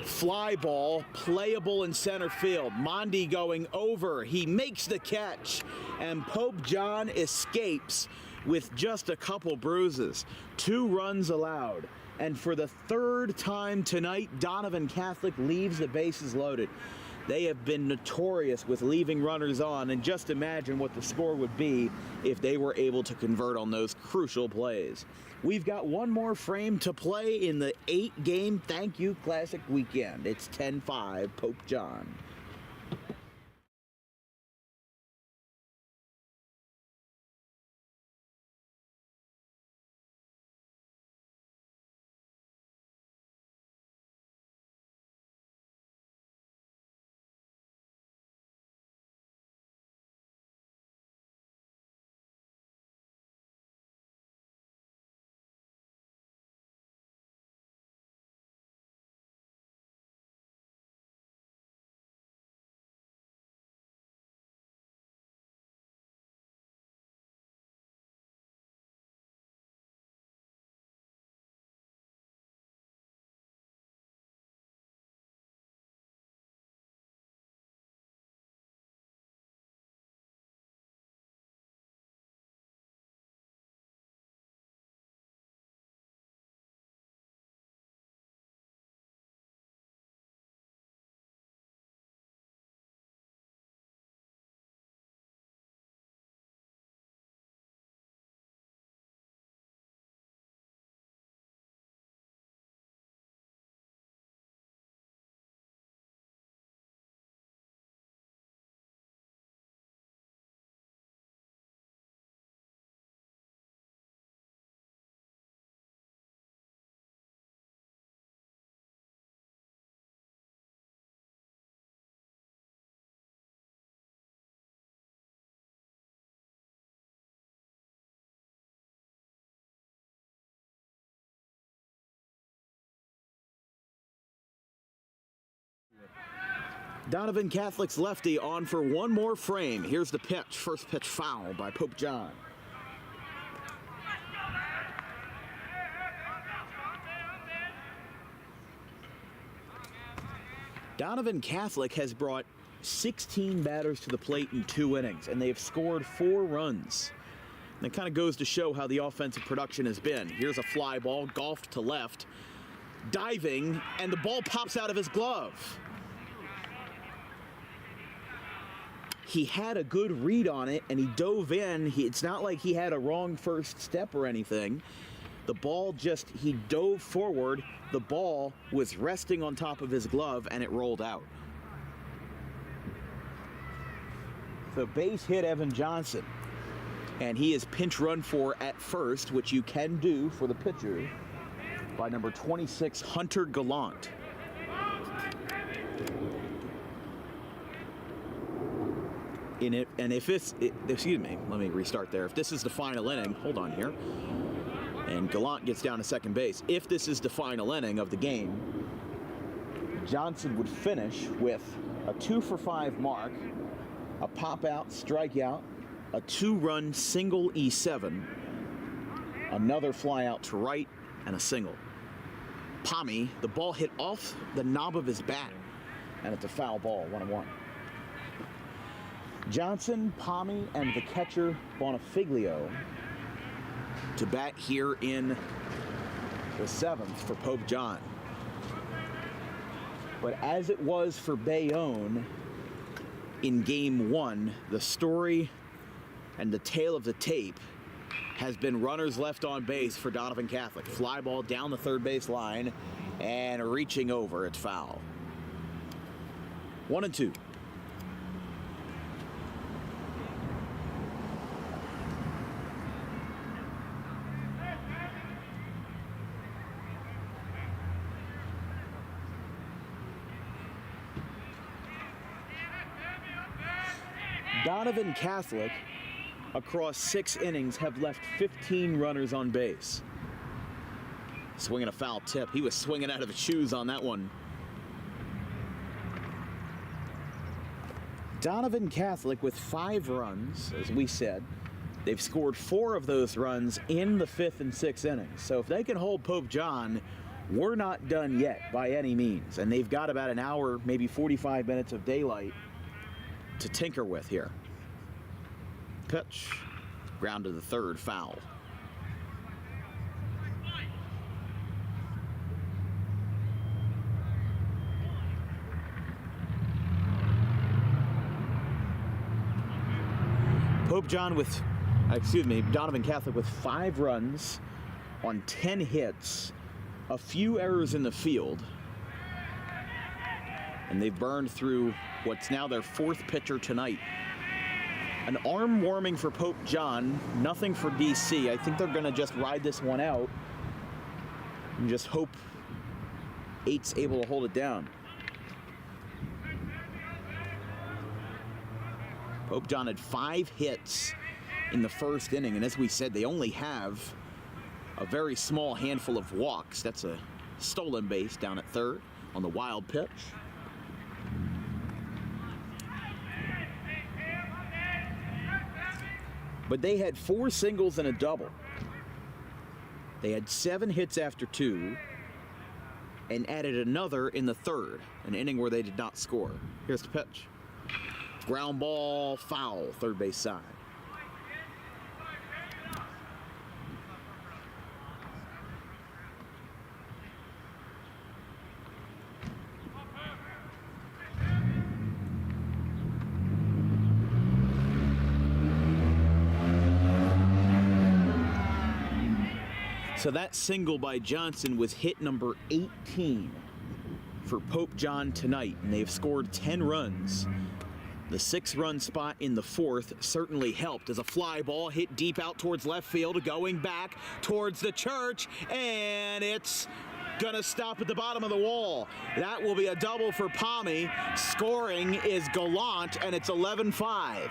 F: Fly ball, playable in center field. Mondi going over. He makes the catch. And Pope John escapes with just a couple bruises. 2 runs allowed. And for the 3rd time tonight, Donovan Catholic leaves the bases loaded. They have been notorious with leaving runners on, and just imagine what the score would be if they were able to convert on those crucial plays. We've got one more frame to play in the 8-game Thank You Classic weekend. It's 10-5, Pope John. Donovan Catholic's lefty on for one more frame. Here's the pitch. First pitch foul by Pope John. Donovan Catholic has brought 16 batters to the plate in 2 innings, and they have scored 4 runs. And it kind of goes to show how the offensive production has been. Here's a fly ball, golfed to left, diving, and the ball pops out of his glove. He had a good read on it, and he dove in. It's not like he had a wrong first step or anything. The ball he dove forward. The ball was resting on top of his glove, and it rolled out. So base hit Evan Johnson, and he is pinch run for at first, which you can do for the pitcher, by number 26, Hunter Gallant. Excuse me, let me restart there. If this is the final inning, hold on here, and Gallant gets down to second base. If this is the final inning of the game, Johnson would finish with a 2-for-5 mark, a pop-out, strikeout, a 2-run single E7, another fly-out to right, and a single. Pommy, the ball hit off the knob of his bat, and it's a foul ball, 1-1. Johnson, Palmy, and the catcher, Bonifiglio, to bat here in the 7th for Pope John. But as it was for Bayonne in Game 1, the story and the tale of the tape has been runners left on base for Donovan Catholic. Fly ball down the third base line and reaching over, it's foul. 1-2. Donovan Catholic, across 6 innings, have left 15 runners on base. Swinging a foul tip. He was swinging out of his shoes on that one. Donovan Catholic with 5 runs, as we said. They've scored 4 of those runs in the 5th and 6th innings. So if they can hold Pope John, we're not done yet by any means. And they've got about an hour, maybe 45 minutes of daylight to tinker with here. Pitch. Ground to the third, foul. Donovan Catholic with 5 runs on 10 hits, a few errors in the field, and they've burned through what's now their 4th pitcher tonight. An arm warming for Pope John, nothing for DC. I think they're going to just ride this one out and just hope 8's able to hold it down. Pope John had 5 hits in the 1st inning, and as we said, they only have a very small handful of walks. That's a stolen base down at 3rd on the wild pitch. But they had 4 singles and a double. They had 7 hits after 2 and added another in the 3rd, an inning where they did not score. Here's the pitch. Ground ball, foul, third base side. So that single by Johnson was hit number 18 for Pope John tonight, and they've scored 10 runs. The 6-run spot in the 4th certainly helped as a fly ball hit deep out towards left field, going back towards the church, and it's gonna stop at the bottom of the wall. That will be a double for Palmy. Scoring is Gallant, and it's 11-5.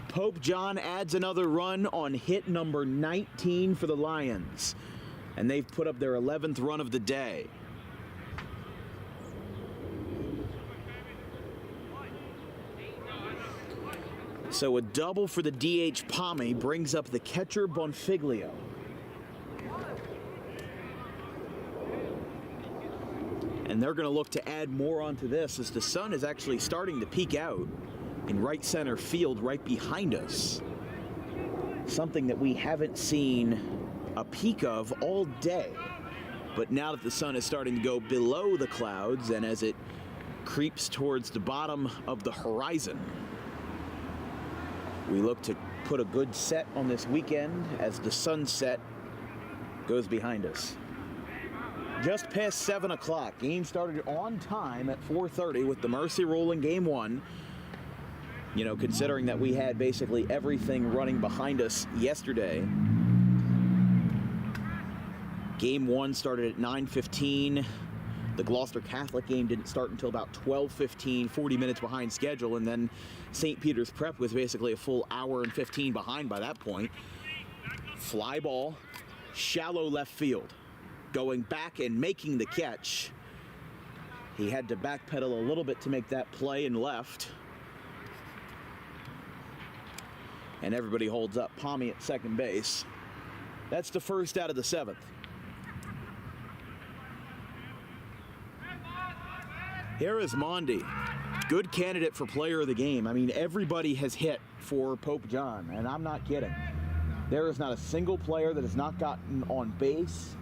F: Pope John adds another run on hit number 19 for the Lions, and they've put up their 11th run of the day. So a double for the DH Palmy brings up the catcher Bonifiglio. And they're going to look to add more onto this as the sun is actually starting to peek out in right center field right behind us. Something that we haven't seen a peak of all day. But now that the sun is starting to go below the clouds and as it creeps towards the bottom of the horizon, we look to put a good set on this weekend as the sunset goes behind us. Just past 7 o'clock. Game started on time at 4:30 with the mercy rule in Game 1. You know, considering that we had basically everything running behind us yesterday. Game 1 started at 9:15. The Gloucester Catholic game didn't start until about 12:15, 40 minutes behind schedule, and then St. Peter's Prep was basically a full hour and 15 behind by that point. Fly ball, shallow left field. Going back and making the catch. He had to backpedal a little bit to make that play and left. And everybody holds up. Palmy at second base. That's the first out of the 7th. Here is Mondi. Good candidate for player of the game. I mean, everybody has hit for Pope John, and I'm not kidding. There is not a single player that has not gotten on base.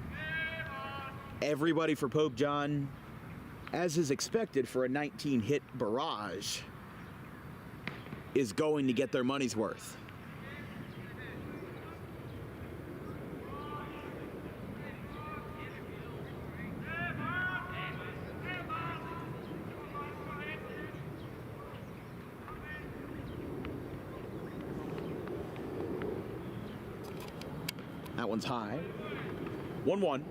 F: Everybody for Pope John, as is expected for a 19-hit barrage, is going to get their money's worth. That one's high. 1-1.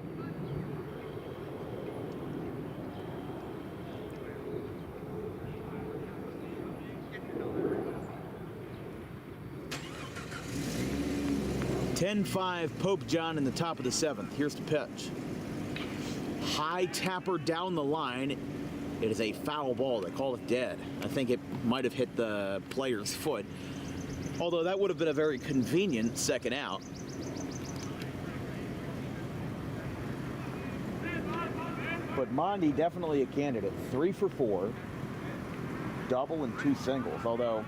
F: (10-5) Pope John in the top of the 7th. Here's the pitch. High tapper down the line. It is a foul ball. They call it dead. I think it might have hit the player's foot. Although that would have been a very convenient second out. But Mondi definitely a candidate. 3 for 4. Double and 2 singles. Although,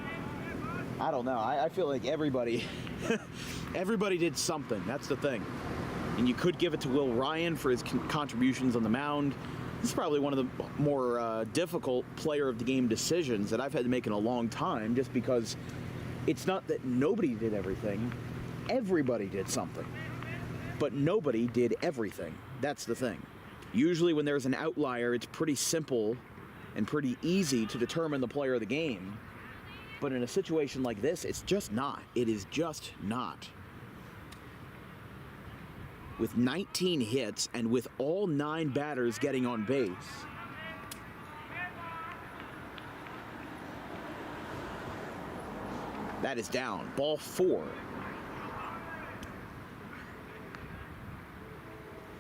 F: I don't know. I feel like everybody everybody did something. That's the thing. And you could give it to Will Ryan for his contributions on the mound. This is probably one of the more difficult player of the game decisions that I've had to make in a long time, just because it's not that nobody did everything. Everybody did something. But nobody did everything. That's the thing. Usually when there's an outlier, it's pretty simple and pretty easy to determine the player of the game. But in a situation like this, it's just not. It is just not. With 19 hits and with all 9 batters getting on base, that is down. Ball 4.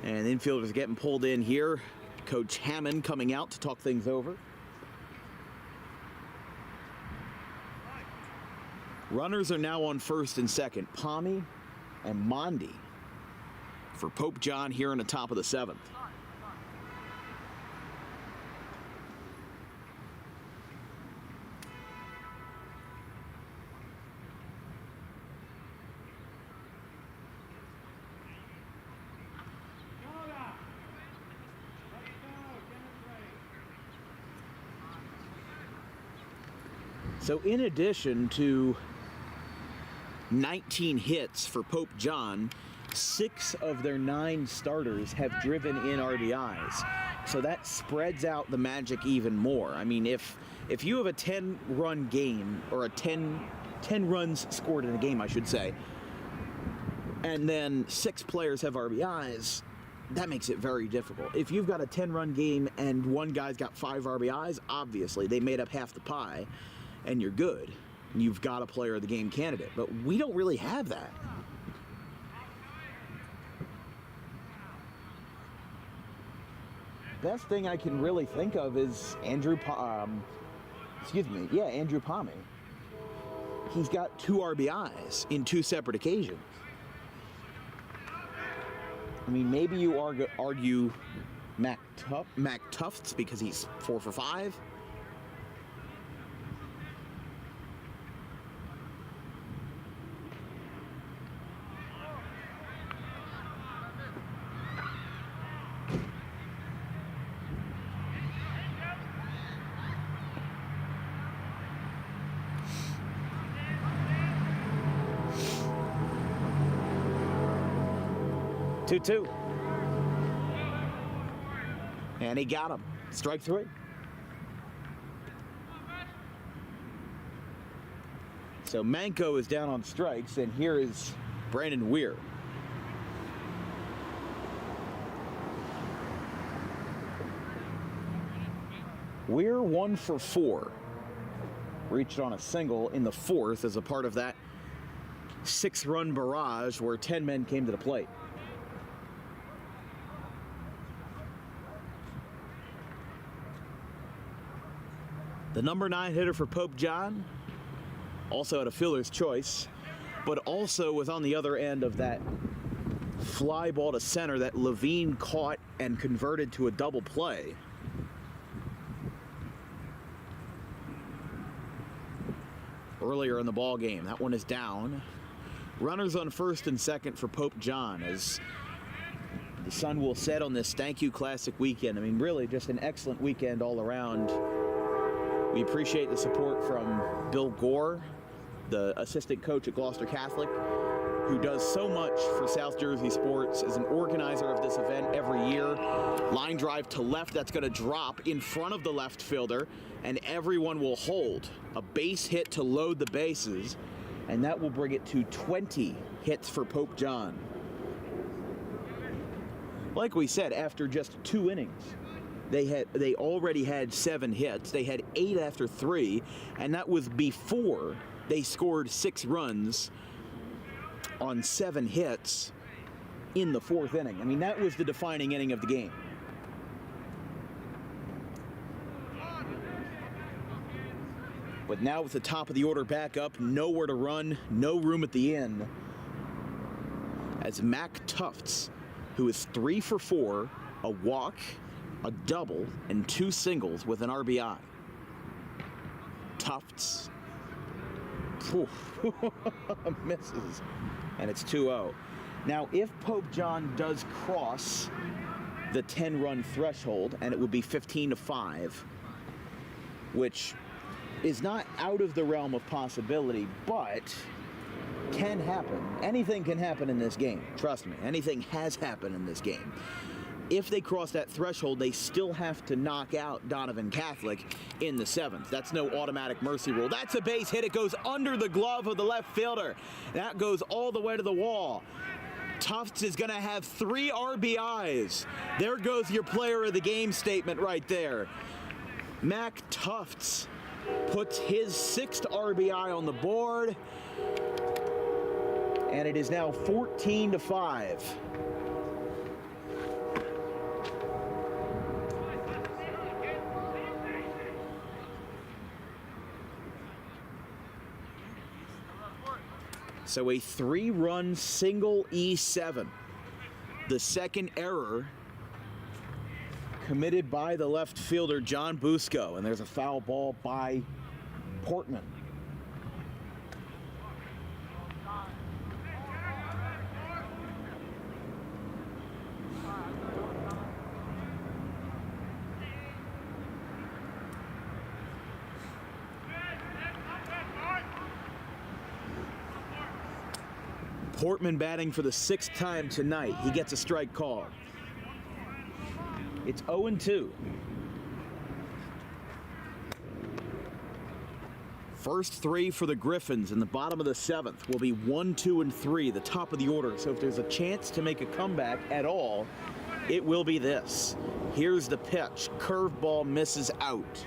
F: And infielders getting pulled in here. Coach Hammond coming out to talk things over. Runners are now on first and second. Palmy and Mondi for Pope John here in the top of the 7th. So in addition to 19 hits for Pope John, 6 of their 9 starters have driven in RBIs. So that spreads out the magic even more. I mean, if you have a 10-run game, or a 10 runs scored in a game, I should say, and then 6 players have RBIs, that makes it very difficult. If you've got a 10-run game and one guy's got 5 RBIs, obviously they made up half the pie, and you're good. You've got a player of the game candidate. But we don't really have that. Best thing I can really think of is Andrew Palmy. He's got 2 RBIs in 2 separate occasions. I mean, maybe you argue Mac Tufts because he's 4 for 5. Two. And he got him. Strike 3. So Manco is down on strikes, and here is Brandon Weir. Weir 1 for 4. Reached on a single in the 4th as a part of that 6-run barrage where 10 men came to the plate. The number 9 hitter for Pope John also had a fielder's choice, but also was on the other end of that fly ball to center that Levine caught and converted to a double play.
B: earlier in the ball game. That one is down. Runners on first and second for Pope John as the sun will set on this Thank You Classic weekend. I mean, really just an excellent weekend all around. We appreciate the support from Bill Gore, the assistant coach at Gloucester Catholic, who does so much for South Jersey sports as an organizer of this event every year. Line drive to left, that's going to drop in front of the left fielder, and everyone will hold. A base hit to load the bases, and that will bring it to 20 hits for Pope John. Like we said, after just 2 innings, they already had 7 hits. They had 8 after 3, and that was before they scored 6 runs on 7 hits in the 4th inning. I mean, that was the defining inning of the game. But now with the top of the order back up, nowhere to run, no room at the end, as Mac Tufts, who is 3 for 4, a walk, a double, and 2 singles with an RBI. Tufts misses, and it's 2-0. Now, if Pope John does cross the 10-run threshold, and it would be 15-5, which is not out of the realm of possibility, but can happen. Anything can happen in this game. Trust me, anything has happened in this game. If they cross that threshold, they still have to knock out Donovan Catholic in the 7th. That's no automatic mercy rule. That's a base hit. It goes under the glove of the left fielder. That goes all the way to the wall. Tufts is going to have 3 RBIs. There goes your player of the game statement right there. Mac Tufts puts his 6th RBI on the board, and it is now 14-5. So a 3-run single E7. The second error committed by the left fielder, John Busco, and there's a foul ball by Portman. Portman batting for the 6th time tonight. He gets a strike call. It's 0-2. First 3 for the Griffins in the bottom of the 7th will be 1, 2, and 3, the top of the order. So if there's a chance to make a comeback at all, it will be this. Here's the pitch. Curveball misses out.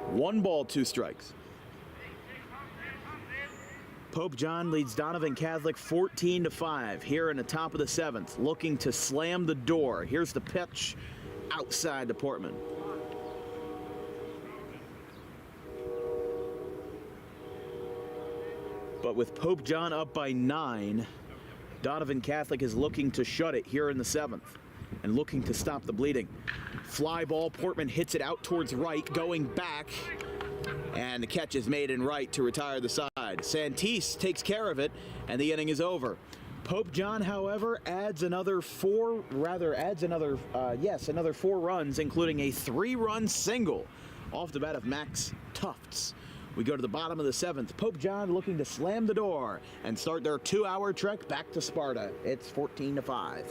B: 1 ball, 2 strikes. Pope John leads Donovan Catholic 14-5 here in the top of the 7th, looking to slam the door. Here's the pitch outside to Portman. But with Pope John up by 9, Donovan Catholic is looking to shut it here in the 7th and looking to stop the bleeding. Fly ball, Portman hits it out towards right, going back. And the catch is made in right to retire the side. Santis takes care of it, and the inning is over. Pope John, however, adds another 4 runs, including a 3-run single off the bat of Max Tufts. We go to the bottom of the 7th. Pope John looking to slam the door and start their 2-hour trek back to Sparta. It's 14-5.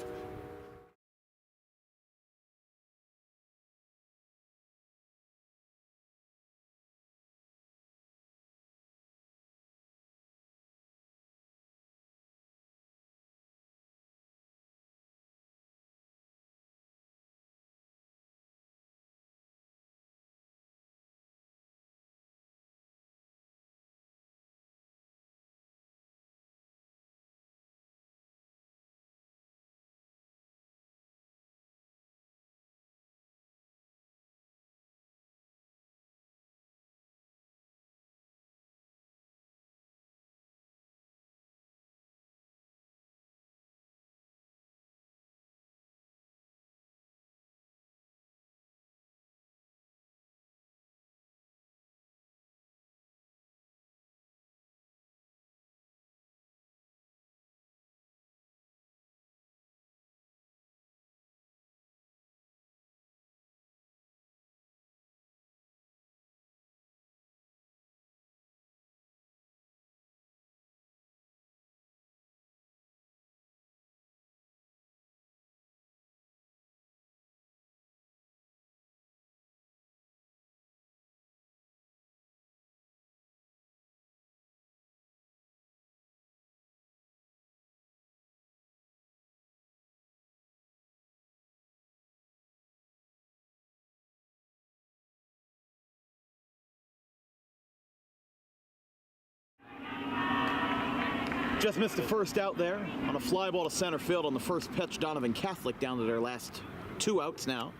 B: Just missed the first out there on a fly ball to center field on the first pitch. Donovan Catholic down to their last 2 outs now.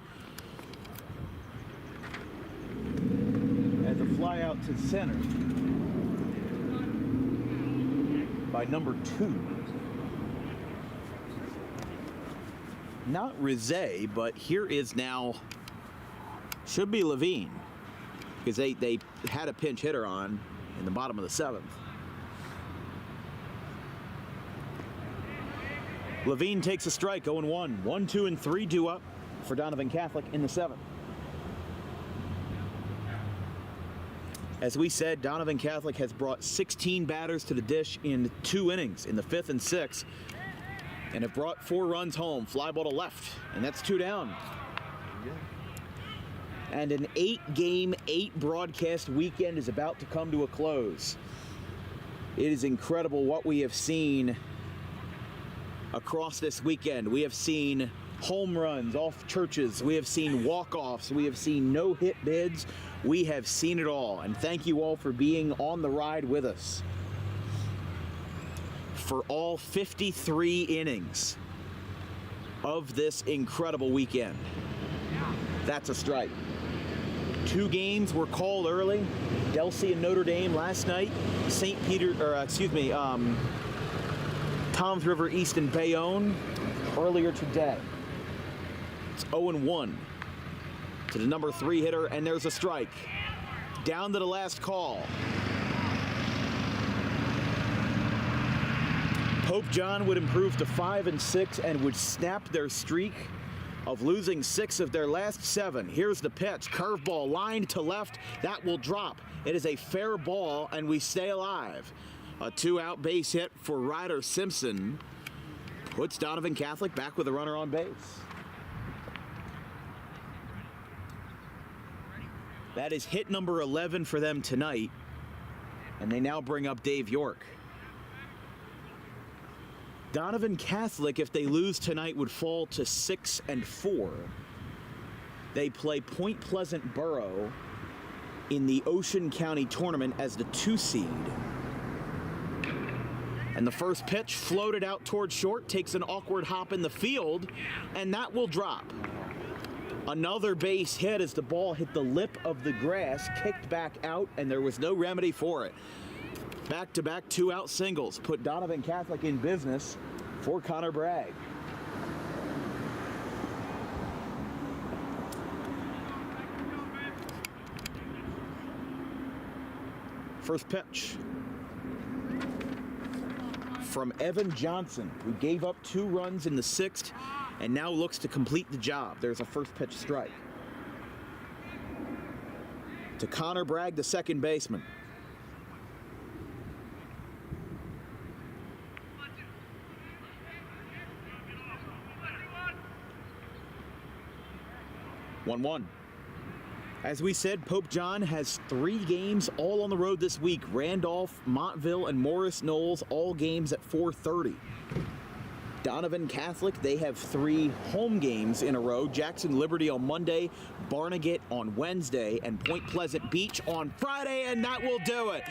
F: As a fly out to center by number 2.
B: Not Rizé, but here is now, should be Levine, because they had a pinch hitter on in the bottom of the 7th. Levine takes a strike, 0-1. 1, 2, and 3 due up for Donovan Catholic in the 7th. As we said, Donovan Catholic has brought 16 batters to the dish in 2 innings, in the 5th and 6th, and have brought 4 runs home. Fly ball to left, and that's 2 down. And an 8-game, 8-broadcast weekend is about to come to a close. It is incredible what we have seen across this weekend. We have seen home runs off churches. We have seen walk-offs. We have seen no-hit bids. We have seen it all. And thank you all for being on the ride with us for all 53 innings of this incredible weekend. That's a strike. 2 games were called early. Delsey and Notre Dame last night. Toms River East and Bayonne earlier today. It's 0-1 to the number 3 hitter, and there's a strike. Down to the last call. Pope John would improve to 5-6 and would snap their streak of losing 6 of their last 7. Here's the pitch. Curveball lined to left. That will drop. It is a fair ball, and we stay alive. A 2-out base hit for Ryder Simpson puts Donovan Catholic back with a runner on base. That is hit number 11 for them tonight, and they now bring up Dave York. Donovan Catholic, if they lose tonight, would fall to 6-4. They play Point Pleasant Borough in the Ocean County tournament as the 2 seed. And the first pitch floated out toward short, takes an awkward hop in the field, and that will drop. Another base hit as the ball hit the lip of the grass, kicked back out, and there was no remedy for it. Back-to-back 2-out singles put Donovan Catholic in business for Connor Bragg. First pitch from Evan Johnson, who gave up 2 runs in the 6th and now looks to complete the job. There's a first pitch strike. To Connor Bragg, the second baseman. One. As we said, Pope John has 3 games all on the road this week. Randolph, Montville, and Morris Knolls, all games at 4:30. Donovan Catholic, they have 3 home games in a row. Jackson Liberty on Monday, Barnegat on Wednesday, and Point Pleasant Beach on Friday, and that will do it.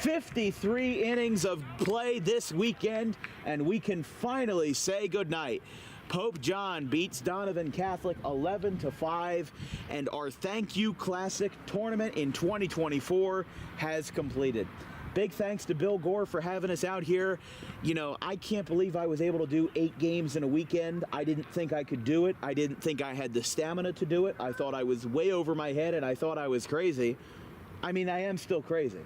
B: 53 innings of play this weekend, and we can finally say goodnight. Pope John beats Donovan Catholic 11-5, and our Thank You Classic tournament in 2024 has completed. Big thanks to Bill Gore for having us out here. You know, I can't believe I was able to do 8 games in a weekend. I didn't think I could do it. I didn't think I had the stamina to do it. I thought I was way over my head, and I thought I was crazy. I mean, I am still crazy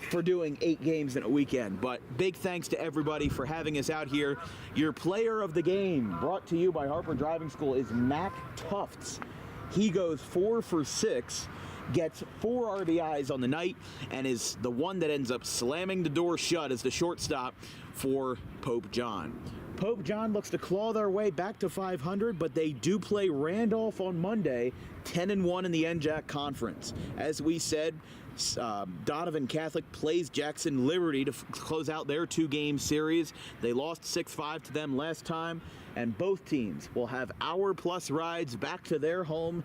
B: for doing 8 games in a weekend, but big thanks to everybody for having us out here. Your player of the game, brought to you by Harper Driving School, is Mac Tufts. He goes 4 for 6, gets 4 RBIs on the night, and is the one that ends up slamming the door shut as the shortstop for Pope John. Pope John looks to claw their way back to 500, but they do play Randolph on Monday, 10-1 in the NJAC Conference. As we said, Donovan Catholic plays Jackson Liberty to close out their 2-game series. They lost 6-5 to them last time, and both teams will have hour-plus rides back to their home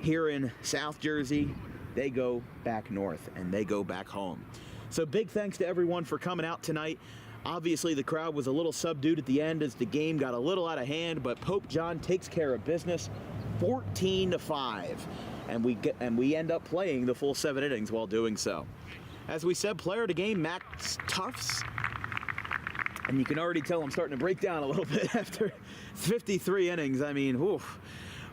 B: here in South Jersey. They go back north, and they go back home. So big thanks to everyone for coming out tonight.
F: Obviously, the crowd was a little subdued at the end as the game got a little out of hand, but Pope John takes care of business, 14-5, and we end up playing the full 7 innings while doing so. As we said, player of the game, Max Tufts, and you can already tell I'm starting to break down a little bit after 53 innings. I mean,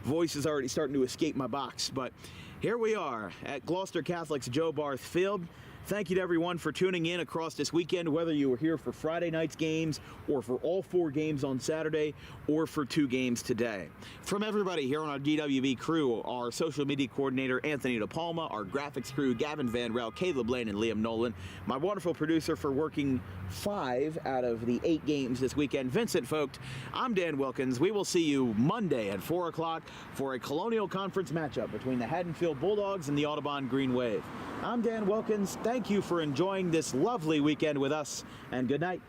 F: voice is already starting to escape my box, but here we are at Gloucester Catholic's Joe Barth Field. Thank you to everyone for tuning in across this weekend, whether you were here for Friday night's games or for all 4 games on Saturday or for 2 games today. From everybody here on our DWB crew, our social media coordinator, Anthony DePalma, our graphics crew, Gavin Van Rel, Caleb Lane, and Liam Nolan, my wonderful producer for working 5 out of the 8 games this weekend, Vincent Vogt. I'm Dan Wilkins. We will see you Monday at 4 o'clock for a Colonial Conference matchup between the Haddonfield Bulldogs and the Audubon Green Wave. I'm Dan Wilkins. Thank you for enjoying this lovely weekend with us, and good night.